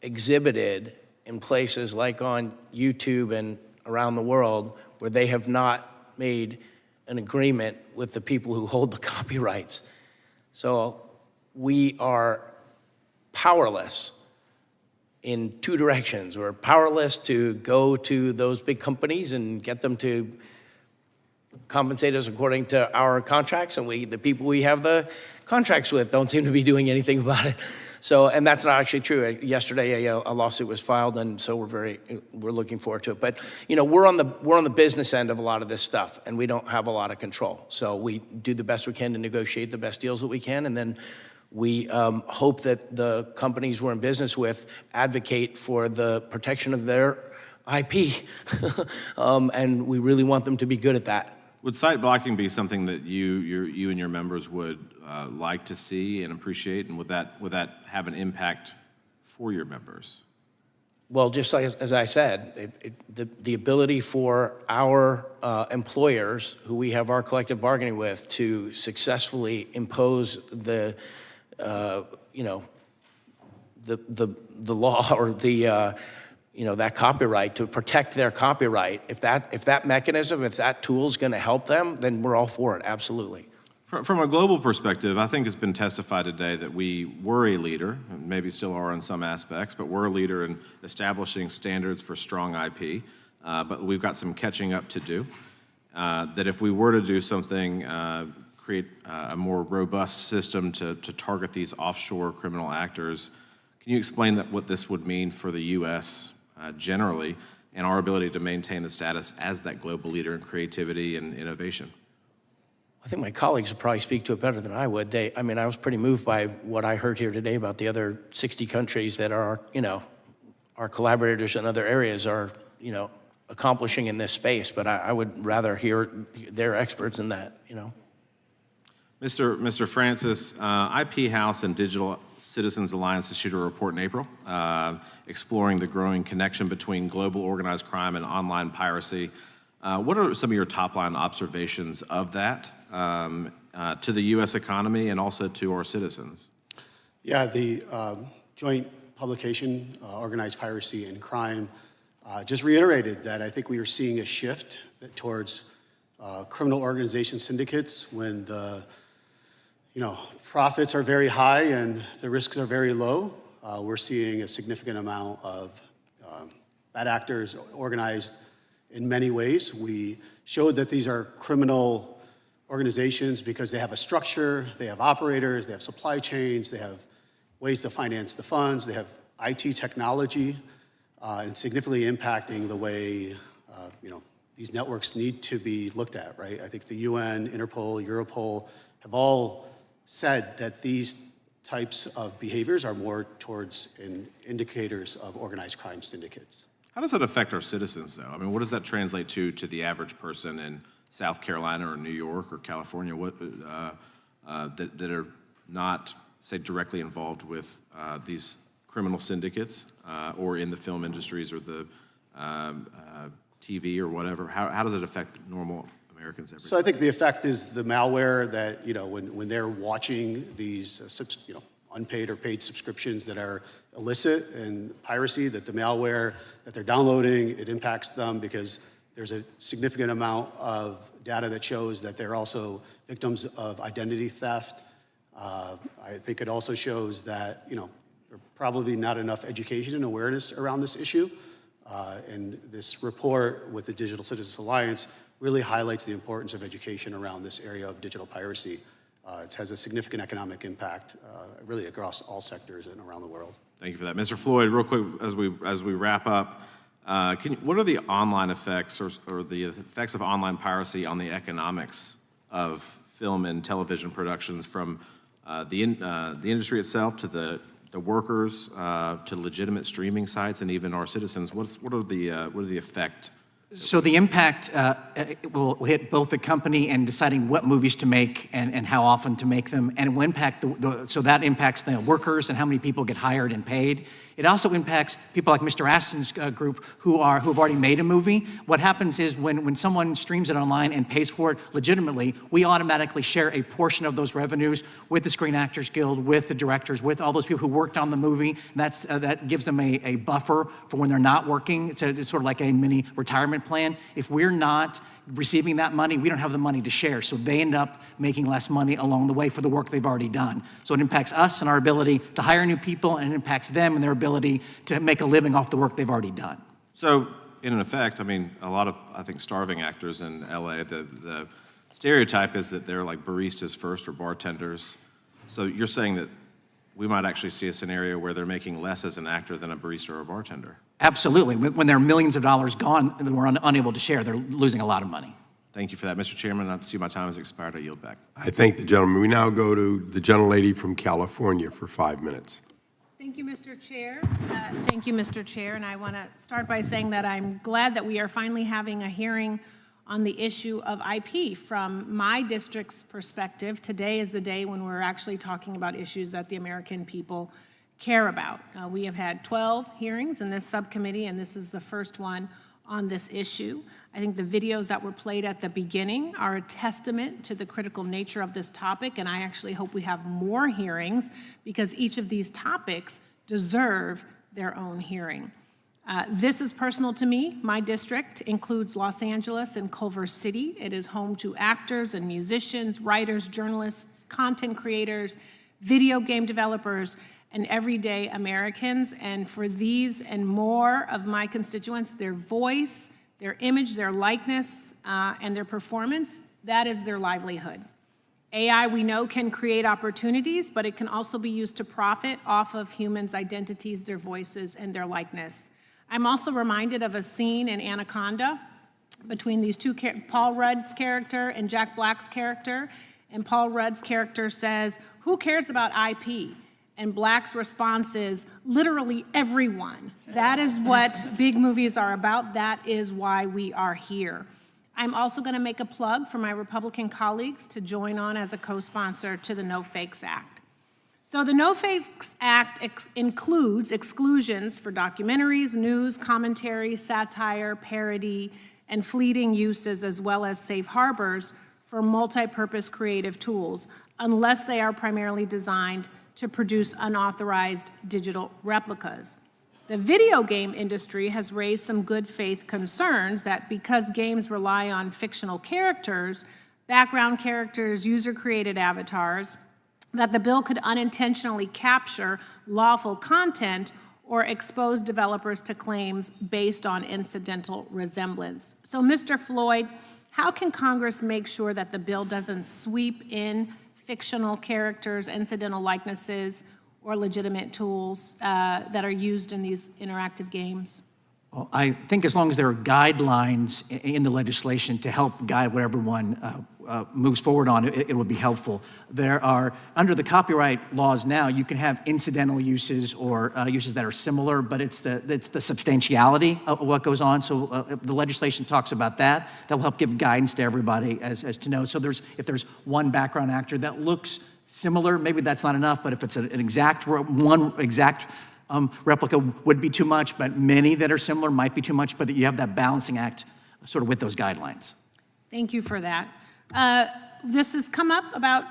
exhibited in places like on YouTube and around the world where they have not made an agreement with the people who hold the copyrights. So we are powerless in two directions. We're powerless to go to those big companies and get them to compensate us according to our contracts, and the people we have the contracts with don't seem to be doing anything about it. So, and that's not actually true. Yesterday, a lawsuit was filed, and so we're looking forward to it. But we're on the business end of a lot of this stuff, and we don't have a lot of control. So we do the best we can to negotiate the best deals that we can, and then we hope that the companies we're in business with advocate for the protection of their IP, and we really want them to be good at that. Would site blocking be something that you and your members would like to see and appreciate, and would that have an impact for your members? Well, just like as I said, the ability for our employers, who we have our collective bargaining with, to successfully impose the law or that copyright, to protect their copyright. If that mechanism, if that tool is going to help them, then we're all for it, absolutely. From a global perspective, I think it's been testified today that we were a leader, and maybe still are in some aspects, but we're a leader in establishing standards for strong IP, but we've got some catching up to do. That if we were to do something, create a more robust system to target these offshore criminal actors, can you explain what this would mean for the U.S. Generally, and our ability to maintain the status as that global leader in creativity and innovation? I think my colleagues would probably speak to it better than I would. I was pretty moved by what I heard here today about the other 60 countries that are, our collaborators in other areas are, accomplishing in this space. But I would rather hear their experts in that, Mr. Francis, IP House and Digital Citizens Alliance issued a report in April exploring the growing connection between global organized crime and online piracy. What are some of your top-line observations of that to the U.S. economy and also to our citizens? Yeah, the joint publication, Organized Piracy and Crime, just reiterated that I think we are seeing a shift towards criminal organization syndicates when the profits are very high and the risks are very low. We're seeing a significant amount of bad actors organized in many ways. We showed that these are criminal organizations because they have a structure, they have operators, they have supply chains, they have ways to finance the funds, they have IT technology, and significantly impacting the way these networks need to be looked at, right? I think the UN, Interpol, Europol have all said that these types of behaviors are more towards indicators of organized crime syndicates. How does that affect our citizens, though? I mean, what does that translate to the average person in South Carolina or New York or California that are not, say, directly involved with these criminal syndicates or in the film industries or the TV or whatever? How does it affect normal Americans every day? So I think the effect is the malware that, when they're watching these, unpaid or paid subscriptions that are illicit and piracy, that the malware that they're downloading, it impacts them because there's a significant amount of data that shows that they're also victims of identity theft. I think it also shows that, there's probably not enough education and awareness around this issue. And this report with the Digital Citizens Alliance really highlights the importance of education around this area of digital piracy. It has a significant economic impact, really across all sectors and around the world. Thank you for that. Mr. Floyd, real quick, as we wrap up, What are the online effects or the effects of online piracy on the economics of film and television productions, from the industry itself to the workers to legitimate streaming sites and even our citizens? What are the effect? So the impact will hit both the company and deciding what movies to make and how often to make them, and it will impact so that impacts the workers and how many people get hired and paid. It also impacts people like Mr. Astin's group who've already made a movie. What happens is when someone streams it online and pays for it legitimately, we automatically share a portion of those revenues with the Screen Actors Guild, with the directors, with all those people who worked on the movie. And that gives them a buffer for when they're not working. It's sort of like a mini retirement plan. If we're not receiving that money, we don't have the money to share. So they end up making less money along the way for the work they've already done. So it impacts us and our ability to hire new people, and it impacts them and their ability to make a living off the work they've already done. So in effect, I mean, a lot of, I think, starving actors in LA, the stereotype is that they're like baristas first or bartenders. So you're saying that we might actually see a scenario where they're making less as an actor than a barista or a bartender? Absolutely. When there are millions of dollars gone and we're unable to share, they're losing a lot of money. Thank you for that. Mr. Chairman, I see my time has expired. I yield back. I thank the gentleman. We now go to the gentlelady from California for 5 minutes. Thank you, Mr. Chair. Thank you, Mr. Chair. And I want to start by saying that I'm glad that we are finally having a hearing on the issue of IP. From my district's perspective, today is the day when we're actually talking about issues that the American people care about. We have had 12 hearings in this subcommittee, and this is the first one on this issue. I think the videos that were played at the beginning are a testament to the critical nature of this topic, and I actually hope we have more hearings because each of these topics deserve their own hearing. This is personal to me. My district includes Los Angeles and Culver City. It is home to actors and musicians, writers, journalists, content creators, video game developers, and everyday Americans. And for these and more of my constituents, their voice, their image, their likeness, and their performance, that is their livelihood. AI, we know, can create opportunities, but it can also be used to profit off of humans' identities, their voices, and their likeness. I'm also reminded of a scene in Anaconda between these two, Paul Rudd's character and Jack Black's character. And Paul Rudd's character says, "Who cares about IP?" And Black's response is, "Literally everyone." That is what big movies are about. That is why we are here. I'm also going to make a plug for my Republican colleagues to join on as a co-sponsor to the No Fakes Act. So the No Fakes Act includes exclusions for documentaries, news, commentary, satire, parody, and fleeting uses, as well as safe harbors for multi-purpose creative tools, unless they are primarily designed to produce unauthorized digital replicas. The video game industry has raised some good faith concerns that because games rely on fictional characters, background characters, user-created avatars, that the bill could unintentionally capture lawful content or expose developers to claims based on incidental resemblance. So, Mr. Floyd, how can Congress make sure that the bill doesn't sweep in fictional characters, incidental likenesses, or legitimate tools that are used in these interactive games? Well, I think as long as there are guidelines in the legislation to help guide what everyone moves forward on, it would be helpful. There are, under the copyright laws now, you can have incidental uses or uses that are similar, but it's the substantiality of what goes on. So the legislation talks about that. That will help give guidance to everybody as to know. So if there's one background actor that looks similar, maybe that's not enough, but if it's one exact replica would be too much, but many that are similar might be too much, but you have that balancing act sort of with those guidelines. Thank you for that. This has come up about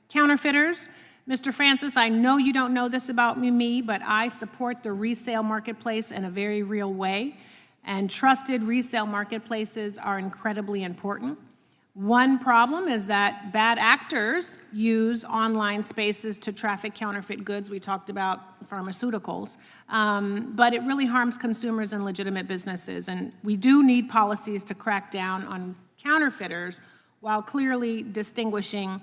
counterfeiters. Mr. Francis, I know you don't know this about me, but I support the resale marketplace in a very real way, and trusted resale marketplaces are incredibly important. One problem is that bad actors use online spaces to traffic counterfeit goods. We talked about pharmaceuticals, but it really harms consumers and legitimate businesses. And we do need policies to crack down on counterfeiters while clearly distinguishing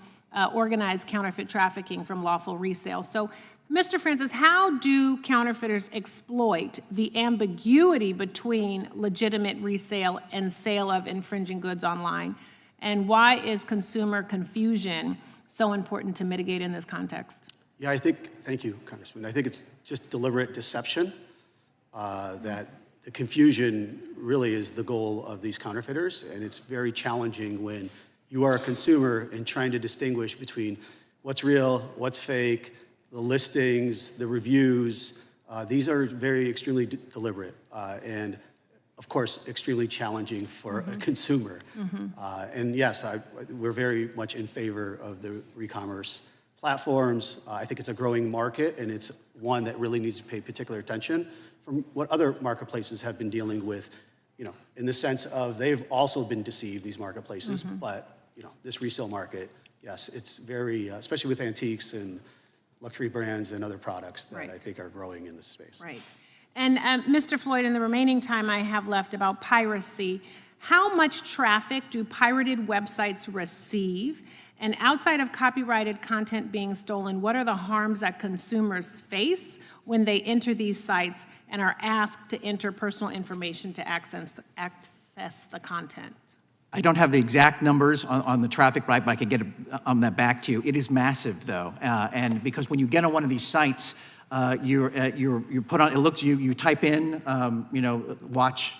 organized counterfeit trafficking from lawful resale. So, Mr. Francis, how do counterfeiters exploit the ambiguity between legitimate resale and sale of infringing goods online? And why is consumer confusion so important to mitigate in this context? Yeah, thank you, Congressman. I think it's just deliberate deception, that the confusion really is the goal of these counterfeiters, and it's very challenging when you are a consumer and trying to distinguish between what's real, what's fake, the listings, the reviews. These are extremely deliberate, and of course, extremely challenging for a consumer. And yes, we're very much in favor of the e-commerce platforms. I think it's a growing market, and it's one that really needs to pay particular attention from what other marketplaces have been dealing with, in the sense of they've also been deceived, these marketplaces, but this resale market, yes, it's very, especially with antiques and luxury brands and other products that I think are growing in this space. Right. And Mr. Floyd, in the remaining time I have left about piracy, how much traffic do pirated websites receive? And outside of copyrighted content being stolen, what are the harms that consumers face when they enter these sites and are asked to enter personal information to access the content? I don't have the exact numbers on the traffic, but I could get that back to you. It is massive, though, and because when you get on one of these sites, you're put on. It looks you type in, watch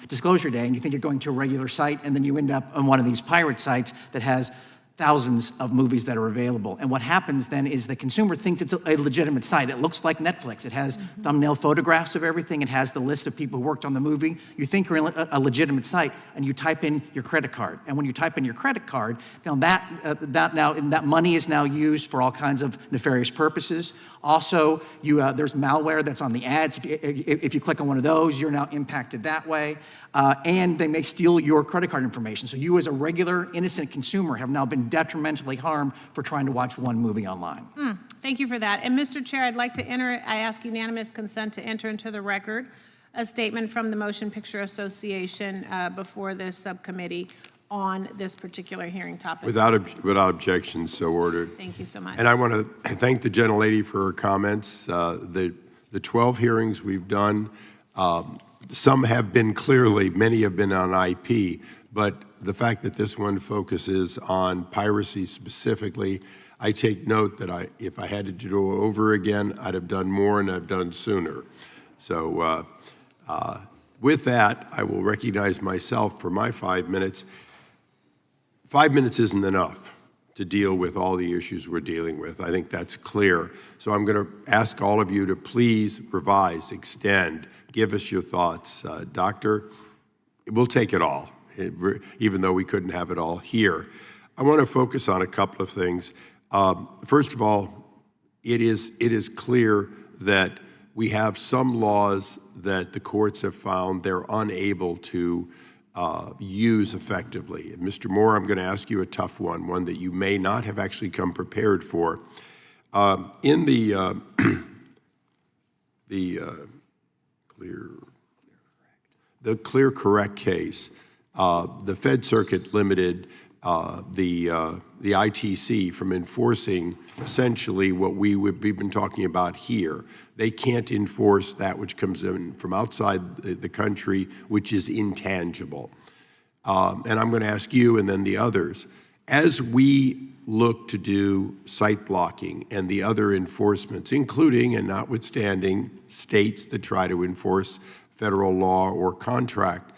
Disclosure Day, and you think you're going to a regular site, and then you end up on one of these pirate sites that has thousands of movies that are available. And what happens then is the consumer thinks it's a legitimate site. It looks like Netflix. It has thumbnail photographs of everything. It has the list of people who worked on the movie. You think you're in a legitimate site, and you type in your credit card. And when you type in your credit card, then that money is now used for all kinds of nefarious purposes. Also, there's malware that's on the ads. If you click on one of those, you're now impacted that way. And they may steal your credit card information. So you as a regular, innocent consumer have now been detrimentally harmed for trying to watch one movie online. Thank you for that. And Mr. Chair, I ask unanimous consent to enter into the record a statement from the Motion Picture Association before this subcommittee on this particular hearing topic. Without objection, so ordered. Thank you so much. And I want to thank the gentlelady for her comments. The 12 hearings we've done, some have been many have been on IP, but the fact that this one focuses on piracy specifically, I take note that if I had to do it over again, I'd have done more and I've done sooner. So with that, I will recognize myself for my 5 minutes. 5 minutes isn't enough to deal with all the issues we're dealing with. I think that's clear. So I'm going to ask all of you to please revise, extend, give us your thoughts. Doctor, we'll take it all, even though we couldn't have it all here. I want to focus on a couple of things. First of all, it is clear that we have some laws that the courts have found they're unable to use effectively. And Mr. Moore, I'm going to ask you a tough one that you may not have actually come prepared for. In the Clear Correct case, the Fed Circuit limited the ITC from enforcing essentially what we've been talking about here. They can't enforce that which comes in from outside the country, which is intangible. And I'm going to ask you and then the others, as we look to do site blocking and the other enforcements, including and notwithstanding states that try to enforce federal law or contract,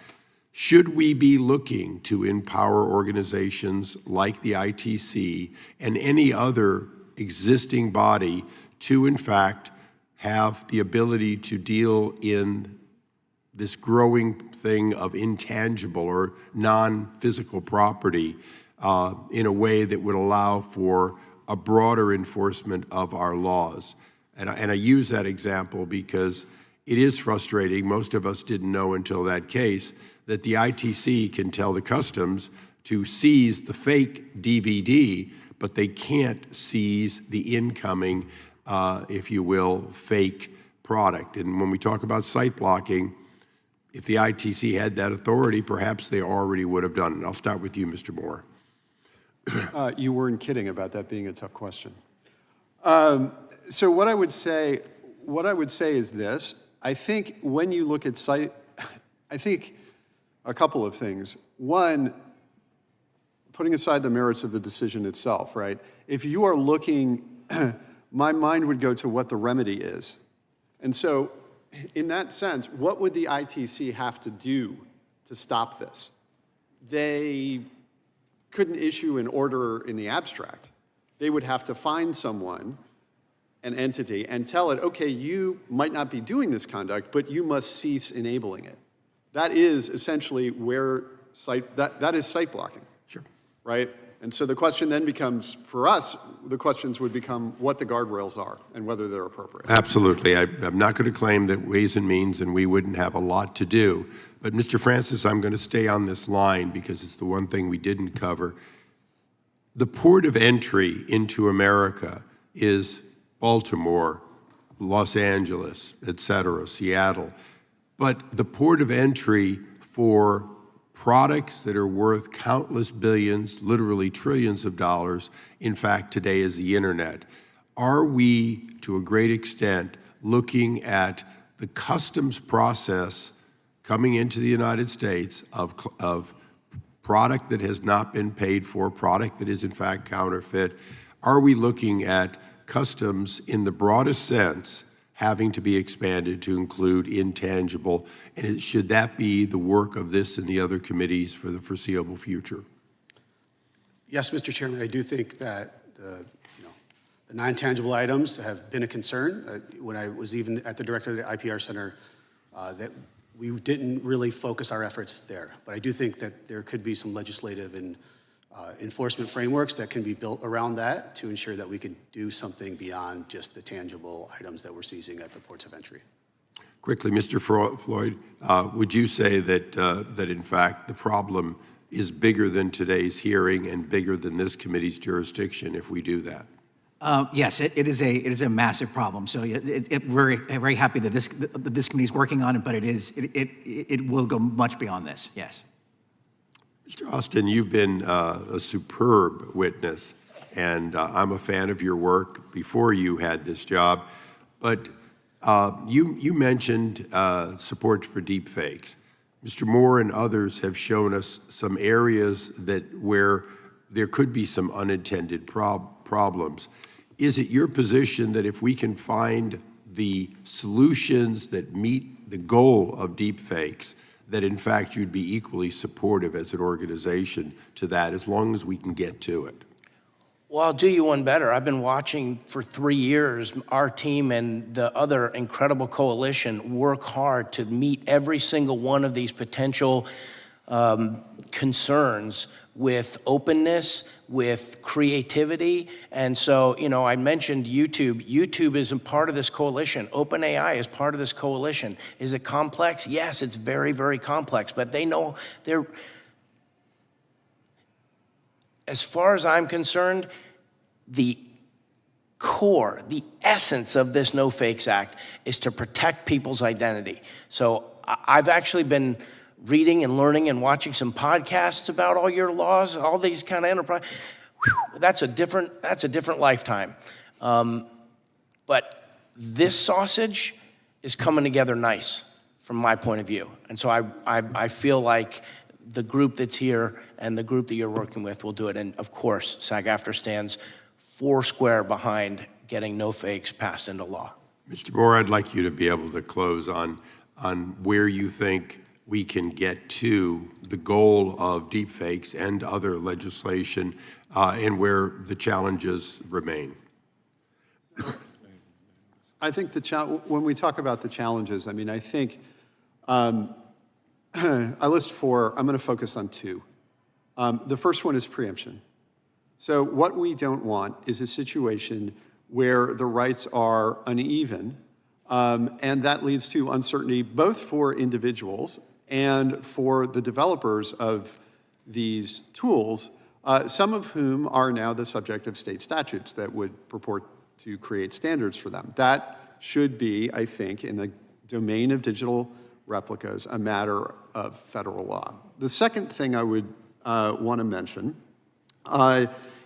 should we be looking to empower organizations like the ITC and any other existing body to, in fact, have the ability to deal in this growing thing of intangible or non-physical property in a way that would allow for a broader enforcement of our laws? And I use that example because it is frustrating. Most of us didn't know until that case that the ITC can tell the customs to seize the fake DVD, but they can't seize the incoming, if you will, fake product. And when we talk about site blocking, if the ITC had that authority, perhaps they already would have done it. I'll start with you, Mr. Moore. You weren't kidding about that being a tough question. So what I would say is this. I think when you look at I think a couple of things. One, putting aside the merits of the decision itself, right? If you are looking, my mind would go to what the remedy is. And so in that sense, what would the ITC have to do to stop this? They couldn't issue an order in the abstract. They would have to find someone, an entity, and tell it, okay, you might not be doing this conduct, but you must cease enabling it. That is essentially where that is site blocking. Sure. Right? And so the question then becomes, for us, the questions would become what the guardrails are and whether they're appropriate. Absolutely. I'm not going to claim that Ways and Means and we wouldn't have a lot to do. But Mr. Francis, I'm going to stay on this line because it's the one thing we didn't cover. The port of entry into America is Baltimore, Los Angeles, et cetera, Seattle. But the port of entry for products that are worth countless billions, literally trillions of dollars, in fact, today is the internet. Are we, to a great extent, looking at the customs process coming into the United States of product that has not been paid for, product that is in fact counterfeit? Are we looking at customs in the broadest sense having to be expanded to include intangible? And should that be the work of this and the other committees for the foreseeable future? Yes, Mr. Chairman, I do think that the non-tangible items have been a concern. When I was even at the director of the IPR Center, that we didn't really focus our efforts there. But I do think that there could be some legislative and enforcement frameworks that can be built around that to ensure that we can do something beyond just the tangible items that we're seizing at the ports of entry. Quickly, Mr. Floyd, would you say that that in fact the problem is bigger than today's hearing and bigger than this committee's jurisdiction if we do that? Yes, it is a massive problem. So we're very happy that this committee is working on it, but it will go much beyond this. Yes. Mr. Astin, you've been a superb witness, and I'm a fan of your work before you had this job. But you mentioned support for deepfakes. Mr. Moore and others have shown us some areas where there could be some unintended problems. Is it your position that if we can find the solutions that meet the goal of deepfakes, that in fact you'd be equally supportive as an organization to that as long as we can get to it? Well, I'll do you one better. I've been watching for 3 years our team and the other incredible coalition work hard to meet every single one of these potential concerns with openness, with creativity. And so, I mentioned YouTube. YouTube is a part of this coalition. OpenAI is part of this coalition. Is it complex? Yes, it's very, very complex, but they know as far as I'm concerned, the core, the essence of this No Fakes Act is to protect people's identity. So I've actually been reading and learning and watching some podcasts about all your laws, all these kind of enterprise. Whew, that's a different lifetime. But this sausage is coming together nice from my point of view. And so I feel like the group that's here and the group that you're working with will do it. And of course, SAG-AFTRA stands foursquare behind getting no fakes passed into law. Mr. Moore, I'd like you to be able to close on where you think we can get to the goal of deepfakes and other legislation and where the challenges remain. I think when we talk about the challenges, I think I list 4. I'm going to focus on 2. The first one is preemption. So what we don't want is a situation where the rights are uneven, and that leads to uncertainty both for individuals and for the developers of these tools, some of whom are now the subject of state statutes that would purport to create standards for them. That should be, I think, in the domain of digital replicas, a matter of federal law. The second thing I would want to mention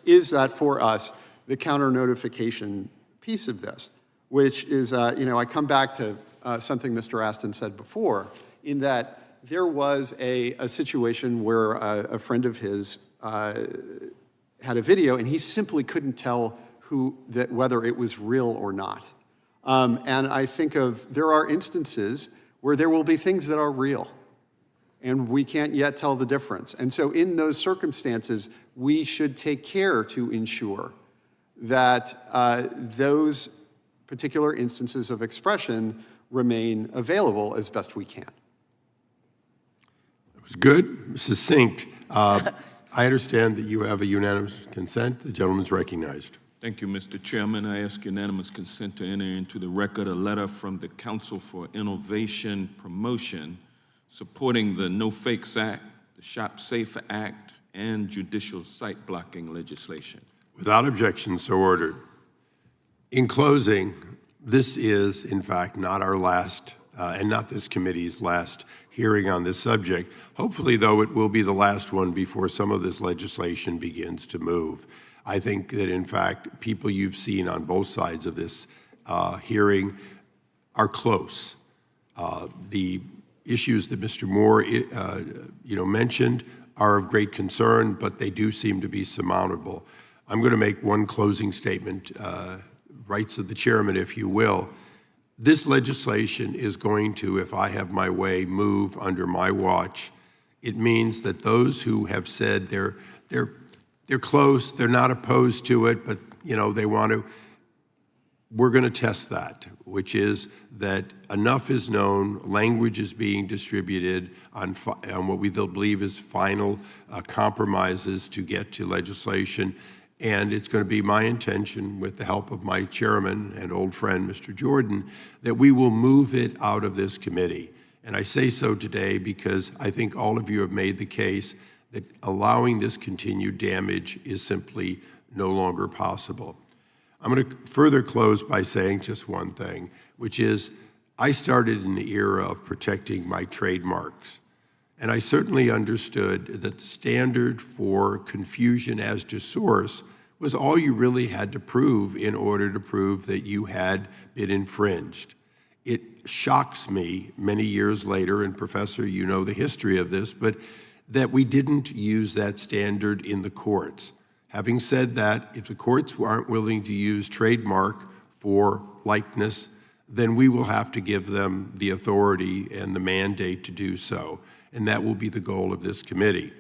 is that for us, the counter-notification piece of this. which is, I come back to something Mr. Astin said before, in that there was a situation where a friend of his had a video, and he simply couldn't tell whether it was real or not. And I think there are instances where there will be things that are real, and we can't yet tell the difference. And so in those circumstances, we should take care to ensure that those particular instances of expression remain available as best we can. It was good, succinct. I understand that you have a unanimous consent. The gentleman's recognized. Thank you, Mr. Chairman. I ask unanimous consent to enter into the record a letter from the Council for Innovation Promotion supporting the No Fakes Act, the Shop Safe Act, and judicial site blocking legislation. Without objection, so ordered. In closing, this is, in fact, not our last, and not this committee's last hearing on this subject. Hopefully, though, it will be the last one before some of this legislation begins to move. I think that, in fact, people you've seen on both sides of this hearing are close. The issues that Mr. Moore mentioned are of great concern, but they do seem to be surmountable. I'm going to make one closing statement, rights of the chairman, if you will. This legislation is going to, if I have my way, move under my watch. It means that those who have said they're close, they're not opposed to it, but they want to, we're going to test that, which is that enough is known, language is being distributed on what we believe is final compromises to get to legislation. And it's going to be my intention, with the help of my chairman and old friend, Mr. Jordan, that we will move it out of this committee. And I say so today because I think all of you have made the case that allowing this continued damage is simply no longer possible. I'm going to further close by saying just one thing, which is I started in the era of protecting my trademarks. And I certainly understood that the standard for confusion as to source was all you really had to prove in order to prove that you had been infringed. It shocks me many years later, and Professor, you know the history of this, but that we didn't use that standard in the courts. Having said that, if the courts aren't willing to use trademark for likeness, then we will have to give them the authority and the mandate to do so. And that will be the goal of this committee.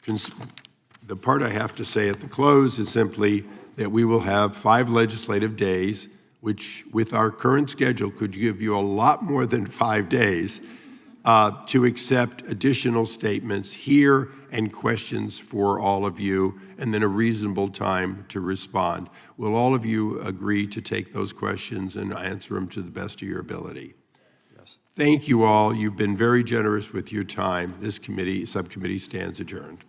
The part I have to say at the close is simply that we will have 5 legislative days, which with our current schedule could give you a lot more than 5 days to accept additional statements here and questions for all of you, and then a reasonable time to respond. Will all of you agree to take those questions and answer them to the best of your ability? Thank you all. You've been very generous with your time. This subcommittee stands adjourned.